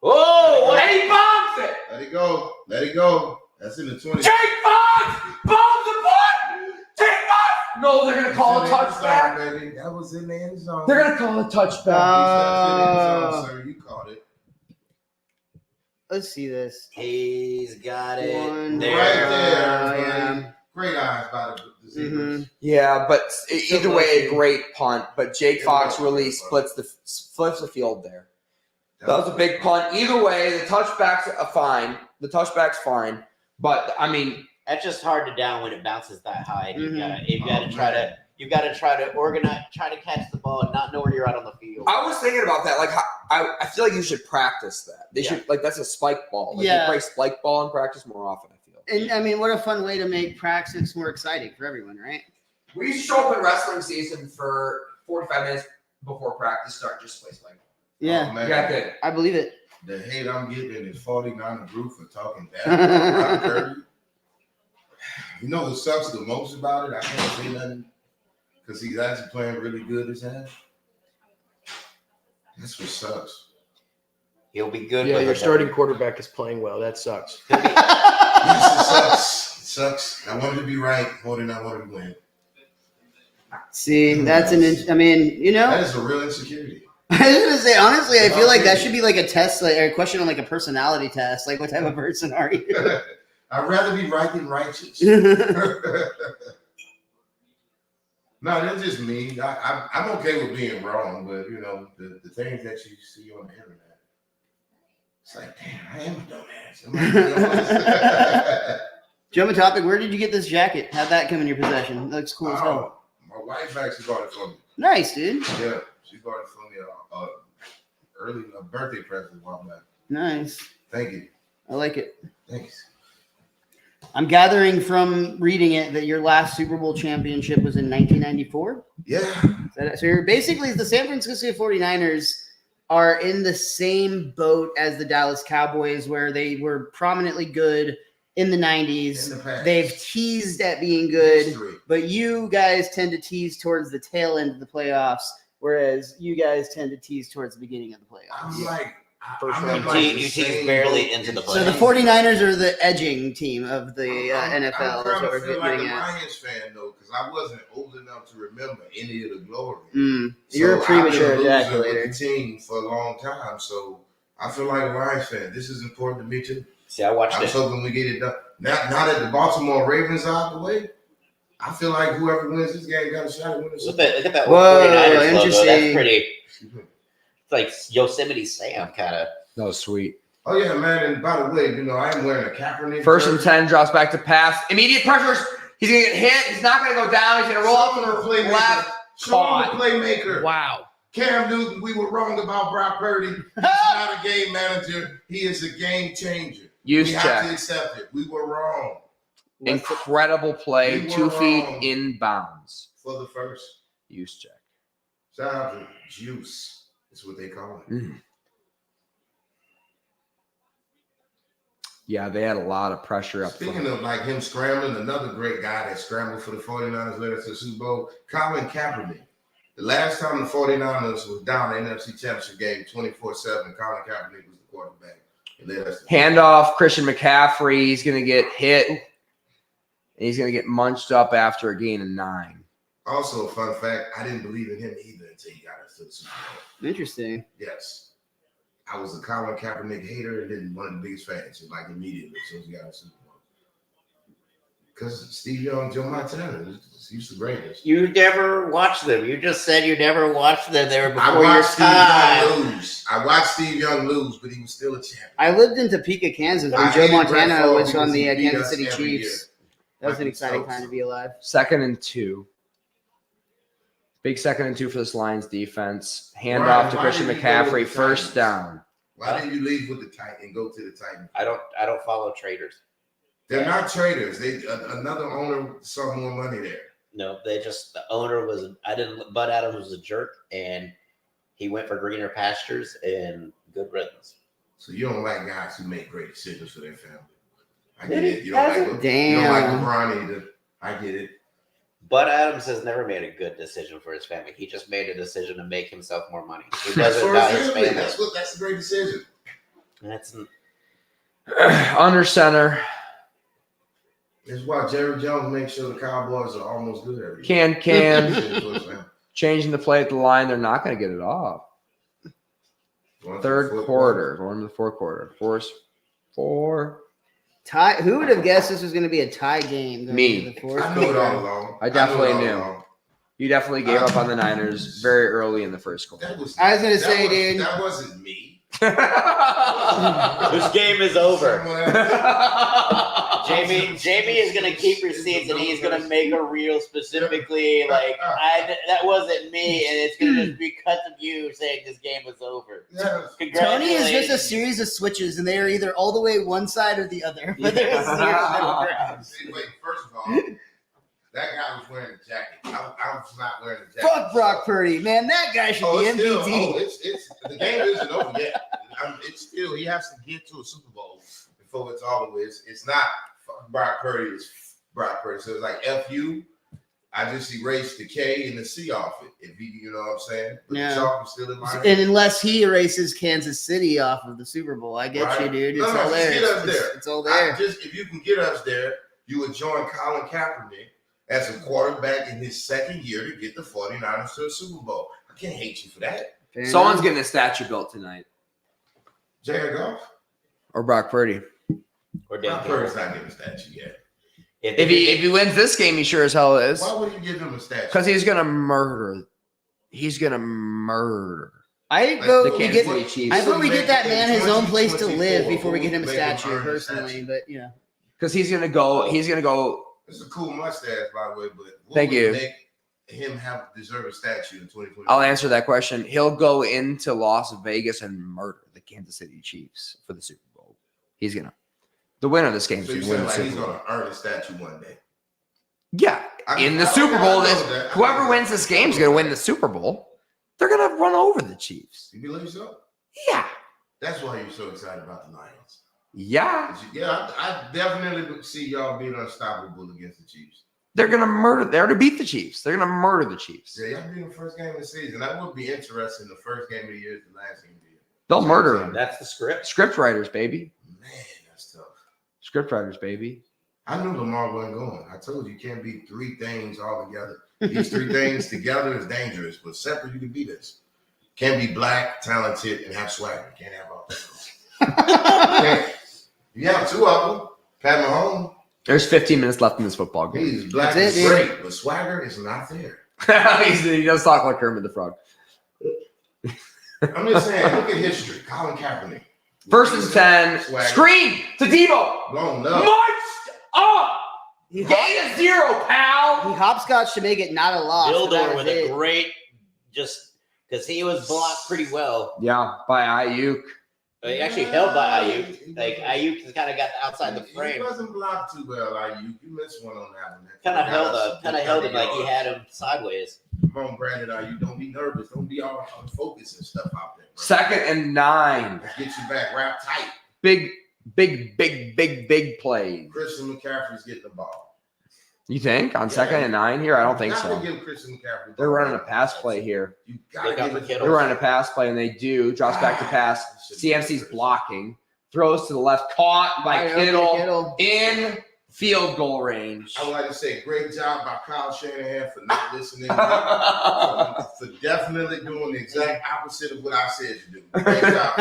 oh, And he bombs it. Let it go. Let it go. That's in the 20. Jake Fox bombs the punt. Jake Fox No, they're gonna call a It's in the end touchback. zone, baby. That was in the end zone. They're gonna call a touchback. That's in the end zone, sir. You caught it. Let's see this. He's got it. One. There. Right there, yeah. buddy. Great eyes by the Zebras. Yeah, but either way, a great punt. But Jake It Fox was. really flips the field there. That was a big punt. Either way, the touchback's fine. The touchback's fine. But I mean, That's just hard to down when it bounces that high. Mhm. You gotta try to organize, try to catch the ball and not know where you're at on the field. I was thinking about that. Like, I feel like you should practice that. They should, like, that's a spike ball. Like, Yeah. you play spike ball in practice more often, I feel. And I mean, what a fun way to make practice more exciting for everyone, right? We used to show up in wrestling season for 45 minutes before practice start, just play spike ball. Yeah, Oh, man. You got that. I believe it. The hate I'm getting in this 49 group for talking bad about Brock Purdy. You know what sucks the most about it? I can't say nothing because he's actually playing really good as hell. That's what sucks. He'll be good. Yeah, with your it. starting quarterback is playing well. That sucks. He'll be- Yes, it sucks. It sucks. I wanted to be right more than I wanted to win. See, that's I mean, you know, That is a real insecurity. I was gonna say honestly, I feel like that should be like a test, like, or a question on like a personality test. Like, what type of person are you? I'd rather be right than righteous. No, that's just me. I'm okay with being wrong, but you know, the things that you see on the internet, it's like, damn, I am a dumbass. Jump topic. Where did you get this jacket? How'd that come in your possession? It looks cool as hell. My wife actually bought it for me. Nice, dude. Yeah, she bought it for me early a birthday present a while back. Nice. Thank you. I like it. Thanks. I'm gathering from reading it that your last Super Bowl championship was in 1994. Yeah. So you're basically the San Francisco 49ers are in the same boat as the Dallas Cowboys, where they were prominently good in the 90s. In the past. They've teased at being good, History. but you guys tend to tease towards the tail end of the playoffs, whereas you guys tend to tease towards the beginning of the playoffs. I'm like, First I'm round. in like You the tease same barely boat. into the So the playoffs. 49ers are the edging team of the NFL. I'm Is trying what to we're feel like a getting at. Lions fan though, because I wasn't old enough to remember any of the glory. You're a So premature I've been a loser ejaculator. with the team for a long time, so I feel like a Lions fan. This is important to me too. See, I watched I was it. hoping we get it done. Now that the Baltimore Ravens are out the way, I feel like whoever wins this game got a shot at winning. the Super Look at that Whoa, 49ers logo. interesting. That's pretty. Bowl. It's like Yosemite Sam kind of. That was sweet. Oh yeah, man! And by the way, you know I am wearing a Kaepernick. First and jersey. 10, drops back to pass. Immediate pressures. He's going to get hit. He's not going to go down. He's going to roll out to the Playmaker. left. Show him Caught. the playmaker. Wow. Cam Newton, we were wrong about Brock Purdy. He's not a game manager. He is a game changer. Use we have check. to accept it. We were wrong Incredible play. We were 2 feet wrong. in bounds. for the first. Use check. Shout out to Juice. That's what they call it. Yeah, they had a lot of pressure up Speaking front. of like him scrambling, another great guy that scrambled for the 49ers led us to the Super Bowl, Colin Kaepernick. The last time the 49ers was down the NFC Championship game 24-7, Colin Kaepernick was the quarterback. He led us to Handoff, Christian McCaffrey. He's going to get hit. And he's going to get munched up after a gain of 9. Also, a fun fact, I didn't believe in him either until he got us to the Super Bowl. Interesting. Yes. I was a Colin Kaepernick hater and then one of the biggest fans, like immediately as soon as he got a Super Bowl. Because Steve Young, Joe Montana, he's the greatest. You never watched them. You just said you never watched them. They were I before your watched Steve time. Young lose. I watched Steve Young lose, but he was still a champion. I lived in Topeka, Kansas when I Joe hated Montana Brett Favre was on because the he beat Kansas us City every Chiefs. year. That was an Like exciting Stokes. time to be alive. 2nd and 2. Big 2nd and 2 for this Lions defense. Handoff Ryan, to why Christian did you go with McCaffrey. the First Titans? down. Why didn't you leave with the Titan and go to the Titans? I don't follow traders. They're not traders. They another owner saw more money there. No, they just the owner was. Bud Adams was a jerk, and he went for greener pastures and good riddance. So you don't like guys who make great decisions for their family. I get Maybe it. You don't like you don't like Damn. LeBron either. I get it. Bud Adams has never made a good decision for his family. He just made a decision to make himself more money. He does it For about his his family, family. that's a great decision. That's Under center. It's why Jerry Jones makes sure the Cowboys are almost good every Can year. changing the play at the line. They're not going to get it off. Third quarter. Going to the fourth quarter. Four. Tie. Who would have guessed this was going to be a tie game? Going Me. into the fourth I knew it all quarter? along. I definitely knew. Along. You definitely gave up on the Niners very early in the first quarter. I was going to say, dude. That wasn't me. This game is over. Jamie is gonna keep receipts and he's gonna make a reel specifically like that wasn't me, and it's gonna just be cuts of you saying this game is over. Yes. Tony is just a series of switches, and they are either all the way one side or the other. But there's zero middle ground. Wait, first of all, that guy was wearing a jacket. I was not wearing a jacket. Fuck Brock Purdy, man. That guy should be MVP. It's the game isn't over yet. It's still, he has to get to a Super Bowl before it's all the way. It's not Brock Purdy, it's Brock Purdy. So it's like FU. I just erased the K and the C off it. If you know what I'm saying? But Yeah. the chalk is still in my And unless he erases Kansas City off of the Super Bowl, I get Right. you, dude. It's No, all there. get us there. It's all there. If you can get us there, you would join Colin Kaepernick as a quarterback in his second year to get the 49ers to a Super Bowl. I can't hate you for that. Fair Someone's enough. getting a statue built tonight. Jared Goff? Or Brock Purdy. Or Brock Purdy's not getting a statue yet. If he wins this game, he sure as hell is. Why would you give him a statue? Because he's gonna murder. He's gonna murder I Like vote the we Kansas get. City Chiefs. I vote we get that man his own place to 2024, live before we get him a make him statue, earn a personally. statue. But yeah, Because he's gonna go. He's gonna go. It's a cool mustache, by the way, but what Thank would you. make him deserve a statue in 2020? I'll answer that question. He'll go into Las Vegas and murder the Kansas City Chiefs for the Super Bowl. He's gonna. The winner of this game is So you gonna win saying the like Super he's Bowl. going to earn a statue one day? Yeah, in the Super Bowl, whoever wins this game is gonna win the Super Bowl. They're gonna run over the Chiefs. You believe so? Yeah, That's why you're so excited about the Lions. yeah. Yeah, I definitely see y'all being unstoppable against the Chiefs. They're gonna murder. They're to beat the Chiefs. They're gonna murder the Chiefs. Yeah, y'all being the first game of the season. That would be interesting. The first game of the year is the last game of the year. They'll murder them. That's the script. Script writers, baby. Man, that's tough. Script writers, baby. I knew Lamar wasn't going. I told you can't be three things all together. These three things together is dangerous, but separate you can be this. Can't be black, talented, and have swagger. Can't have all that. You have two of them. Pat Mahomes, There's 15 minutes left in this football game. he's black That's and it, great, but swagger is not there. He does talk like Kermit the Frog. I'm just saying, look at history. Colin Kaepernick. First and 10. Swagger. Screen to Debo. Long enough. Marched up. he, Gain of 0, pal. he hopscotch to make it not a loss. but that Dildor was with a it. great, just because he was blocked pretty well. Yeah, by Ayuk. He actually held by Ayuk. Like Ayuk just kind of got outside the He frame. wasn't blocked too well. You missed one on that one. Kind of held him like he had him sideways. Come on, Brandon. Don't be nervous. Don't be all focused and stuff out there. Bro. Second and 9. Let's get you back. Wrap tight. Big plays. Christian McCaffrey's getting the ball. You think on second and 9 here? I don't think You gotta so. give Christian McCaffrey the They're ball. running a pass play here. You They gotta got give the it. Kittle. They're running a pass play, and they do. Drops back to pass. CMC's blocking. Throws to the left. Caught by Right, okay, Kittle in field goal range. I would like to say, great job by Kyle Shanahan for not listening. For definitely doing the exact opposite of what I said to do. Great job.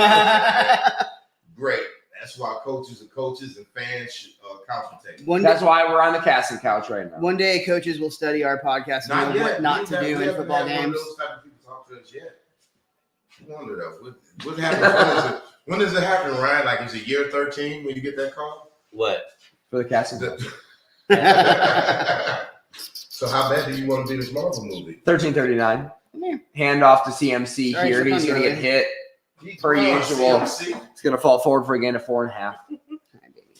Great. That's why coaches are coaches and fans should consultate. That's why we're on the casting couch right now. One day, coaches will study our podcast and know what not to do in football games. Those type of people talk to us yet. I wonder though, what happens? When does it happen, Ryan? Like, is it year 13 when you get that call? What? For the casting couch. So how bad do you want to be this Marvel movie? 13:39. Come here. Hand off to CMC All right, here. so He's come going to here. get hit. Per usual. See? He's going to fall forward for a gain of 4.5.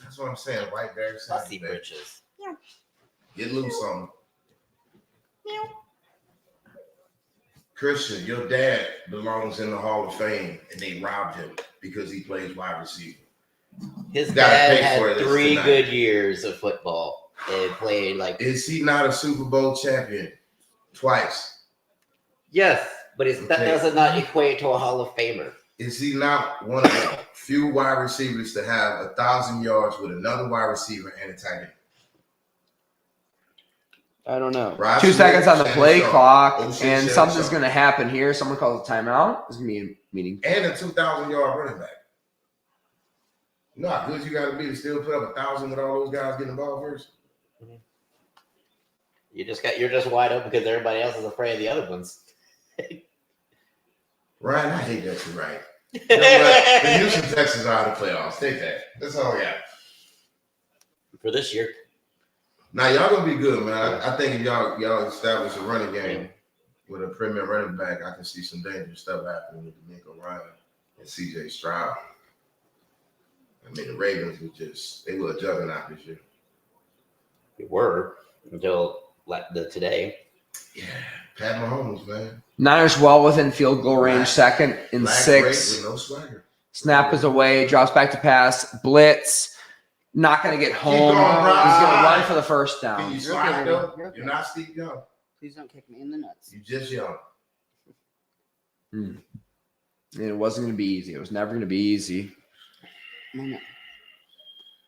That's what I'm saying, right there. Fussy britches. Get loose on him. Christian, your dad belongs in the Hall of Fame, and they robbed him because he plays wide receiver. His Gotta dad pay for had this 3 tonight. good years of football. They played like Is he not a Super Bowl champion? Twice. yes, but that Okay. does not equate to a Hall of Famer. Is he not one of the few wide receivers to have 1,000 yards with another wide receiver and a tight end? I don't know. 2 seconds on the play clock, Oh, shit, and shit, something's shit. going to happen here. Someone calls a timeout. It's going to be a meeting. And a 2,000-yard running back. You know how good you got to be to still put up 1,000 with all those guys getting the ball first? You're just wide open because everybody else is afraid of the other ones. Ryan, I hate that you're right. You know what? The Houston Texans are out of the playoffs. Take that. That's all we got. For this year. Now, y'all going to be good, man. I think if y'all establish a running game with a premier running back, I can see some dangerous stuff happening with D'Amico Ryan and C.J. Stroud. I mean, the Ravens they were a juggernaut this year. We were until today. Yeah, Pat Mahomes, man. Niners well within field goal range, second and Black 6. With no swagger. Snap is away, drops back to pass, blitz. Not going to get home. going, bro. He's going to run for the first Can down. you You're slide okay, though? you're okay. You're not Steve Young. Please don't kick me in the nuts. You just young. And it wasn't going to be easy. It was never going to be easy.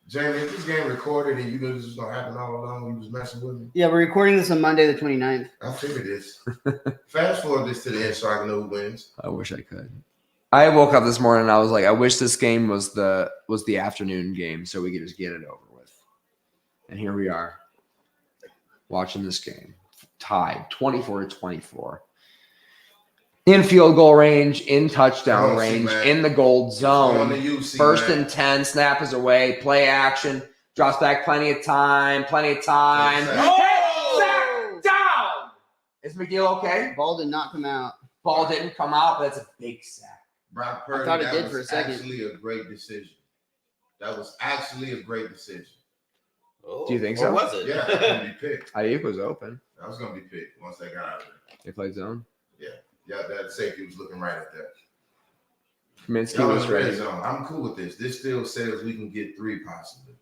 Jamie, if this game recorded and you knew this was going to happen all along, you was messing with me. Yeah, we're recording this on Monday the 29th. I figured this. Fast forward this to the end so I can know who wins. I wish I could. I woke up this morning and I was like, I wish this game was the afternoon game so we could just get it over with. And here we are watching this game. Tied 24-24. In field goal range, in touchdown range, in the gold zone. First and 10, snap is away, play action, drops back, plenty of time. Oh! Sack down! Is McNeil okay? Ball did not come out. Ball didn't come out, but that's a big sack. Brock Purdy, I thought it that did was for a second. actually a great decision. That was actually a great decision. Oh, Do you think or so? was it? Yeah, that was going to be picked. Ayuk was open. That was going to be picked once they got out of there. They played zone. Yeah, that safety was looking right at that. Kaminsky Y'all was in the red ready. zone. I'm cool with this. This still says we can get 3 possibly.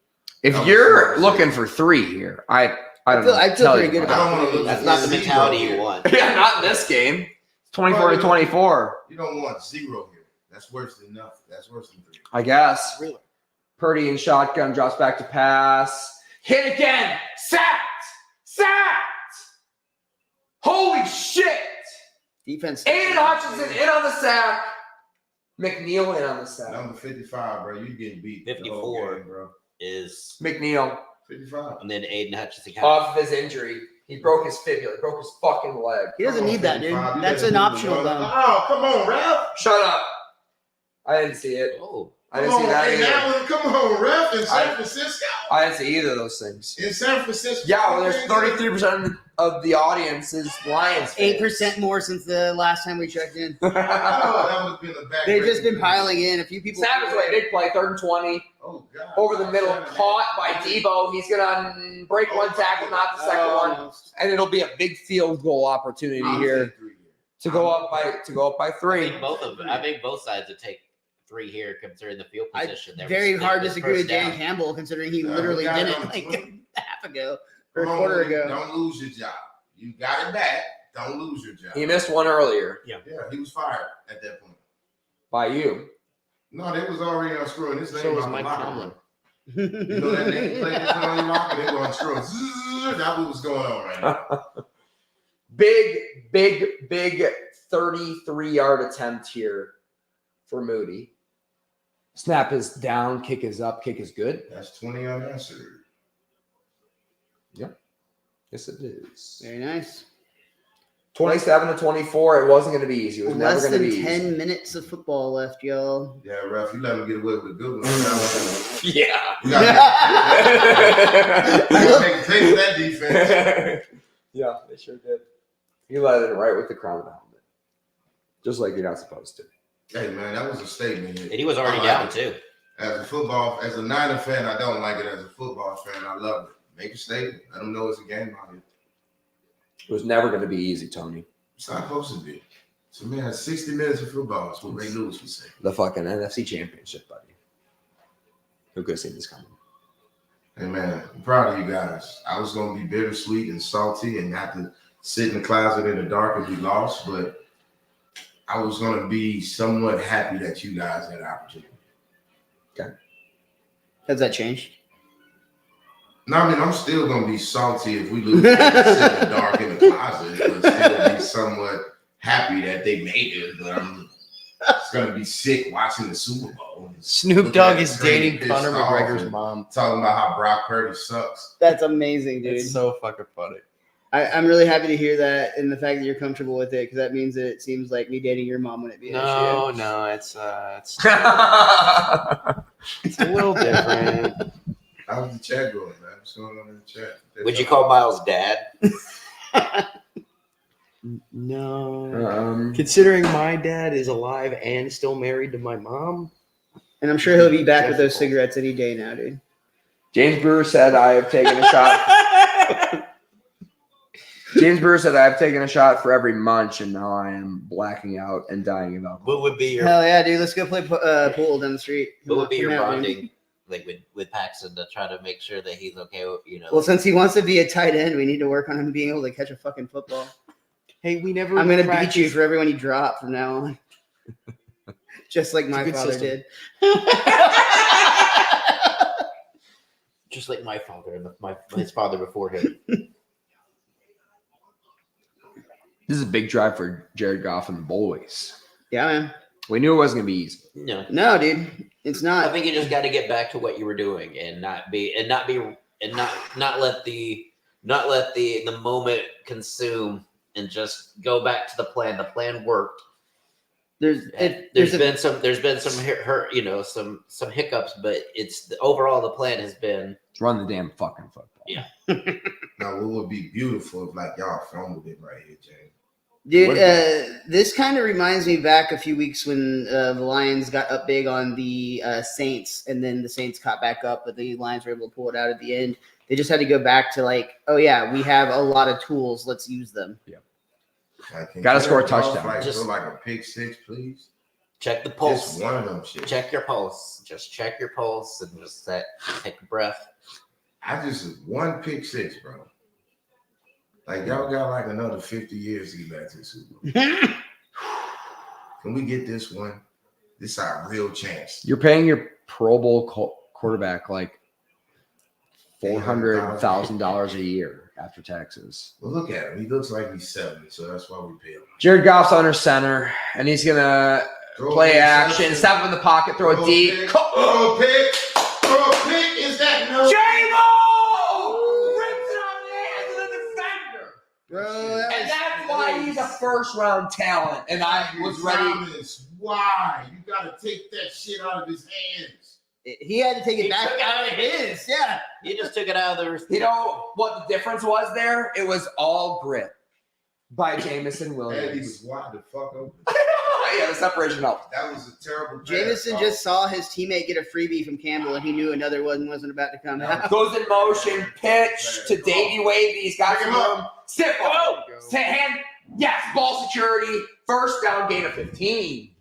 If That was you're smart. looking for 3 here, I don't know. I feel Tell pretty you good what. I don't want to lose. That's not the zero mentality here. you want. Yeah, not in this game. 24-24, You don't want 0 here. That's worse than nothing. That's worse than 3. I guess. Really? Purdy in shotgun, drops back to pass. Hit again. Sacked. Holy shit. Defense. Aiden Hutchinson in on the sack. McNeil in on the sack. Number 55, bro. You getting beat. the 54. whole game, bro. Is McNeil 55. and then Aiden Hutchinson. off of his injury. He broke his fibula. He broke his fucking leg. He doesn't need that, dude. 55. You That's better an move optional on. though. Oh, come on, ref. Shut up. I didn't see it. Oh, I didn't see that Hey, either. now, come on, ref. In San Francisco. I didn't see either of those things. In San Francisco. Yeah, well, there's 33% of the audience is Lions fans. 8% more since the last time we checked in. Oh, that would have been a back. They've just been piling in. A few people. Savage way, big play, 3rd and 20, Oh, God. over the middle, caught by Debo. He's gonna break one tackle, not the second one, Almost. and it'll be a big field goal opportunity here to go up by I 3. think both sides would take 3 here, considering the field position. Very hard to was disagree with first Dan down. Campbell, considering he Yeah, literally we got it did on it the like Twitter. half ago or a Come on, quarter man. ago. Don't lose your job. You got it back. Don't lose your job. He missed one earlier Yeah, he was fired at that point. by you. No, they was already unscrewing his name. So was out the Mike locker Tomlin. room. You know that name played this on your locker, they were unscrewing. Zzz, that's what was going on right now. Big 33-yard attempt here for Moody. Snap is down, kick is up, kick is good. That's 20 unanswered. Yes, it is. Very nice. 27-24. It wasn't going to be easy. It was never Less going to than be 10 easy. minutes of football left, y'all. Yeah, ref, you let me get away with a good one. Yeah. You got to take a taste of that defense. Yeah, they sure did. You let it right with the crown of the helmet. Just like you're not supposed to. Hey, man, that was a statement. And he was already I like down it. too. As a Niner fan, I don't like it. As a football fan, I love it. Make a statement. Let them know it's a game out here. It was never going to be easy, Tony. It's not supposed to be. So, man, 60 minutes of football is what Ray Lewis would say. The fucking NFC Championship, buddy. Who could have seen this coming? Hey, man, I'm proud of you guys. I was going to be bittersweet and salty and have to sit in the closet in the dark if we lost, but I was going to be somewhat happy that you guys had the opportunity. Has that changed? No, I mean, I'm still going to be salty if we lose. Sit in the dark in the closet, but still be somewhat happy that they made it. But I'm just going to be sick watching the Super Bowl. Snoop Dogg is dating Conor McGregor's mom. Talking about how Brock Purdy sucks. That's amazing, dude. It's so fucking funny. I'm really happy to hear that, and the fact that you're comfortable with it, because that means that it seems like me dating your mom wouldn't be an issue. No, it's it's a little different. How's the chat going, man? What's going on in the chat? Would you call Miles dad? No. Considering my dad is alive and still married to my mom. And I'm sure he'll be back with those cigarettes any day now, dude. James Brewer said I have taken a shot. James Brewer said I have taken a shot for every munch, and now I am blacking out and dying of alcohol. What would be your Hell yeah, dude. Let's go play pool down the street. What would be your Come out, bonding dude. like with Paxton to try to make sure that he's okay with, Well, since he wants to be a tight end, we need to work on him being able to catch a fucking football. Hey, we never. I'm gonna beat you for everyone you drop from now on. Just like my father did. just like my father and his father before him. This is a big drive for Jared Goff and the boys. Yeah, man. We knew it wasn't gonna be easy. No, dude. It's not. I think you just got to get back to what you were doing and not let the moment consume and just go back to the plan. The plan worked. There's been some some hiccups, but overall the plan has been Run the damn fucking football. Yeah. Now, what would be beautiful if like y'all fumbled it right here, James? Dude, this kind of reminds me back a few weeks when the Lions got up big on the Saints, and then the Saints caught back up, but the Lions were able to pull it out at the end. They just had to go back to like, oh yeah, we have a lot of tools. Let's use them. Yeah. Got to score a touchdown. Like, Just like a pick six, please. check the pulse. Just one of them shit. Check your pulse. Just check your pulse and just take a breath. I just one pick six, bro. Like y'all got like another 50 years to get back to the Super Bowl. Can we get this one? This is our real chance. You're paying your Pro Bowl quarterback like $400,000 a year after taxes. Well, look at him. He looks like he's 70, so that's why we pay him. Jared Goff's under center, and he's gonna play action, step in the pocket, throw it deep. Throw a pick. Throw a pick. Is that no? Rips it out of the hands of the defender. Bro, And that's why he's a first-round talent. And I was ready. Thomas, why? You got to take that shit out of his hands. He had to take it He back took it out out of of his. Yeah. You just took it out of the. You know what the difference was there? It was all grit by Jamison And he Williams. was wide the fuck open. Yeah, the separation helped. That was a terrible pass. Jameson just saw his teammate get a freebie from Campbell, and he knew another one wasn't about to come out. Goes in motion, pitch to Davey Wavy. He's got some room. Sit ball. Hand. Yes, ball security. First down, gain of 15.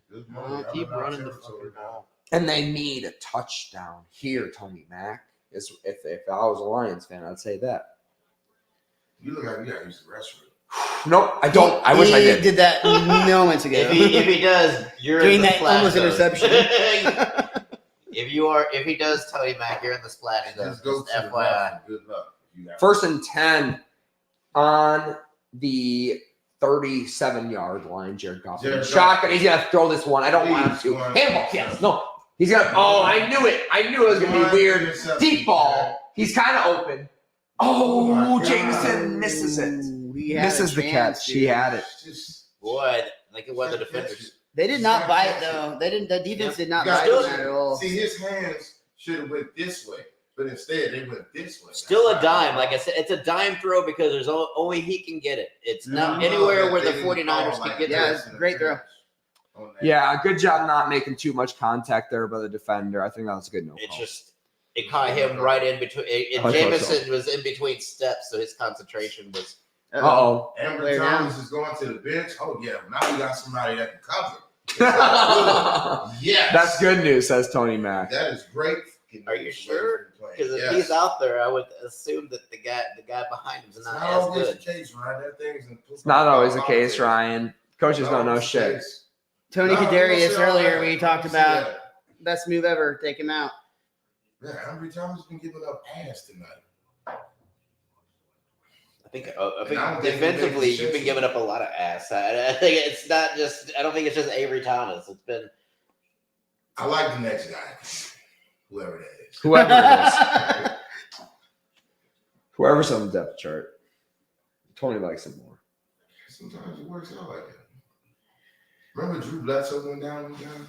Keep running the fucking ball. And they need a touchdown here, Tony Mack. If I was a Lions fan, I'd say that. You look like you got to use the restroom. Nope, I don't. I wish I did. He did that moments ago. If he does, you're Doing in the that splash almost zone. interception. If he does, Tony Mack, you're in the splash zone. Just go Just to the FYI. left. Good luck. You got First and 10 on the 37-yard line. Jared Goff. Shotgun. He's going to throw this one. I don't want him to. Handball. Yes. No. He's going to. Oh, I knew it. I knew it was going to be weird. Deep ball. He's kind of open. Oh, Jameson misses it. He had Misses a the chance, catch. dude. He had it. Boy, like it was the defenders. They did not bite though. They didn't. The defense did not bite Still- on that at all. See, his hands should have went this way, but instead they went this way. Still a dime. Like I said, it's a dime throw because there's only he can get it. It's not anywhere where the 49ers can get Yeah, it. it's a great throw. Yeah, good job not making too much contact there by the defender. I think that was a good no It's call. just it caught him right in between. And I thought Jameson was in between steps, so his concentration was. Uh-oh. Amber Player Thomas down. is going to the bench. Oh yeah, now we got somebody that can cover. Yes, That's good news, says Tony Mack. That is great. Are you sure? Because if Yes. he's out there, I would assume that the guy behind him is It's not not as always good. the case, right? That thing's in It's not always the case, Ryan. Coaches don't know shit. Tony No, Kadarius don't earlier say we that. talked Don't say about that. best move ever. Take him out. Yeah, Amber Thomas been giving up pass tonight. I think And I don't think defensively, they you've been giving up a lot of ass. I think it's not just. I don't think it's just Avery Thomas. It's been. I like the next guy, whoever that is. Whoever it is. Whoever's on the depth chart. Tony likes him more. Sometimes it works out like that. Remember Drew Bledsoe went down one time?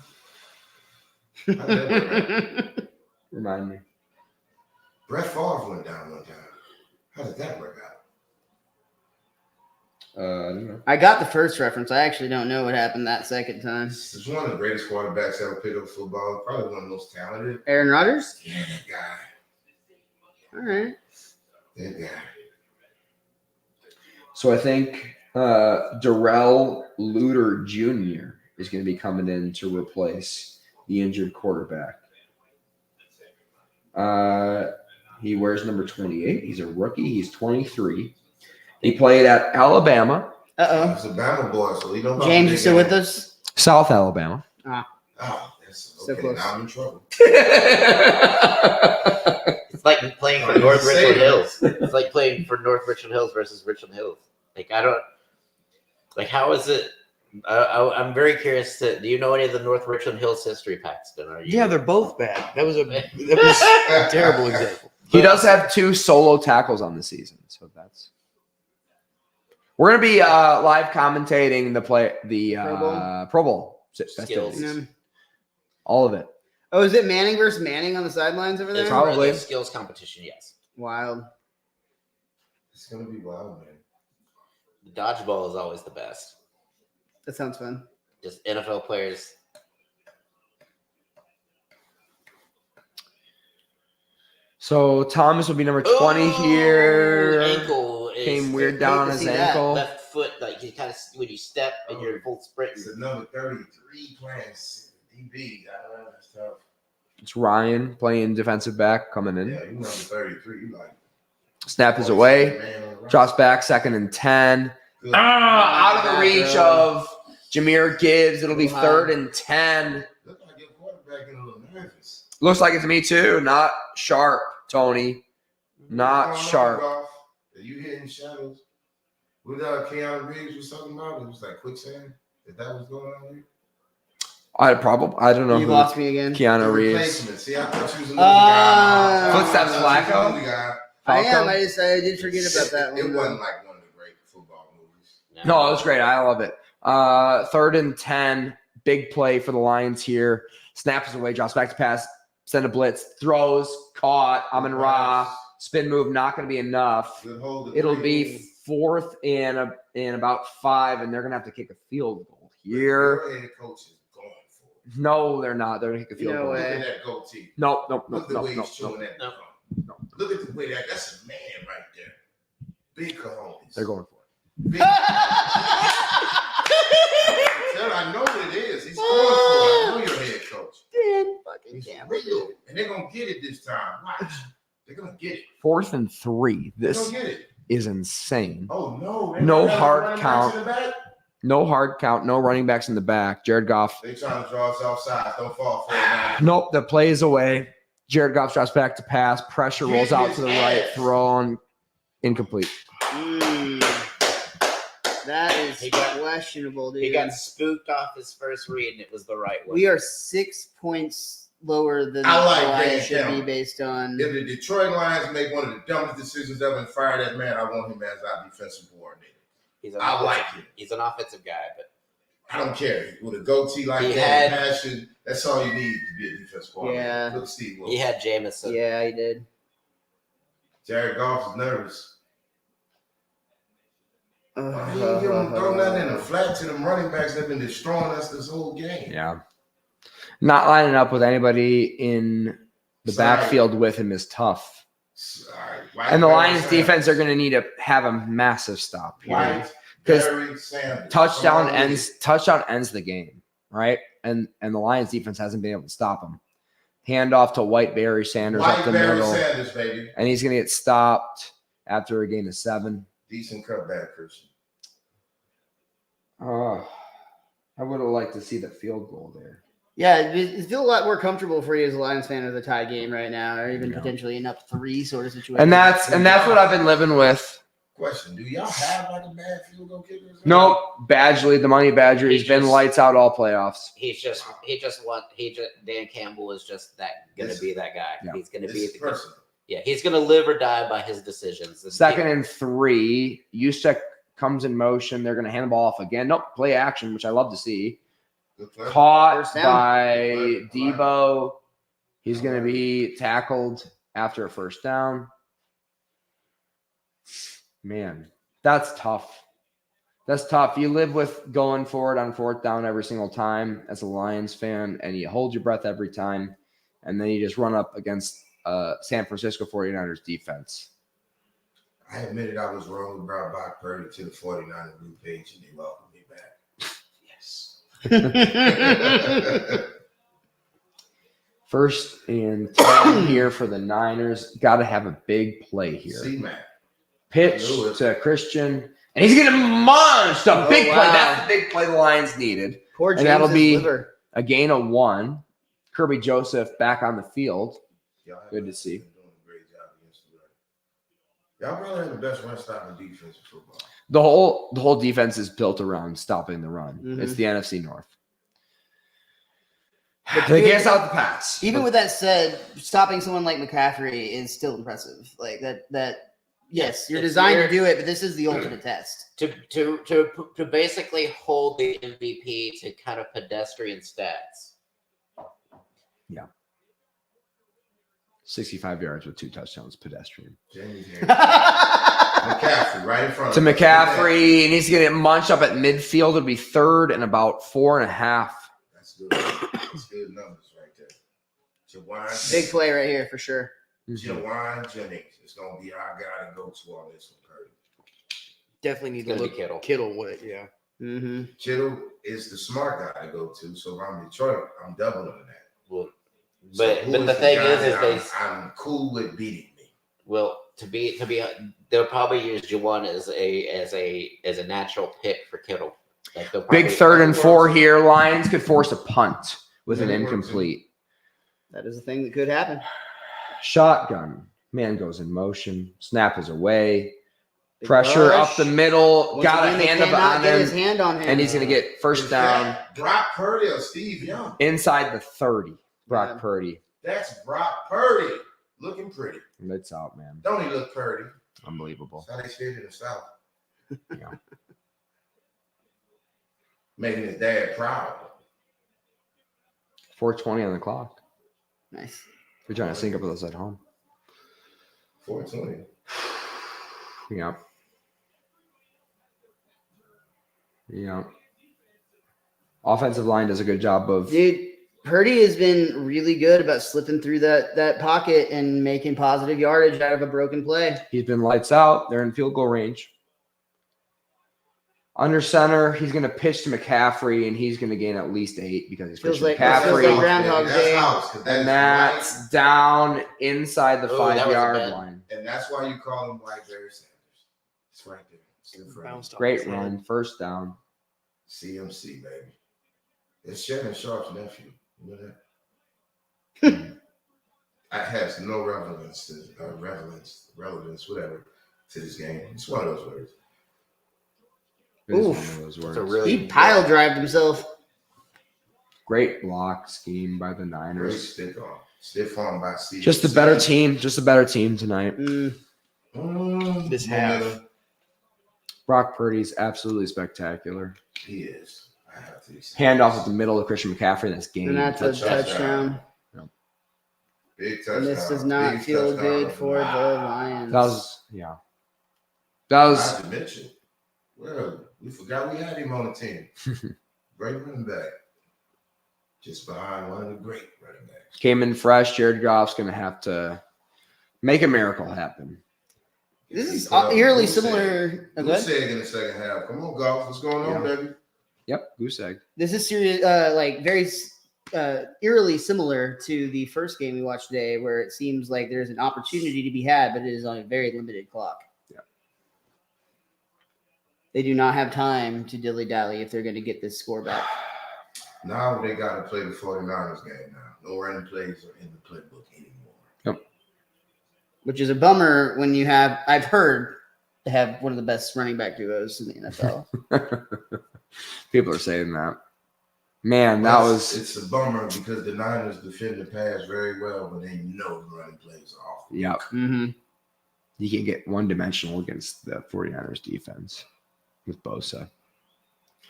How did that work out? Remind me. Brett Favre went down one time. How did that work out? I don't know. I got the first reference. I actually don't know what happened that second time. He's one of the greatest quarterbacks ever picked up football. Probably one of the most talented. Aaron Rodgers? Yeah, that guy. All right. That guy. So I think Darrell Luter Jr. is going to be coming in to replace the injured quarterback. He wears number 28. He's a rookie. He's 23. He played at Alabama. He's a Bama boy, so he don't. James, you still with us? South Alabama. Oh, that's So okay. close. Now I'm in trouble. It's like playing for North Richland Hills. It's like playing for North Richland Hills versus Richland Hills. Like I don't. Like how is it? I'm very curious. Do you know any of the North Richland Hills history, Paxton? Are you? Yeah, they're both bad. That was a terrible example. He does have 2 solo tackles on the season, so that's. We're gonna be live commentating the Pro Bowl festivities. Yeah. All of it. Oh, is it Manning versus Manning on the sidelines over there? It's Probably. a skills competition. Yes. Wild. It's gonna be wild, man. The dodgeball is always the best. That sounds fun. Just NFL players. So Thomas will be number 20 here. Ankle is Came weird down on to his see that. ankle. left foot. Like you kind of when you step and you're full sprint. It's a number 33 playing DB. I don't know. That's tough. It's Ryan playing defensive back coming in. Yeah, you number 33. You like Snap is away. man on the right. Drops back, 2nd and 10. Good. Out of the reach bro. of Jameer Gibbs. It'll be Wow. 3rd and 10. Look like your quarterback getting a little nervous. Looks like it's me too. Not sharp, Tony. Not What's going on, sharp. Goff? Are you hitting shadows? What Keanu Reeves was talking about? It was like quicksand. That was going on here. I don't know You who lost me again. Keanu The Reeves. replacement. See, I thought you was a movie guy. Footsteps Flacco? Movie guy. I am. Falco? I did forget about that It one. wasn't like one of the great football movies. No, it was great. I love it. 3rd and 10. Big play for the Lions here. Snaps away, drops back to pass, send a blitz, throws, caught. Amon Ra. Spin move, not going to be enough. Good hold. It'll be 4th and about 5, and they're going to have to kick a field goal here. Your head coach is going for it. No, they're not. They're going to kick a field No goal. way. Look at that goatee. No. Look at the way he's chewing that. no. No. Look at the way that's a man right there. Big cojones. They're going for it. Big. I know what it is. He's going for it. I know your head coach. He's real. And they're going to get it this time. Watch. They're going to get it. 4th and 3. They're This going to get it. is insane. Oh, no. No They got hard running backs count. in the back? No hard count. No running backs in the back. Jared Goff. They trying to draw us offside. Don't fall for it now. Nope. The play is away. Jared Goff drops back to pass. Pressure rolls out to the right. Throw on. Incomplete. That is He got- questionable, dude. He got spooked off his first read, and it was the right one. We are 6 points lower than I like the Lions Dan should be Campbell. based on. If the Detroit Lions make one of the dumbest decisions ever and fire that man, I want him as our defensive coordinator. He's an I offensive- like him. He's an offensive guy, but I don't care. With a goatee like He that, had- passion, that's all you need to be a defensive coordinator. Yeah. Look at Steve Wilson. he had Jameson. Yeah, he did. Jared Goff is nervous. He ain't giving throw nothing in the flat to them running backs that have been destroying us this whole game. Yeah. Not lining up with anybody in the Sorry. backfield with him is tough. Sorry. White And the Barry Lions Sanders. defense are going to need to have a massive stop here. White Because Barry Sanders. touchdown Come on, ends the game, right? And the Lions defense hasn't been able to stop him. Hand off to White Barry Sanders up White the Barry middle, Sanders, baby. and he's going to get stopped after a gain of 7. Decent cutback, Christian. Oh, I would have liked to see the field goal there. Yeah, it feels a lot more comfortable for you as a Lions fan with a tie game right now, or even Yeah. potentially an up 3 sort of situation. And that's what I've been living with Question: do y'all have like a bad field goal kicker? Nope. Badgley, the money badger, he's been lights out all playoffs. Dan Campbell is just gonna It's- be that guy. Yeah. He's gonna be It's the personal. Yeah, he's gonna live or die by his decisions. And 2nd and 3. Juszczyk comes in motion. They're going to hand the ball off again. Nope. Play action, which I love to see. Good play. Caught First down. by Good play. Debo. He's going to be tackled after a first down. Man, that's tough. That's tough. You live with going forward on 4th down every single time as a Lions fan, and you hold your breath every time, and then you just run up against San Francisco 49ers defense. I admitted I was wrong and brought Brock Purdy to the 49 blue page, and they welcomed me back. Yes. 1st and 10 here for the Niners. Got to have a big play here. C-Mac. Pitch to Christian, and he's getting munched. A big play. Wow. That's the big play the Lions needed. Poor And that'll James's be- liver. A gain of 1. Kirby Joseph back on the field. Y'all have Good to see. been doing a great job against the run. Y'all probably have the best run stopping defense in football. The whole defense is built around stopping the run. Mhm. It's the NFC North. But They dude, guess out the pass. Even with that said, stopping someone like McCaffrey is still impressive. Like that. Yes, you're It's designed weird. to do it, but this is the ultimate test. to basically hold the MVP to kind of pedestrian stats. 65 yards with 2 touchdowns, pedestrian. Jamie's here. McCaffrey right in front To of him. McCaffrey, and he's going to get munched up at midfield. It'll be 3rd and about 4.5. That's good. That's good numbers right there. Jawan, Big play right here for sure. Jawan Jennings is going to be our guy to go to on this one, Purdy. Definitely need to It's gonna look be Kittle. Kittle with, yeah. Mm-hmm. Kittle is the smart guy to go to, so if I'm Detroit, I'm doubling that. Well, So but who the thing guy is that I'm cool with beating me. to be they'll probably use Juwan as a natural pick for Kittle. Like they'll Big probably- 3rd and 4 here. Lions could force a punt with an Yeah, it works. incomplete. That is a thing that could happen. Shotgun. Man goes in motion. Snap is away. Big Pressure rush. up the middle. Once Got a again, they hand up cannot on get his him. hand on him. And he's going to get first Is down that Brock Purdy or Steve Young? inside the 30. Brock Yeah. Purdy. That's Brock Purdy. Looking pretty. Lights out, man. Don't he look pretty? Unbelievable. That's how they say it in the South. Yeah. Making his dad proud. 4:20 on the clock. Nice. You're trying to sync up with us at home. 420. Yeah. Yeah. Offensive line does a good job of Dude, Purdy has been really good about slipping through that pocket and making positive yardage out of a broken play. he's been lights out. They're in field goal range. Under center, he's going to pitch to McCaffrey, and he's going to gain at least 8 because he's Feels pitching like- feels like McCaffrey. Groundhog That's Day. house, 'cause And that's that's down inside the Ooh, that was a 5-yard bad- line. and that's why you call him like Barry Sanders. It's right there. It's in front of Bounced off Great his head. run. First down. CMC, baby. It's Shannon Sharp's nephew. You know that? That has no relevance whatever, to this game. It's one of those words. It is Oof. one of those It's words. a really He pile drived himself. Great block scheme by the Great Niners. stiff arm by CMC. Just a better team. Just a better team tonight. This half. Brock Purdy's absolutely spectacular. He is. I have to say. Handoff at the middle of Christian McCaffrey. That's game. And that's a Touchdown. touchdown. Big touchdown. And this does not Big feel touchdown. good for the Lions. That was, yeah. That was, Not to mention, well, we forgot we had him on the team. Great running back. Just behind one of the great running backs. came in fresh. Jared Goff's going to have to make a miracle happen. This He is put up a eerily goose egg. similar. Okay. Goose egg in the second half. Come on, golf. What's going on, baby? Yep, goose egg. This is serious, like very eerily similar to the first game we watched today, where it seems like there's an opportunity to be had, but it is on a very limited clock. Yeah. They do not have time to dilly dally if they're going to get this score back. Now they got to play the 49ers game now. No running plays are in the playbook anymore. Which is a bummer when you have, I've heard have one of the best running back duos in the NFL. People are saying that. Man, that was. It's a bummer because the Niners defend the pass very well, but they know the running plays are awful. Yep. Mm-hmm. You can get one-dimensional against the 49ers defense with Bosa.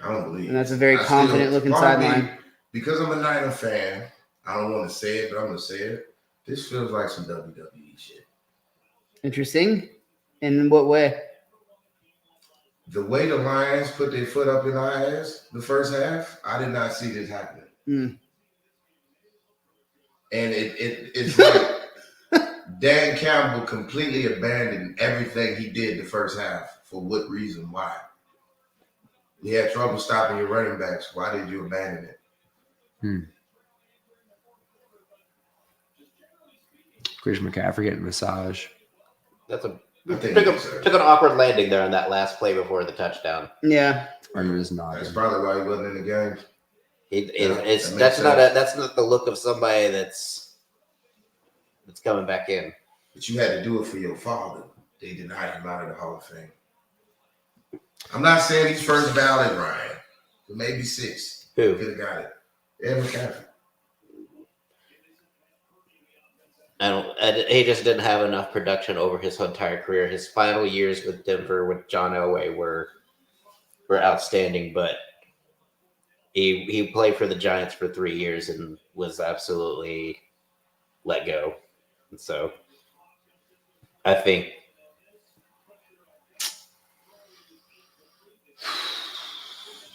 I don't believe And that's a very confident-looking sideline. Because I'm a Niner fan, I don't want to say it, but I'm going to say it. This feels like some WWE shit. Interesting. In what way? The way the Lions put their foot up in our ass the first half, I did not see this happening. Mm. And it's like Dan Campbell completely abandoned everything he did the first half. For what reason? Why? You had trouble stopping your running backs. Why did you abandon it? Christian McCaffrey getting a massage. That's a I think took an awkward landing there on that last play before the touchdown. Yeah. Arm is not. That's probably why he wasn't in the game. That's not the look of somebody that's coming back in. But you had to do it for your father. They denied him out of the Hall of Fame. I'm not saying he's first ballot, Ryan, but maybe sixth. Who? Could have got it. Ed McCaffrey. He just didn't have enough production over his entire career. His final years with Denver with John Elway were outstanding, but he played for the Giants for 3 years and was absolutely let go. And so I think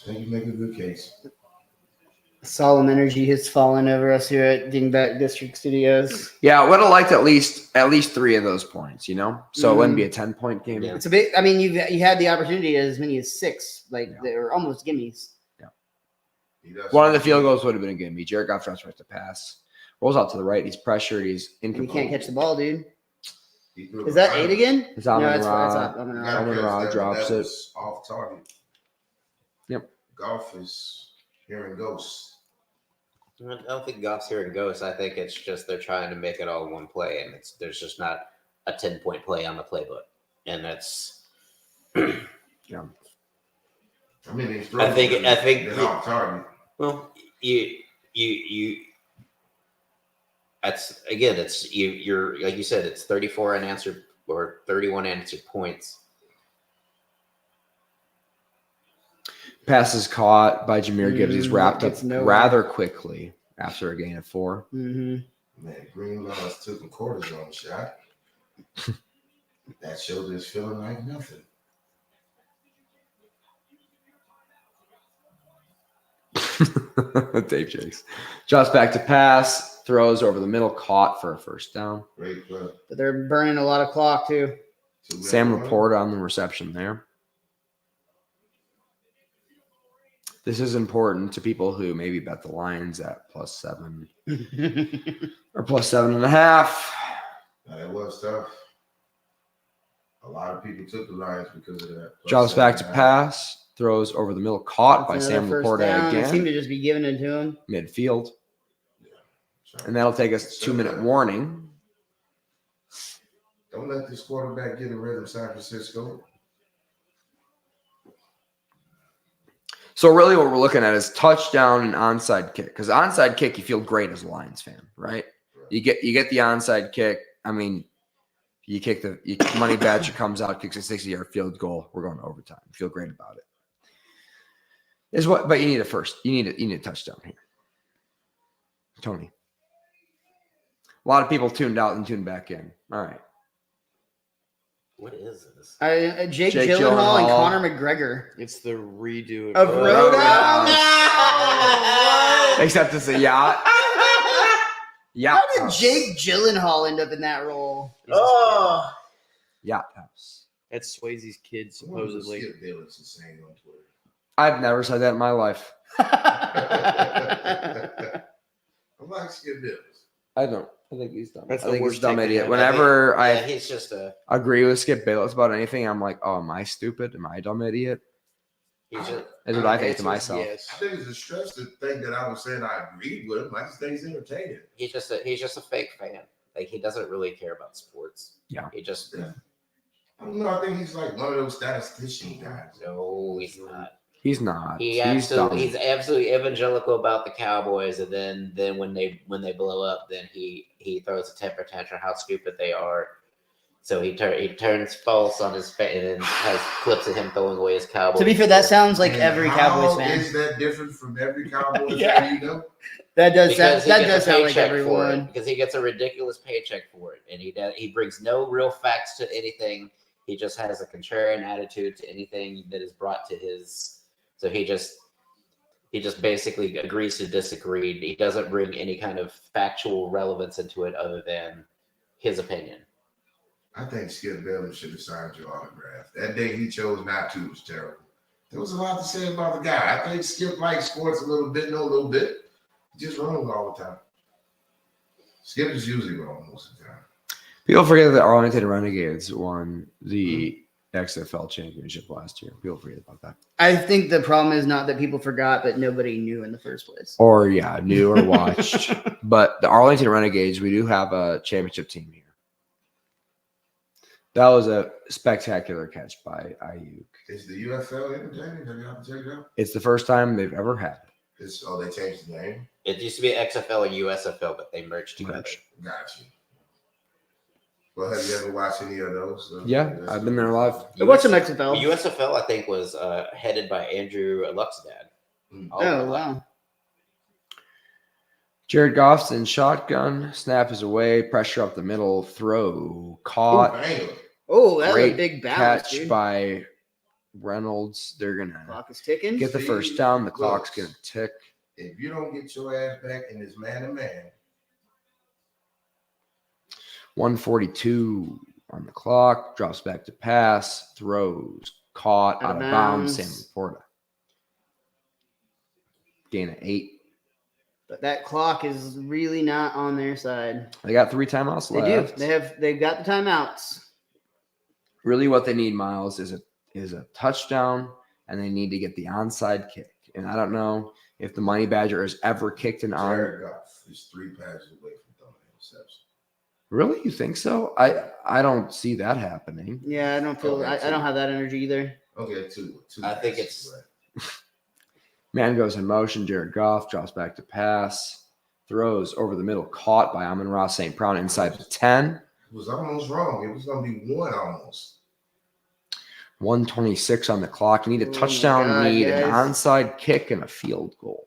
You make a good case. Solemn energy has fallen over us here at Dingbat District Studios. Yeah, I would have liked at least 3 of those points, you know? So it wouldn't be a 10-point game. Yeah. It's a bit. I mean, you had the opportunity as many as 6. Like they were almost gimmies. One of the field goals would have been a gimme. Jared Goff tries to pass. Rolls out to the right. He's pressured. He's You incomplete. can't catch the ball, dude. He threw Is it that right. 8 again? It's Amon it's Ra. Amon Ra. Not because Ra that drops it. was off target. Yep. Golf is hearing ghosts. I don't think Goff's hearing ghosts. I think it's just they're trying to make it all in one play, and there's just not a 10-point play on the playbook, and that's. Yeah. I mean, I think they're off target. Well, you. That's again. It's you're like you said. It's 34 unanswered or 31 answered points. Pass is caught by Jahmyr Gibbs. He's wrapped up Gets nowhere. rather quickly after a gain of 4. Mm-hmm. Man, Greenlaw's took a cortisone shot. That shoulder's feeling like nothing. Dave Jakes. Drops back to pass. Throws over the middle. Caught for a first down. Great play. But they're burning a lot of clock too. Sam Laporta on the reception there. This is important to people who maybe bet the Lions at +7 or +7.5. That was tough. A lot of people took the Lions because of that. Drops back to +7.5. pass. Throws over the middle. Caught by Another Sam first Laporta down. They seem again. to just be giving it to him. Midfield. So, And that'll take us 2-minute warning. don't let this quarterback get a rhythm, San Francisco. So really what we're looking at is touchdown and onside kick. Because onside kick, you feel great as a Lions fan, right? You get the onside kick. I mean, you kick Money Badger comes out, kicks a 60-yard field goal. We're going to overtime. You feel great about it. But you need a first. You need a touchdown here. Tony. A lot of people tuned out and tuned back in. All right. What is this? Jake Jake Gyllenhaal and Gyllenhaal. Conor McGregor. It's the redo Of Roadhouse. Except it's a yacht. Yacht How did house. Jake Gyllenhaal end up in that role? Oh, Yacht house. That's Swayze's kid, I wonder what supposedly. Skip Bayless is saying on Twitter. I've never said that in my life. I like Skip Bayless. I don't. I think he's dumb. That's I the think he's worst a dumb take to idiot. have. Whenever I he's just a. agree with Skip Bayless about anything, I'm like, oh, am I stupid? Am I a dumb idiot? He's just. That's what I think to Answer is myself. Yes. I think it's a stretch to think that I was saying I agreed with him. I just think he's entertaining. He's just a fake fan. Like he doesn't really care about sports. Yeah. He just. Yeah. I don't know. I think he's like one of those statistician guys. No, he's not. He's not. He's dumb. absolutely evangelical about the Cowboys, and then when they blow up, then he throws a temper tantrum how stupid they are. So he turns false on his face and then has clips of him throwing away his Cowboys. To be fair, that sounds like And every Cowboys fan. Is that different from every Cowboys Yeah. fan you know? That does Because sound, he that gets does a sound like paycheck for everyone. it, because he gets a ridiculous paycheck for it, and he brings no real facts to anything. He just has a contrarian attitude to anything that is brought to his. So he just basically agrees to disagree. He doesn't bring any kind of factual relevance into it other than his opinion. I think Skip Bayless should have signed your autograph. That day he chose not to was terrible. There was a lot to say about the guy. I think Skip likes sports a little bit, know a little bit. He just wrong all the time. Skip is usually wrong most of the time. People forget that Arlington Renegades won the XFL championship last year. People forget about that. I think the problem is not that people forgot, but nobody knew in the first place. Or knew or watched. But the Arlington Renegades, we do have a championship team here. That was a spectacular catch by Ayuk. Is the UFL entertaining? Have you ever checked it out? It's the first time they've ever had it. They changed the name? It used to be XFL and USFL, but they merged together. Got you. Well, have you ever watched any of those? Yeah, I've been there live. I watched some XFL. USFL, I think, was headed by Andrew Luck's dad. Oh, wow. Jared Goff's in shotgun. Snap is away. Pressure up the middle. Throw. Caught. Oh, that was Great a big bounce, catch dude. by Reynolds. They're going to Clock is ticking. get the first down. The clock's going to tick. If you don't get your ass back in this man-to-man, 1:42 on the clock. Drops back to pass. Throws. Caught. Out of bounds. Sam Laporta. Gain of 8. But that clock is really not on their side. They got 3 timeouts They left. do. They've got the timeouts. Really what they need, Miles, is a touchdown, and they need to get the onside kick. And I don't know if the Money Badger has ever kicked an on. Jared Goff is 3 passes away from throwing an interception. Really? You think so? I don't see that happening. Yeah, I don't feel. Okay, I don't have that energy either. Okay, two. I think passes it's- away. Man goes in motion. Jared Goff drops back to pass. Throws over the middle. Caught by Amon-Ra St. Brown inside the 10. It was almost wrong. It was going to be 1 almost. 1:26 on the clock. You need a Oh my touchdown God, lead, an guys. onside kick, and a field goal.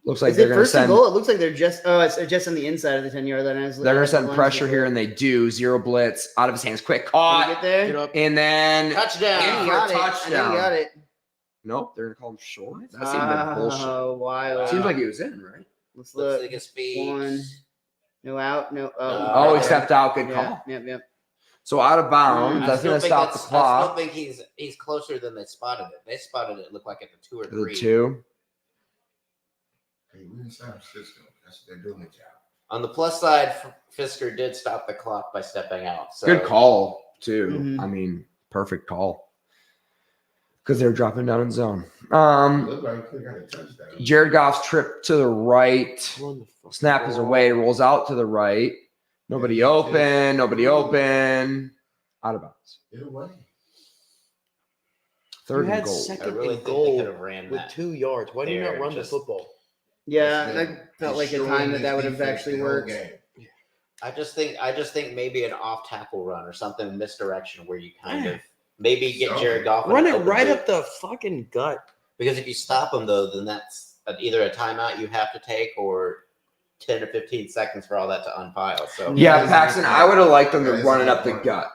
Looks like Is they're it going to first and send. goal? It looks like they're just. Oh, it's just on the inside of the 10-yard line. They're going to send pressure here, and they do. 0 blitz. Out of his hands. Quick. Caught. Get there. Get up. And then Touchdown. in I for a got it. I think touchdown. he got it. Nope, they're gonna call him short. That seemed like bullshit. Oh, wild. Seems like he was in, right? Let's Looks look. like his feet. One. No out. No. Oh, right he there. stepped out. Good Yeah, call. Yep. So out of bounds. I That's still gonna think stop the I clock. still think he's closer than they spotted it. They spotted it looked like at the 2 or 3. The 2. Hey, we're in San Francisco. That's what they're doing, the job. On the plus side, Fisker did stop the clock by stepping out. So Good call too. Mhm. I mean, perfect call. Because they're dropping down in zone. Looked like they got a touchdown. Jared Goff's trip to the right. Run the fucking Snap is ball. away. Rolls out to the right. Nobody open. Nobody open. Out of bounds. Get away. Third You and had goal. I second really and think they goal could have ran with that. 2 yards. Why do you there not run the just- football? Yeah, This that felt like a destroying time this that would have defense actually the whole worked. game. I just think maybe an off tackle run or something misdirection where you kind of maybe get Jared Goff in Run an it open right boot. up the fucking gut. Because if you stop him though, then that's either a timeout you have to take or 10 to 15 seconds for all that to unpile. So Yeah, Yeah. Paxton. I would have liked them to Guys, run it up the yeah. gut.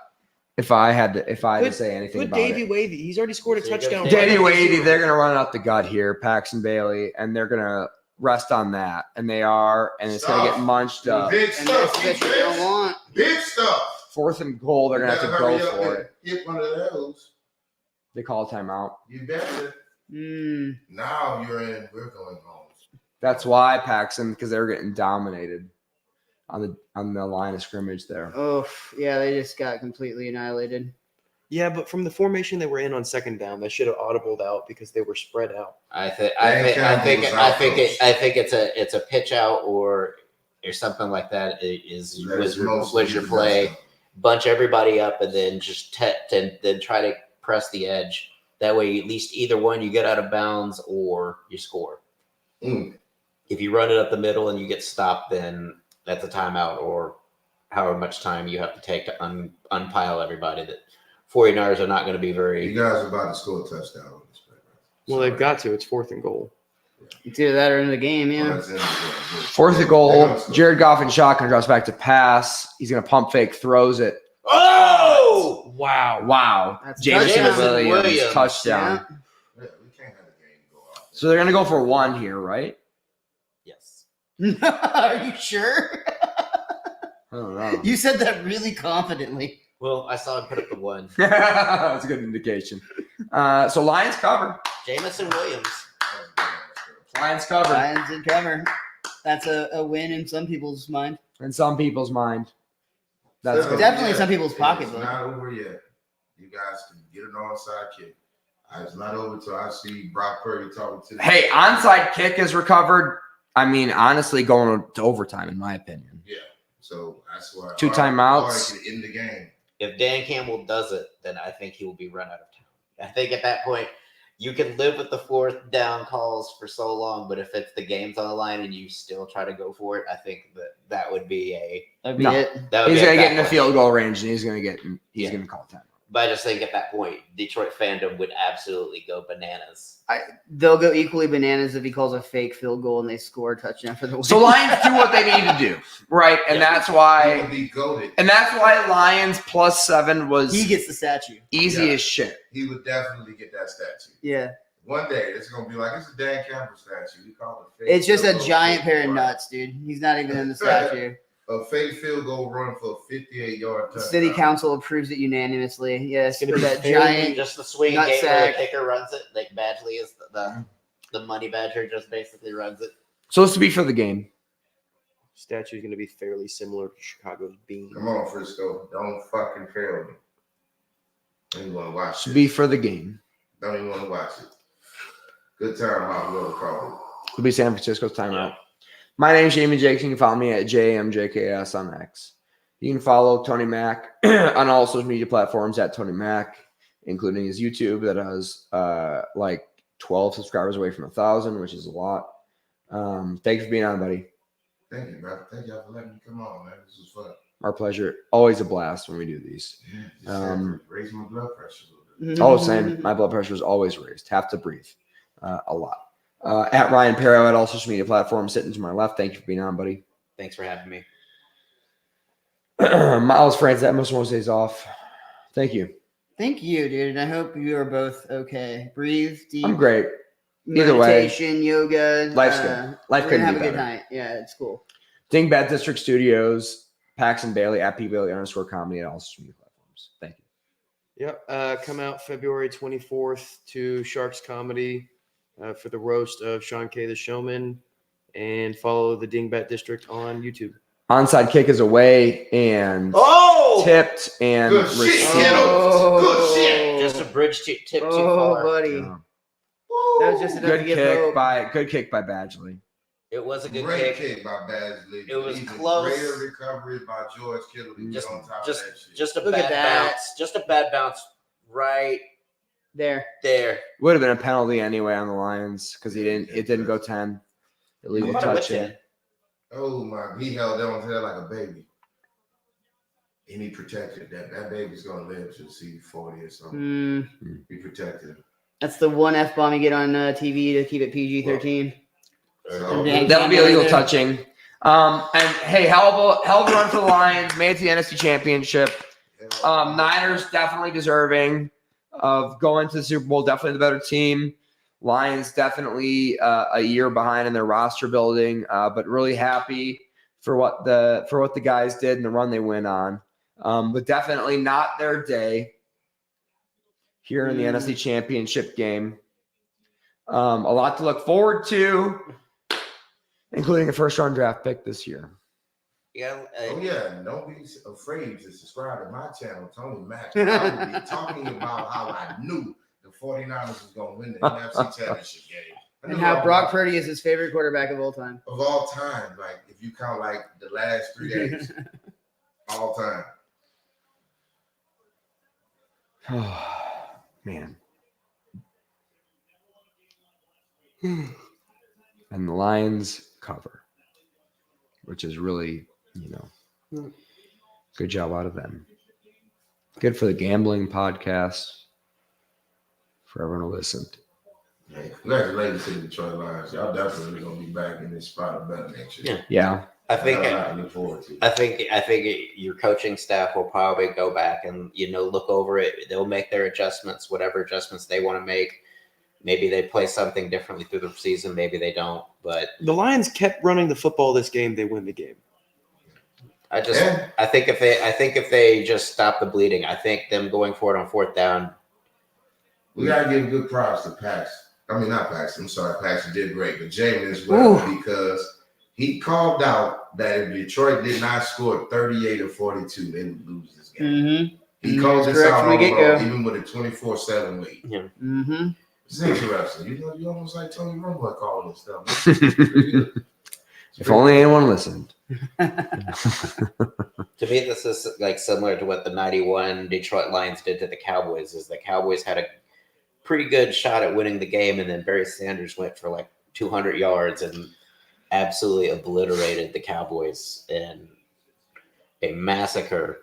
If I had to Put- say anything Put about Davey it. Wavy. He's already scored a So you're touchdown. gonna Davey right Wady, this they're year. going to run it up the gut here, Paxton Bailey, and they're going to rest on that. And they are, and it's going to get Stop. munched up. Big And that's stuff. what you don't want. Big stuff. 4th and goal, they're going to have to go for it. Hit one of those. They call a timeout. You better. Now you're in. We're going home. That's why, Paxton, because they were getting dominated on the line of scrimmage there. Oh, yeah, they just got completely annihilated. Yeah, but from the formation they were in on second down, they should have audibled out because they were spread out. I think it's a pitch out or something like that. Was your play, bunch everybody up, and then just then try to press the edge. That way, at least either one you get out of bounds or you score. If you run it up the middle and you get stopped, then that's a timeout or however much time you have to take to unpile everybody. That 49ers are not going to be very. You guys are about to score a touchdown on this play. Well, they've got to. It's 4th and goal. It's either that or in the game, Well, yeah. that's in the game. 4th and goal. Jared Goff and shotgun drops back to pass. He's going to pump fake, throws it. Oh! Wow. That's Jameson touchdown. Williams, touchdown. Yeah, we can't have the game go off. So they're going to go for 1 here, right? Yes. Are you sure? I don't know. You said that really confidently. Well, I saw him put up the 1. That's a good indication. So Lions cover. Jameson Williams. Lions cover. Lions in cover. That's a win in some people's mind. In some people's mind. That's So, good. Definitely in some people's it's pocketbook. not over yet. You guys can get an onside kick. It's not over till I see Brock Purdy talking to. Hey, onside kick is recovered. I mean, honestly, going to overtime, in my opinion. Yeah. So that's why 2 timeouts. Or in the game. If Dan Campbell does it, then I think he will be run out of town. I think at that point, you can live with the 4th down calls for so long, but if it's the game's on the line and you still try to go for it, I think that would be That'd be No. it. that would He's be going to at get in the that field point. goal range, and he's going to Yeah. going to call time. But I just think at that point, Detroit fandom would absolutely go bananas. They'll go equally bananas if he calls a fake field goal and they score a touchdown for the win. So Lions do what they need to do, right? And Yeah. that's He why would be goated. – and that's why Lions +7 was he gets the statue. easy Yeah. as shit. He would definitely get that statue. Yeah. One day it's gonna be like it's a Dan Campbell statue. We call it. It's just a field goal giant kick pair of run. nuts, dude. He's not even in the statue. A fake field goal run for a 58-yard touchdown. City Council approves it unanimously. Yes, It's gonna for be that fair. giant. Just the swing Nut game where the sack. kicker runs it. Like Badgley is the money badger, just basically runs it. So this to be for the game. Statue is going to be fairly similar to Chicago's beam. Come on, Frisco. Don't fucking fail me. Don't even want to watch To it. be for the game. Don't even want to watch it. Good time out, we'll call It'll be San Francisco's timeout. My name is Jamie Jakes. You can follow me at JMJKS on X. You can follow Tony Mack on all social media platforms at Tony Mack, including his YouTube that has like 12 subscribers away from 1,000, which is a lot. Thanks for being on, buddy. it. Thank you, brother. Thank y'all for letting me come on, man. This was fun. Our pleasure. Always a blast when we do these. Yeah, just had to raise my blood pressure a little bit. Oh, same. My blood pressure is always raised. Have to breathe a lot. At Ryan Perro at all social media platforms, sitting to my left. Thank you for being on, buddy. Thanks for having me. Miles France at most Wednesdays off. Thank you. Thank you, dude. And I hope you are both okay. Breathe deep. I'm great. Either way. Meditation, yoga. Life's good. Life We're couldn't gonna have be a good better. night. Yeah, it's cool. Dingbat District Studios, Paxton Bailey at @PBailey_comedy at all social media platforms. Thank you. Yep. Come out February 24th to Sharks Comedy for the roast of Sean K. the Showman, and follow the Dingbat District on YouTube. Onside kick is away and Oh! tipped and Good shit, received. kiddo. Good shit. Just a bridge tip too Oh, far. buddy. Yeah. That was just enough Good to give kick hope. by Badgley. It was a good Great kick. kick by Badgley. It was Even close. Greater recovery by George Kittle to Just- get on top just- of that shit. Just a Look at bad that. bounce. Just a bad bounce right There. there. Would have been a penalty anyway on the Lions because it didn't go 10. Illegal What about a touching. 10? Oh my! He held on to that like a baby, and he protected that. That baby's gonna live to see 40 or something. He protected him. That's the one F bomb you get on TV to keep it PG-13. So, Yeah. That'll be illegal There. touching. And hey, hell of a run for the Lions. Made it to the NFC Championship. Niners definitely deserving of going to the Super Bowl. Definitely the better team. Lions definitely a year behind in their roster building, but really happy for what the guys did and the run they went on. But definitely not their day here in the NFC Championship game. A lot to look forward to, including a first-round draft pick this year. Yeah. Oh yeah, don't be afraid to subscribe to my channel, Tony Mack. I will be talking about how I knew the 49ers was going to win the NFC Championship game. I And knew how all Brock about- Purdy is his favorite quarterback of all time. of all time, like if you count like the last 3 days, all time. Oh, man. And the Lions cover, which is really, good job out of them. Good for the gambling podcast, for everyone who listened. Hey, congratulations to the Detroit Lions. Y'all definitely gonna be back in this spot or better next year. Yeah. I think I look forward to. I think your coaching staff will probably go back and look over it. They'll make their adjustments, whatever adjustments they want to make. Maybe they play something differently through the season. Maybe they don't. But The Lions kept running the football this game. They win the game. I think if they just stop the bleeding, I think them going for it on fourth down. We gotta give good props to Pax. I mean, not Pax. I'm sorry, Pax did great, but Jamin as well because he called out that if Detroit did not score 38 or 42, they would lose this game. Mm-hmm. He called this out from the on the get-go. road, even with a 24-7 lead. Yeah. Mm-hmm. It's interesting. You almost like Tony Romo calling this stuff. If only anyone listened. To me, this is like similar to what the '91 Detroit Lions did to the Cowboys. Is the Cowboys had a pretty good shot at winning the game, and then Barry Sanders went for like 200 yards and absolutely obliterated the Cowboys in a massacre.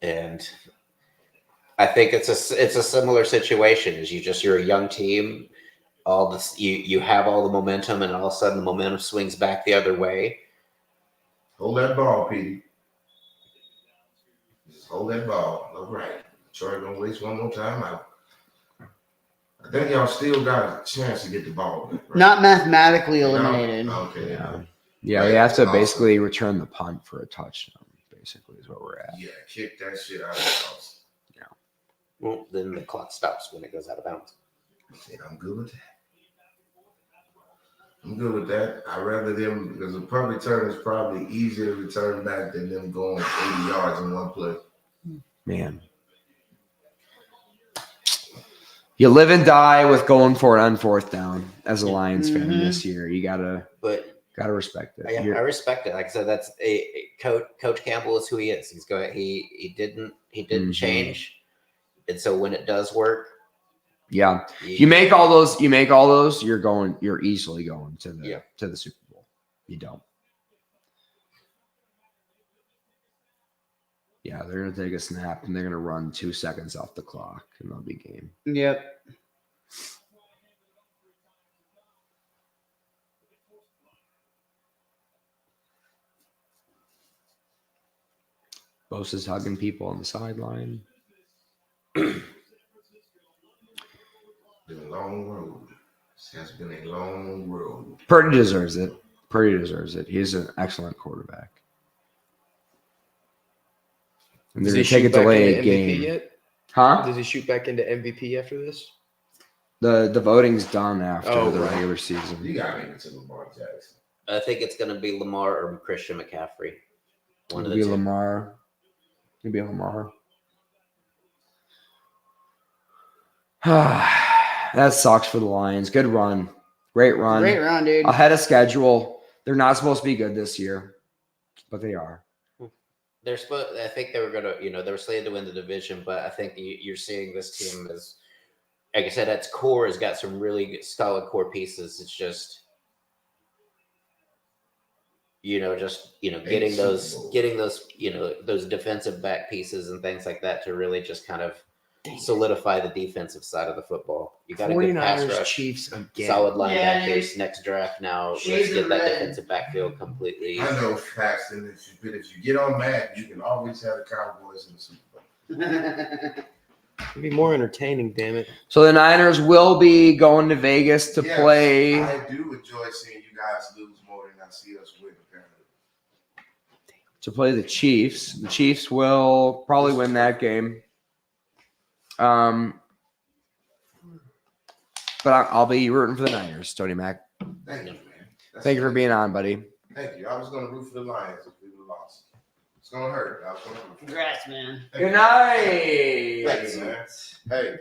And I think it's a similar situation. Is you're a young team, all this you have all the momentum, and all of a sudden the momentum swings back the other way. Hold that ball, Petey. Just hold that ball. All right. Detroit gonna waste one more time out. I think y'all still got a chance to get the ball back, right? Not mathematically eliminated. Okay. Yeah, we have to basically return the punt for a touchdown, basically, is what we're at. Yeah, kick that shit out of the house. Well, then the clock stops when it goes out of bounds. I'm good with that. I'd rather them, because a punt return is probably easier to return back than them going 80 yards in one play. Man. You live and die with going for it on fourth down as a Lions fan this year. You gotta respect it. I respect it. Like I said, that's a Coach Campbell is who he is. He's going. He didn't change, and so when it does work, yeah, you make all those. You're easily going to the Super Bowl. You don't. Yeah, they're gonna take a snap and they're gonna run 2 seconds off the clock and they'll be game. Yep. Bosa's hugging people on the sideline. Been a long road. This has been a long road. Purdy deserves it. He's an excellent quarterback. And they're going to take a delayed game. Yet? Huh? Does he shoot back into MVP after this? The voting's done after the right. regular season. You got to make it to Lamar Jackson. I think it's going to be Lamar or Christian McCaffrey. One of the It'll be two. Lamar. It'll be Lamar. That sucks for the Lions. Good run. Great run. Great run, dude. Ahead of schedule. They're not supposed to be good this year, but they are. They're supposed. I think they were going to. They were slated to win the division, but I think you're seeing this team as, like I said, at its core has got some really solid core pieces. It's just, getting those, those defensive back pieces and things like that to really just kind of solidify the defensive side of the football. You got a good pass 49ers, rush, Chiefs again. solid Yeah, linebackers. dude. Next draft now, let's Shades get of that red. defensive backfield completely. I know facts, and if you get on Madden, you can always have the Cowboys in the Super Bowl. It'd be more entertaining, damn it. So the Niners will be going to Vegas to Yes, play. I do enjoy seeing you guys lose more than I see us win, apparently. To play the Chiefs. The Chiefs will probably win that game. But I'll be rooting for the Niners, Tony Mac. Thank you, man. Thank you for being on, buddy. Thank you. I was going to root for the Lions if we would have lost. It's going to hurt. I was going to root for them. Congrats, man. Thank you. night. Thank you, man. Hey,